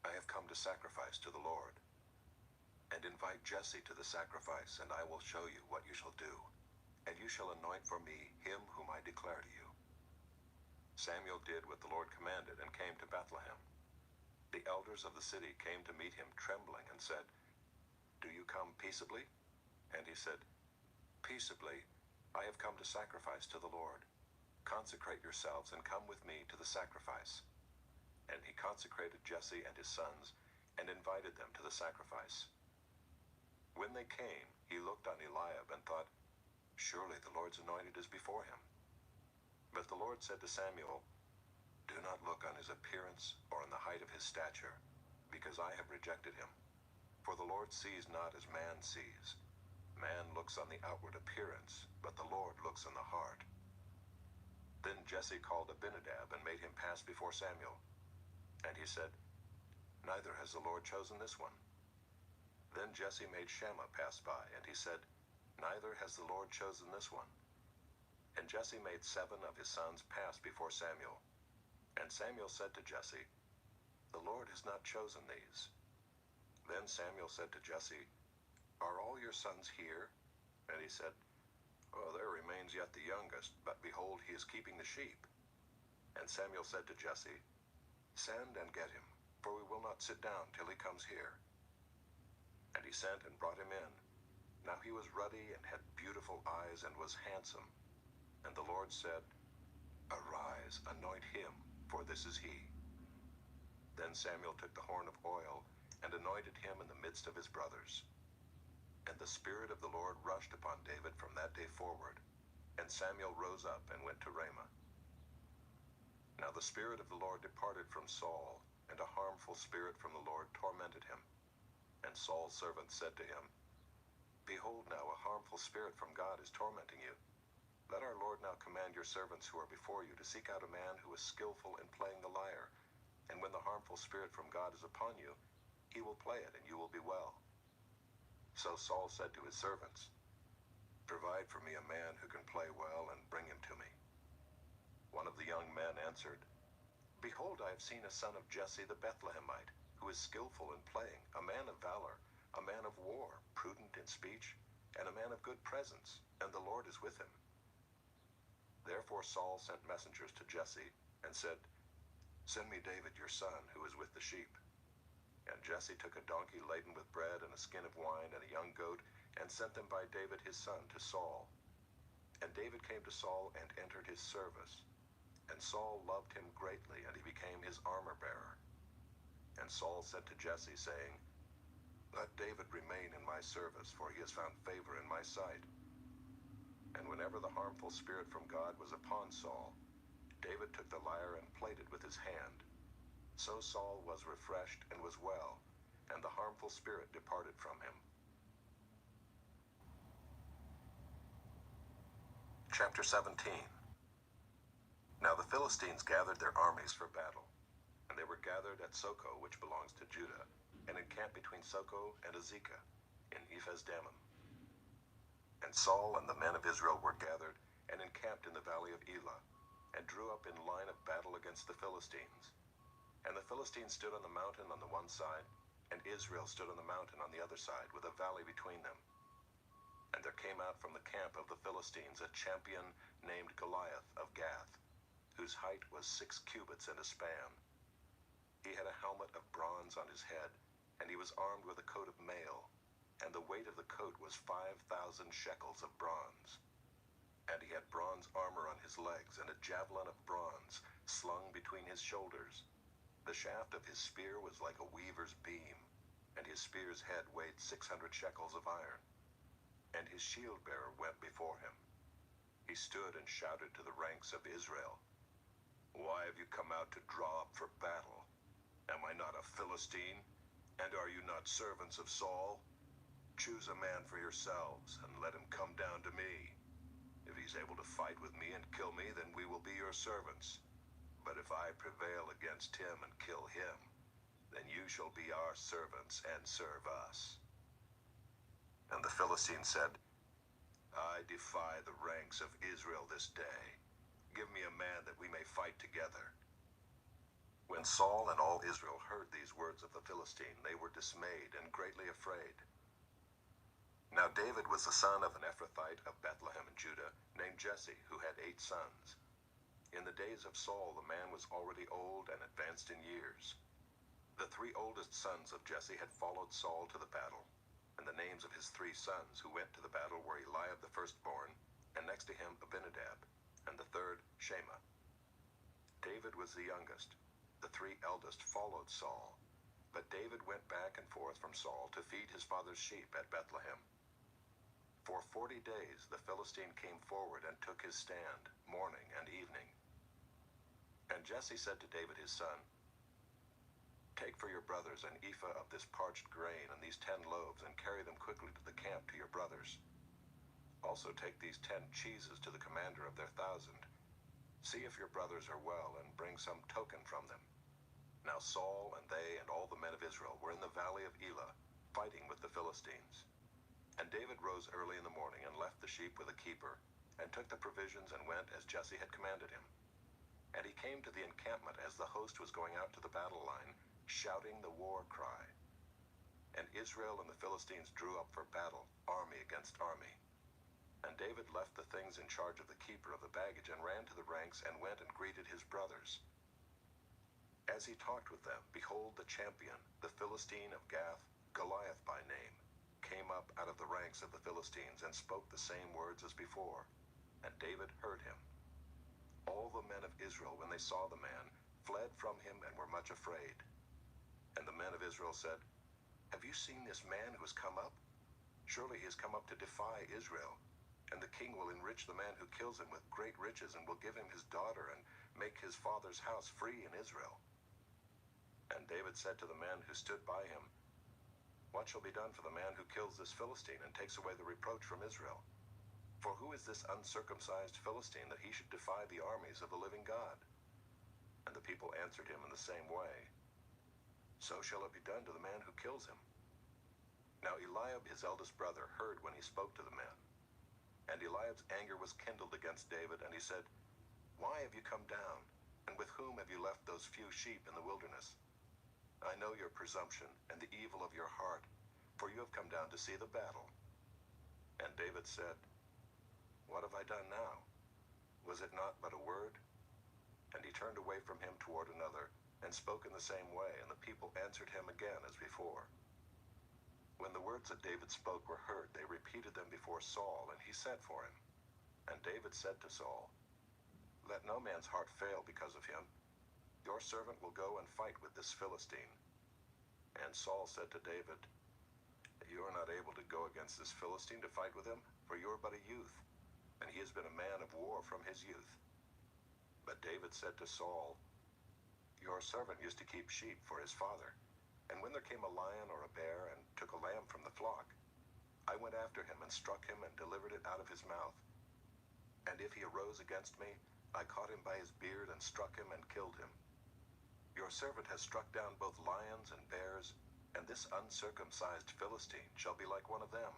I have come to sacrifice to the Lord. And invite Jesse to the sacrifice, and I will show you what you shall do. And you shall anoint for me him whom I declare to you. Samuel did what the Lord commanded, and came to Bethlehem. The elders of the city came to meet him trembling, and said, Do you come peaceably? And he said, Peaceably, I have come to sacrifice to the Lord. Consecrate yourselves and come with me to the sacrifice. And he consecrated Jesse and his sons, and invited them to the sacrifice. When they came, he looked on Eliab and thought, "Surely the Lord's anointed is before him." But the Lord said to Samuel, "Do not look on his appearance or on the height of his stature, because I have rejected him. For the Lord sees not as man sees. Man looks on the outward appearance, but the Lord looks on the heart." Then Jesse called Abinadab and made him pass before Samuel. And he said, "Neither has the Lord chosen this one." Then Jesse made Shammah pass by, and he said, "Neither has the Lord chosen this one." And Jesse made 7 of his sons pass before Samuel. And Samuel said to Jesse, "The Lord has not chosen these." Then Samuel said to Jesse, "Are all your sons here?" And he said, "Oh, there remains yet the youngest, but behold, he is keeping the sheep." And Samuel said to Jesse, "Send and get him, for we will not sit down till he comes here." And he sent and brought him in. Now he was ruddy and had beautiful eyes and was handsome. And the Lord said, "Arise, anoint him, for this is he." Then Samuel took the horn of oil and anointed him in the midst of his brothers. And the Spirit of the Lord rushed upon David from that day forward. And Samuel rose up and went to Ramah. Now the Spirit of the Lord departed from Saul, and a harmful spirit from the Lord tormented him. And Saul's servants said to him, "Behold now, a harmful spirit from God is tormenting you. Let our Lord now command your servants who are before you to seek out a man who is skillful in playing the lyre. And when the harmful spirit from God is upon you, he will play it, and you will be well." So Saul said to his servants, "Provide for me a man who can play well, and bring him to me." One of the young men answered, "Behold, I have seen a son of Jesse the Bethlehemite, who is skillful in playing, a man of valor, a man of war, prudent in speech, and a man of good presence, and the Lord is with him." Therefore Saul sent messengers to Jesse, and said, "Send me David your son, who is with the sheep." And Jesse took a donkey laden with bread and a skin of wine and a young goat, and sent them by David his son to Saul. And David came to Saul and entered his service. And Saul loved him greatly, and he became his armor-bearer. And Saul said to Jesse, saying, "Let David remain in my service, for he has found favor in my sight." And whenever the harmful spirit from God was upon Saul, David took the lyre and played it with his hand. So Saul was refreshed and was well, and the harmful spirit departed from him. Chapter 17. Now the Philistines gathered their armies for battle, and they were gathered at Soko, which belongs to Judah, and encamped between Soko and Azekah, in Ephes-dammim. And Saul and the men of Israel were gathered, and encamped in the valley of Elah, and drew up in line of battle against the Philistines. And the Philistines stood on the mountain on the one side, and Israel stood on the mountain on the other side, with a valley between them. And there came out from the camp of the Philistines a champion named Goliath of Gath, whose height was 6 cubits and a span. He had a helmet of bronze on his head, and he was armed with a coat of mail, and the weight of the coat was 5,000 shekels of bronze. And he had bronze armor on his legs, and a javelin of bronze slung between his shoulders. The shaft of his spear was like a weaver's beam, and his spear's head weighed 600 shekels of iron. And his shield-bearer went before him. He stood and shouted to the ranks of Israel, "Why have you come out to draw up for battle? Am I not a Philistine? And are you not servants of Saul? Choose a man for yourselves, and let him come down to me. If he's able to fight with me and kill me, then we will be your servants. But if I prevail against him and kill him, then you shall be our servants and serve us." And the Philistine said, "I defy the ranks of Israel this day. Give me a man that we may fight together." When Saul and all Israel heard these words of the Philistine, they were dismayed and greatly afraid. Now David was the son of an Ephrathite of Bethlehem in Judah, named Jesse, who had 8 sons. In the days of Saul, the man was already old and advanced in years. The 3 oldest sons of Jesse had followed Saul to the battle, and the names of his 3 sons who went to the battle were Eliab the firstborn, and next to him Abinadab, and the third Shammah. David was the youngest, the three eldest followed Saul, but David went back and forth from Saul to feed his father's sheep at Bethlehem. For 40 days the Philistine came forward and took his stand, morning and evening. And Jesse said to David his son, "Take for your brothers an ephah of this parched grain and these 10 loaves, and carry them quickly to the camp to your brothers. Also take these 10 cheeses to the commander of their 1,000. See if your brothers are well, and bring some token from them." Now Saul and they and all the men of Israel were in the valley of Elah, fighting with the Philistines. And David rose early in the morning and left the sheep with a keeper, and took the provisions and went as Jesse had commanded him. And he came to the encampment as the host was going out to the battle line, shouting the war cry. And Israel and the Philistines drew up for battle, army against army. And David left the things in charge of the keeper of the baggage and ran to the ranks and went and greeted his brothers. As he talked with them, behold, the champion, the Philistine of Gath, Goliath by name, came up out of the ranks of the Philistines and spoke the same words as before. And David heard him. All the men of Israel, when they saw the man, fled from him and were much afraid. And the men of Israel said, "Have you seen this man who has come up? Surely he has come up to defy Israel. And the king will enrich the man who kills him with great riches, and will give him his daughter, and make his father's house free in Israel." And David said to the man who stood by him, "What shall be done for the man who kills this Philistine and takes away the reproach from Israel? For who is this uncircumcised Philistine that he should defy the armies of the living God?" And the people answered him in the same way, "So shall it be done to the man who kills him." Now Eliab his eldest brother heard when he spoke to the men. And Eliab's anger was kindled against David, and he said, "Why have you come down? And with whom have you left those few sheep in the wilderness? I know your presumption and the evil of your heart, for you have come down to see the battle." And David said, "What have I done now? Was it not but a word?" And he turned away from him toward another, and spoke in the same way, and the people answered him again as before. When the words that David spoke were heard, they repeated them before Saul, and he sent for him. And David said to Saul, "Let no man's heart fail because of him. Your servant will go and fight with this Philistine." And Saul said to David, "You are not able to go against this Philistine to fight with him, for you are but a youth, and he has been a man of war from his youth." But David said to Saul, "Your servant used to keep sheep for his father, and when there came a lion or a bear and took a lamb from the flock, I went after him and struck him and delivered it out of his mouth. And if he arose against me, I caught him by his beard and struck him and killed him. Your servant has struck down both lions and bears, and this uncircumcised Philistine shall be like one of them,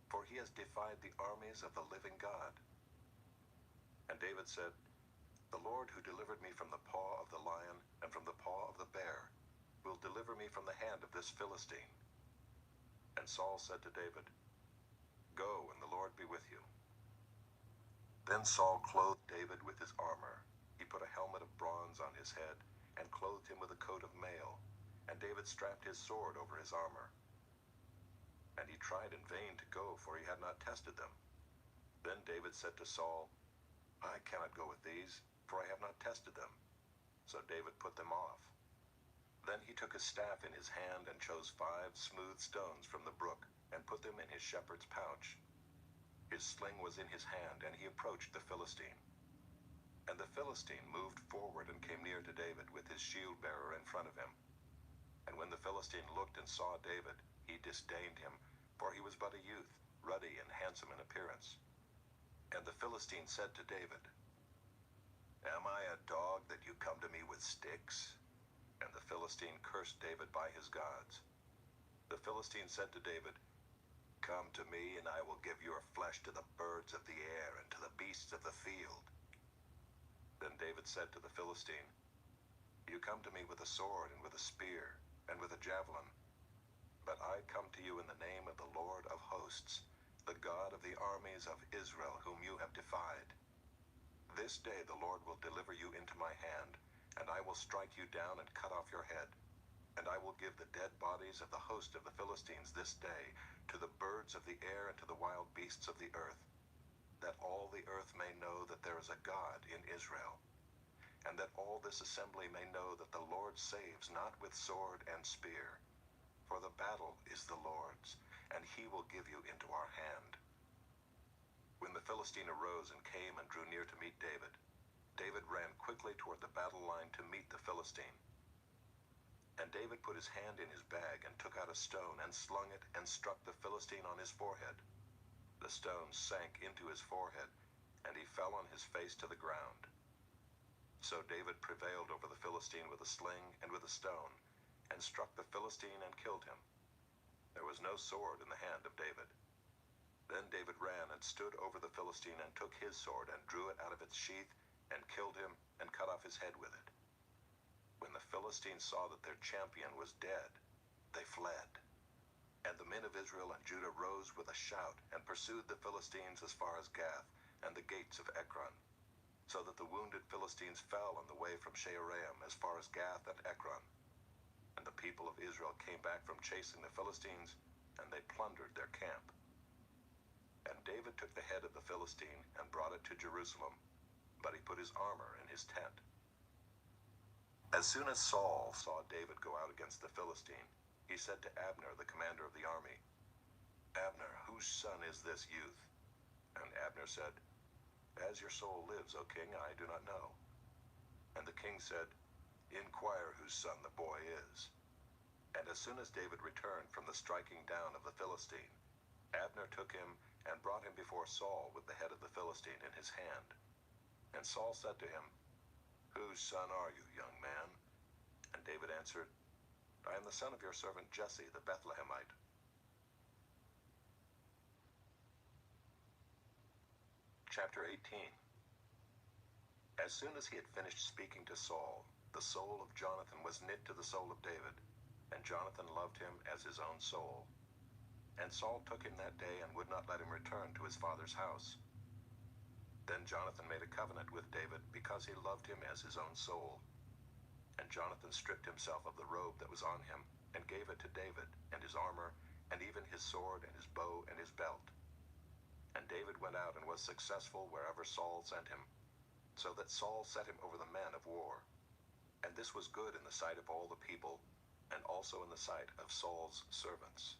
for he has defied the armies of the living God." And David said, "The Lord who delivered me from the paw of the lion and from the paw of the bear will deliver me from the hand of this Philistine." And Saul said to David, "Go, and the Lord be with you." Then Saul clothed David with his armor. He put a helmet of bronze on his head, and clothed him with a coat of mail. And David strapped his sword over his armor. And he tried in vain to go, for he had not tested them. Then David said to Saul, "I cannot go with these, for I have not tested them." So David put them off. Then he took his staff in his hand and chose 5 smooth stones from the brook, and put them in his shepherd's pouch. His sling was in his hand, and he approached the Philistine. And the Philistine moved forward and came near to David with his shield-bearer in front of him. And when the Philistine looked and saw David, he disdained him, for he was but a youth, ruddy and handsome in appearance. And the Philistine said to David, "Am I a dog that you come to me with sticks?" And the Philistine cursed David by his gods. The Philistine said to David, "Come to me, and I will give your flesh to the birds of the air and to the beasts of the field." Then David said to the Philistine, "You come to me with a sword and with a spear and with a javelin, but I come to you in the name of the Lord of hosts, the God of the armies of Israel, whom you have defied. This day the Lord will deliver you into my hand, and I will strike you down and cut off your head. And I will give the dead bodies of the host of the Philistines this day to the birds of the air and to the wild beasts of the earth, that all the earth may know that there is a God in Israel. and that all this assembly may know that the Lord saves not with sword and spear. For the battle is the Lord's, and he will give you into our hand." When the Philistine arose and came and drew near to meet David, David ran quickly toward the battle line to meet the Philistine. And David put his hand in his bag and took out a stone and slung it and struck the Philistine on his forehead. The stone sank into his forehead, and he fell on his face to the ground. So David prevailed over the Philistine with a sling and with a stone, and struck the Philistine and killed him. There was no sword in the hand of David. Then David ran and stood over the Philistine and took his sword and drew it out of its sheath and killed him and cut off his head with it. When the Philistines saw that their champion was dead, they fled. And the men of Israel and Judah rose with a shout and pursued the Philistines as far as Gath and the gates of Ekron, so that the wounded Philistines fell on the way from Shaaraim as far as Gath and Ekron. And the people of Israel came back from chasing the Philistines, and they plundered their camp. And David took the head of the Philistine and brought it to Jerusalem, but he put his armor in his tent. As soon as Saul saw David go out against the Philistine, he said to Abner, the commander of the army, "Abner, whose son is this youth?" And Abner said, "As your soul lives, O king, I do not know." And the king said, "Inquire whose son the boy is." And as soon as David returned from the striking down of the Philistine, Abner took him and brought him before Saul with the head of the Philistine in his hand. And Saul said to him, "Whose son are you, young man?" And David answered, "I am the son of your servant Jesse the Bethlehemite." Chapter 18. As soon as he had finished speaking to Saul, the soul of Jonathan was knit to the soul of David, and Jonathan loved him as his own soul. And Saul took him that day and would not let him return to his father's house. Then Jonathan made a covenant with David because he loved him as his own soul. And Jonathan stripped himself of the robe that was on him and gave it to David, and his armor, and even his sword and his bow and his belt. And David went out and was successful wherever Saul sent him, so that Saul set him over the men of war. And this was good in the sight of all the people, and also in the sight of Saul's servants.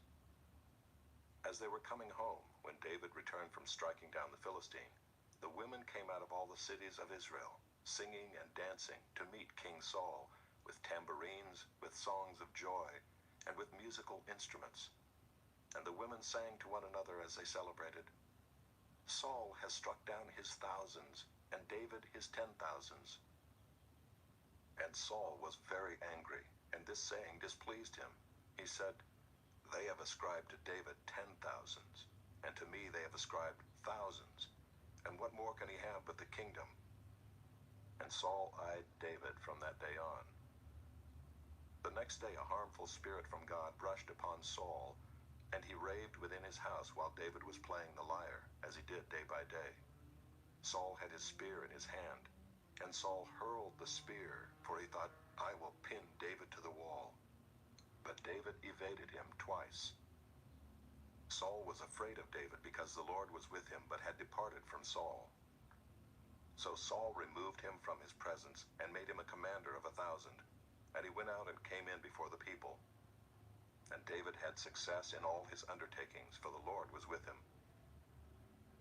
As they were coming home, when David returned from striking down the Philistine, the women came out of all the cities of Israel, singing and dancing to meet King Saul, with tambourines, with songs of joy, and with musical instruments. And the women sang to one another as they celebrated, "Saul has struck down his thousands, and David his 10,000s. And Saul was very angry, and this saying displeased him. He said, "They have ascribed to David 10,000s, and to me they have ascribed thousands. And what more can he have but the kingdom?" And Saul eyed David from that day on. The next day a harmful spirit from God brushed upon Saul, and he raved within his house while David was playing the lyre, as he did day by day. Saul had his spear in his hand, and Saul hurled the spear, for he thought, "I will pin David to the wall." But David evaded him twice. Saul was afraid of David because the Lord was with him, but had departed from Saul. So Saul removed him from his presence and made him a commander of 1,000, and he went out and came in before the people. And David had success in all his undertakings, for the Lord was with him.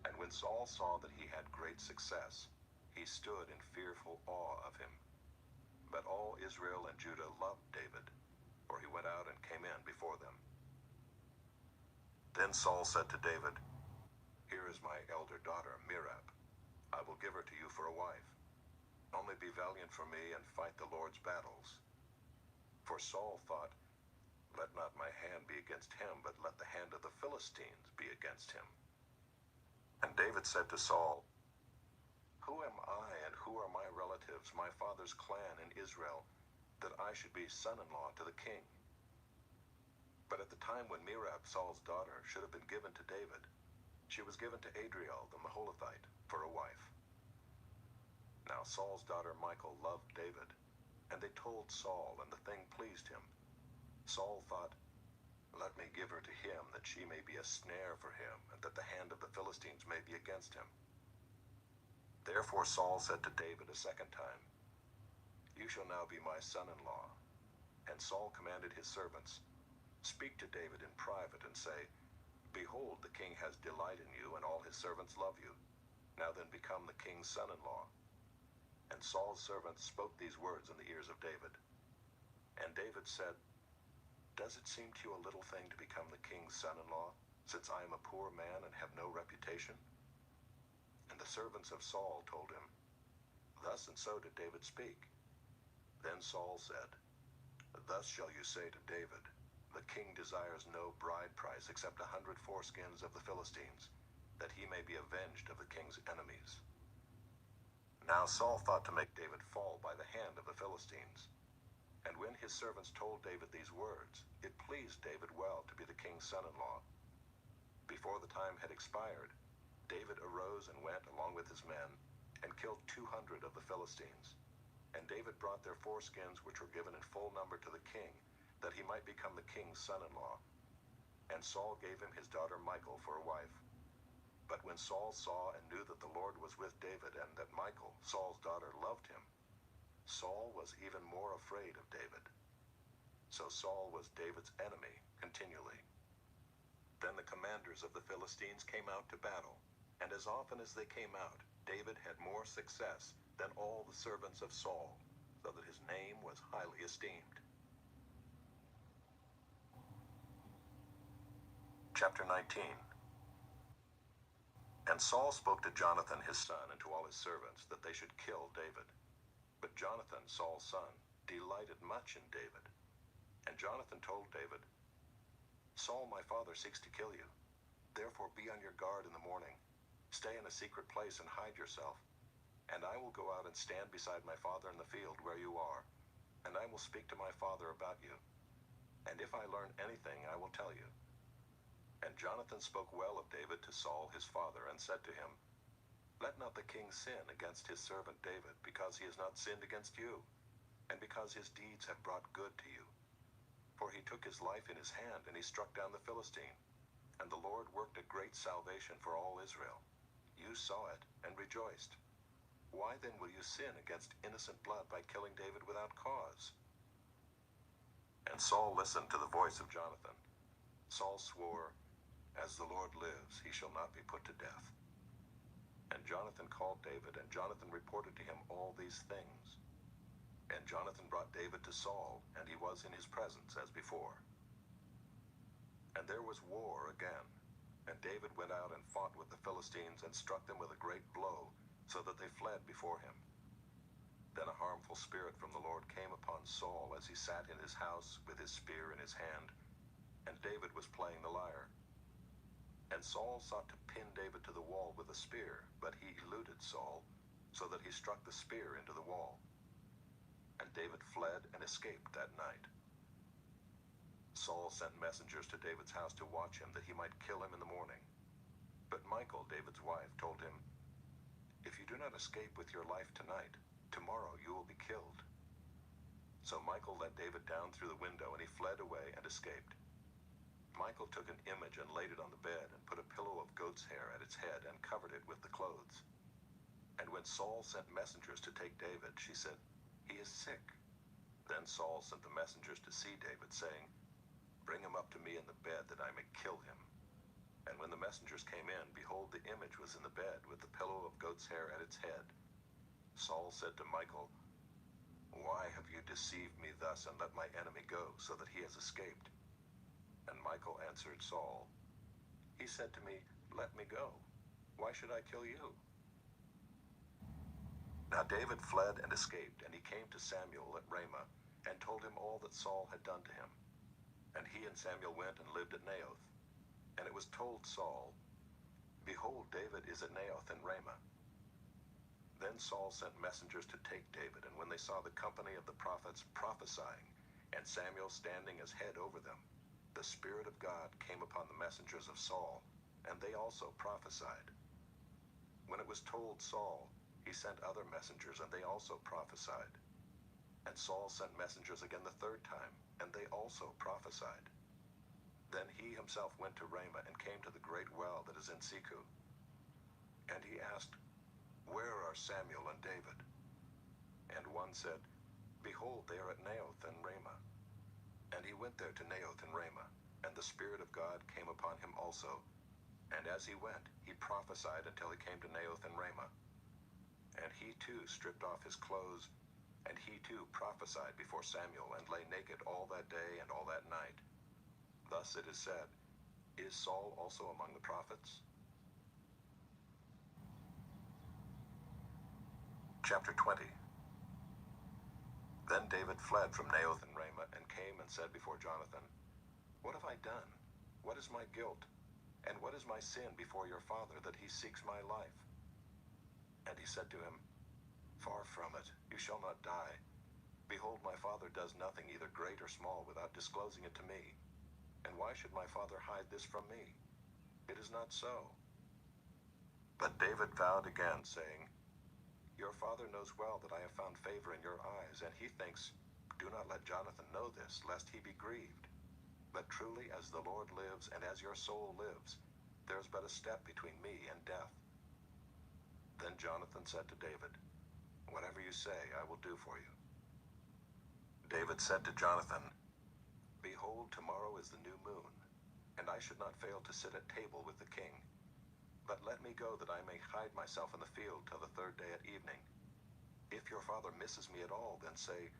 And when Saul saw that he had great success, he stood in fearful awe of him. But all Israel and Judah loved David, for he went out and came in before them. Then Saul said to David, "Here is my elder daughter, Merab. I will give her to you for a wife. Only be valiant for me and fight the Lord's battles." For Saul thought, "Let not my hand be against him, but let the hand of the Philistines be against him." And David said to Saul, "Who am I and who are my relatives, my father's clan in Israel, that I should be son-in-law to the king?" But at the time when Merab, Saul's daughter, should have been given to David, she was given to Adriel the Maholathite for a wife. Now Saul's daughter Michal loved David, and they told Saul, and the thing pleased him. Saul thought, "Let me give her to him, that she may be a snare for him, and that the hand of the Philistines may be against him." Therefore Saul said to David a second time, You shall now be my son-in-law. And Saul commanded his servants, Speak to David in private and say, Behold, the king has delight in you, and all his servants love you. Now then become the king's son-in-law. And Saul's servants spoke these words in the ears of David. And David said, Does it seem to you a little thing to become the king's son-in-law, since I am a poor man and have no reputation? And the servants of Saul told him, Thus and so did David speak. Then Saul said, Thus shall you say to David, The king desires no bride price except 100 foreskins of the Philistines, that he may be avenged of the king's enemies. Now Saul thought to make David fall by the hand of the Philistines. And when his servants told David these words, it pleased David well to be the king's son-in-law. Before the time had expired, David arose and went along with his men, and killed 200 of the Philistines. And David brought their foreskins, which were given in full number to the king, that he might become the king's son-in-law. And Saul gave him his daughter Michal for a wife. But when Saul saw and knew that the Lord was with David, and that Michal, Saul's daughter, loved him, Saul was even more afraid of David. So Saul was David's enemy continually. Then the commanders of the Philistines came out to battle, and as often as they came out, David had more success than all the servants of Saul, so that his name was highly esteemed. Chapter 19. And Saul spoke to Jonathan his son and to all his servants that they should kill David. But Jonathan, Saul's son, delighted much in David. And Jonathan told David, Saul my father seeks to kill you. Therefore be on your guard in the morning. Stay in a secret place and hide yourself. And I will go out and stand beside my father in the field where you are, and I will speak to my father about you. And if I learn anything, I will tell you. And Jonathan spoke well of David to Saul his father, and said to him, Let not the king sin against his servant David, because he has not sinned against you, and because his deeds have brought good to you. For he took his life in his hand, and he struck down the Philistine. And the Lord worked a great salvation for all Israel. You saw it, and rejoiced. Why then will you sin against innocent blood by killing David without cause? And Saul listened to the voice of Jonathan. Saul swore, As the Lord lives, he shall not be put to death. And Jonathan called David, and Jonathan reported to him all these things. And Jonathan brought David to Saul, and he was in his presence as before. And there was war again. And David went out and fought with the Philistines, and struck them with a great blow, so that they fled before him. Then a harmful spirit from the Lord came upon Saul as he sat in his house with his spear in his hand, and David was playing the lyre. And Saul sought to pin David to the wall with a spear, but he eluded Saul, so that he struck the spear into the wall. And David fled and escaped that night. Saul sent messengers to David's house to watch him, that he might kill him in the morning. But Michal, David's wife, told him, If you do not escape with your life tonight, tomorrow you will be killed. So Michal let David down through the window, and he fled away and escaped. Michal took an image and laid it on the bed, and put a pillow of goat's hair at its head, and covered it with the clothes. And when Saul sent messengers to take David, she said, He is sick. Then Saul sent the messengers to see David, saying, Bring him up to me in the bed, that I may kill him. And when the messengers came in, behold, the image was in the bed, with the pillow of goat's hair at its head. Saul said to Michal, Why have you deceived me thus, and let my enemy go, so that he has escaped? And Michal answered Saul, He said to me, Let me go. Why should I kill you? Now David fled and escaped, and he came to Samuel at Ramah, and told him all that Saul had done to him. And he and Samuel went and lived at Naioth. And it was told Saul, Behold, David is at Naioth in Ramah. Then Saul sent messengers to take David, and when they saw the company of the prophets prophesying, and Samuel standing as head over them, the Spirit of God came upon the messengers of Saul, and they also prophesied. When it was told Saul, he sent other messengers, and they also prophesied. And Saul sent messengers again the third time, and they also prophesied. Then he himself went to Ramah, and came to the great well that is in Seku. And he asked, Where are Samuel and David? And one said, Behold, they are at Naoth and Ramah. And he went there to Naoth and Ramah, and the Spirit of God came upon him also. And as he went, he prophesied until he came to Naoth and Ramah. And he too stripped off his clothes, and he too prophesied before Samuel, and lay naked all that day and all that night. Thus it is said, Is Saul also among the prophets? Chapter 20. Then David fled from Naoth and Ramah, and came and said before Jonathan, What have I done? What is my guilt? And what is my sin before your father, that he seeks my life? And he said to him, Far from it, you shall not die. Behold, my father does nothing, either great or small, without disclosing it to me. And why should my father hide this from me? It is not so. But David vowed again, saying, Your father knows well that I have found favor in your eyes, and he thinks, Do not let Jonathan know this, lest he be grieved. But truly as the Lord lives, and as your soul lives, there is but a step between me and death. Then Jonathan said to David, Whatever you say, I will do for you. David said to Jonathan, Behold, tomorrow is the new moon, and I should not fail to sit at table with the king. But let me go, that I may hide myself in the field till the third day at evening. If your father misses me at all, then say,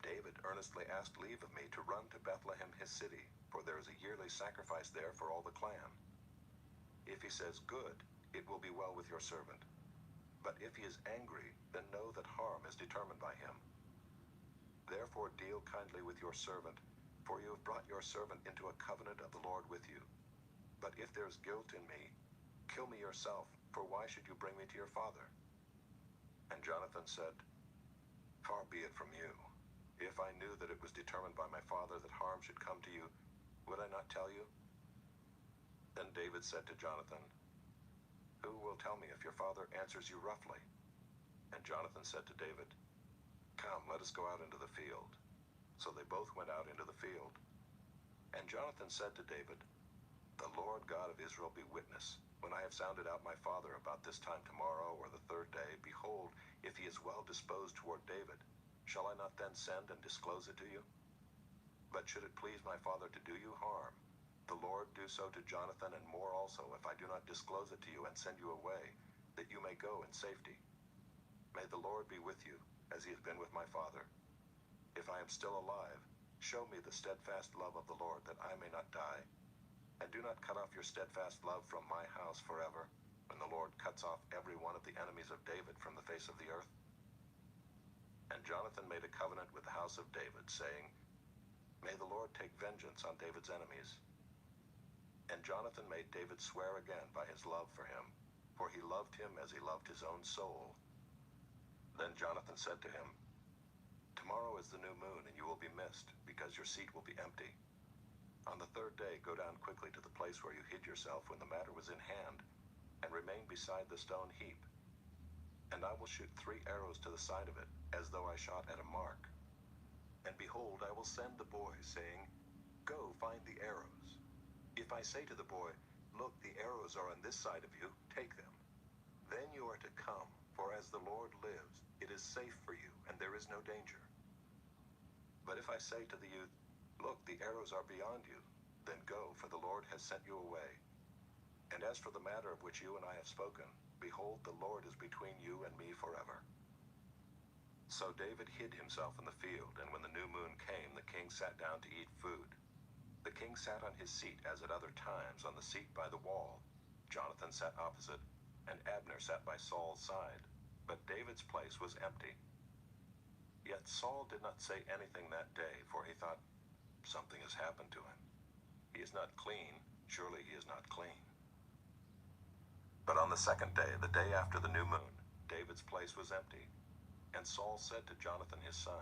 David earnestly asked leave of me to run to Bethlehem his city, for there is a yearly sacrifice there for all the clan. If he says, Good, it will be well with your servant. But if he is angry, then know that harm is determined by him. Therefore deal kindly with your servant, for you have brought your servant into a covenant of the Lord with you. But if there is guilt in me, kill me yourself, for why should you bring me to your father? And Jonathan said, Far be it from you. If I knew that it was determined by my father that harm should come to you, would I not tell you? Then David said to Jonathan, Who will tell me if your father answers you roughly? And Jonathan said to David, Come, let us go out into the field. So they both went out into the field. And Jonathan said to David, The Lord God of Israel be witness, when I have sounded out my father about this time tomorrow or the third day, behold, if he is well disposed toward David, shall I not then send and disclose it to you? But should it please my father to do you harm, the Lord do so to Jonathan, and more also, if I do not disclose it to you and send you away, that you may go in safety. May the Lord be with you, as he has been with my father. If I am still alive, show me the steadfast love of the Lord, that I may not die. And do not cut off your steadfast love from my house forever, when the Lord cuts off every one of the enemies of David from the face of the earth. And Jonathan made a covenant with the house of David, saying, May the Lord take vengeance on David's enemies. And Jonathan made David swear again by his love for him, for he loved him as he loved his own soul. Then Jonathan said to him, Tomorrow is the new moon, and you will be missed, because your seat will be empty. On the third day, go down quickly to the place where you hid yourself when the matter was in hand, and remain beside the stone heap. And I will shoot 3 arrows to the side of it, as though I shot at a mark. And behold, I will send the boy, saying, Go, find the arrows. If I say to the boy, Look, the arrows are on this side of you, take them. Then you are to come, for as the Lord lives, it is safe for you, and there is no danger. But if I say to the youth, Look, the arrows are beyond you, then go, for the Lord has sent you away. And as for the matter of which you and I have spoken, behold, the Lord is between you and me forever. So David hid himself in the field, and when the new moon came, the king sat down to eat food. The king sat on his seat as at other times, on the seat by the wall. Jonathan sat opposite, and Abner sat by Saul's side, but David's place was empty. Yet Saul did not say anything that day, for he thought, Something has happened to him. He is not clean, surely he is not clean. But on the second day, the day after the new moon, David's place was empty. And Saul said to Jonathan his son,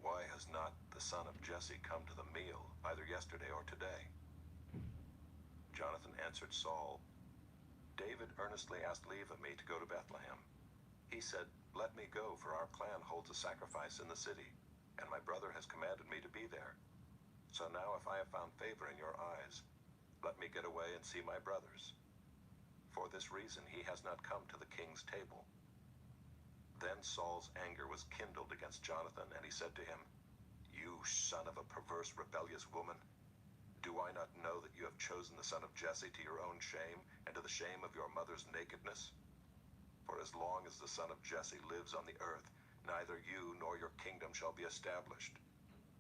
Why has not the son of Jesse come to the meal, either yesterday or today? Jonathan answered Saul, David earnestly asked leave of me to go to Bethlehem. He said, Let me go, for our clan holds a sacrifice in the city, and my brother has commanded me to be there. So now if I have found favor in your eyes, let me get away and see my brothers. For this reason he has not come to the king's table. Then Saul's anger was kindled against Jonathan, and he said to him, "You son of a perverse, rebellious woman, do I not know that you have chosen the son of Jesse to your own shame, and to the shame of your mother's nakedness? For as long as the son of Jesse lives on the earth, neither you nor your kingdom shall be established.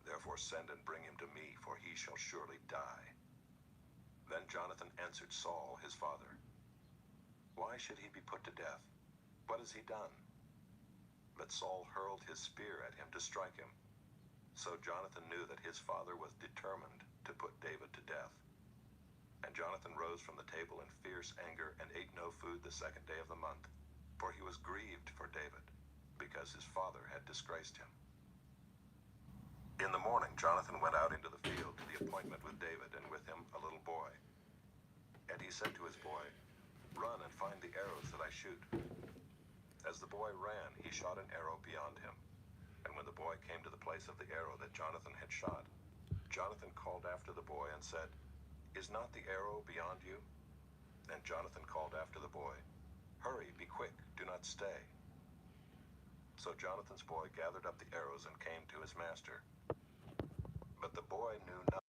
Therefore send and bring him to me, for he shall surely die." Then Jonathan answered Saul, his father, "Why should he be put to death? What has he done?" But Saul hurled his spear at him to strike him. So Jonathan knew that his father was determined to put David to death. And Jonathan rose from the table in fierce anger and ate no food the second day of the month, for he was grieved for David, because his father had disgraced him. In the morning Jonathan went out into the field to the appointment with David, and with him a little boy. And he said to his boy, "Run and find the arrows that I shoot." As the boy ran, he shot an arrow beyond him. And when the boy came to the place of the arrow that Jonathan had shot, Jonathan called after the boy and said, "Is not the arrow beyond you?" And Jonathan called after the boy, "Hurry, be quick, do not stay." So Jonathan's boy gathered up the arrows and came to his master. But the boy knew not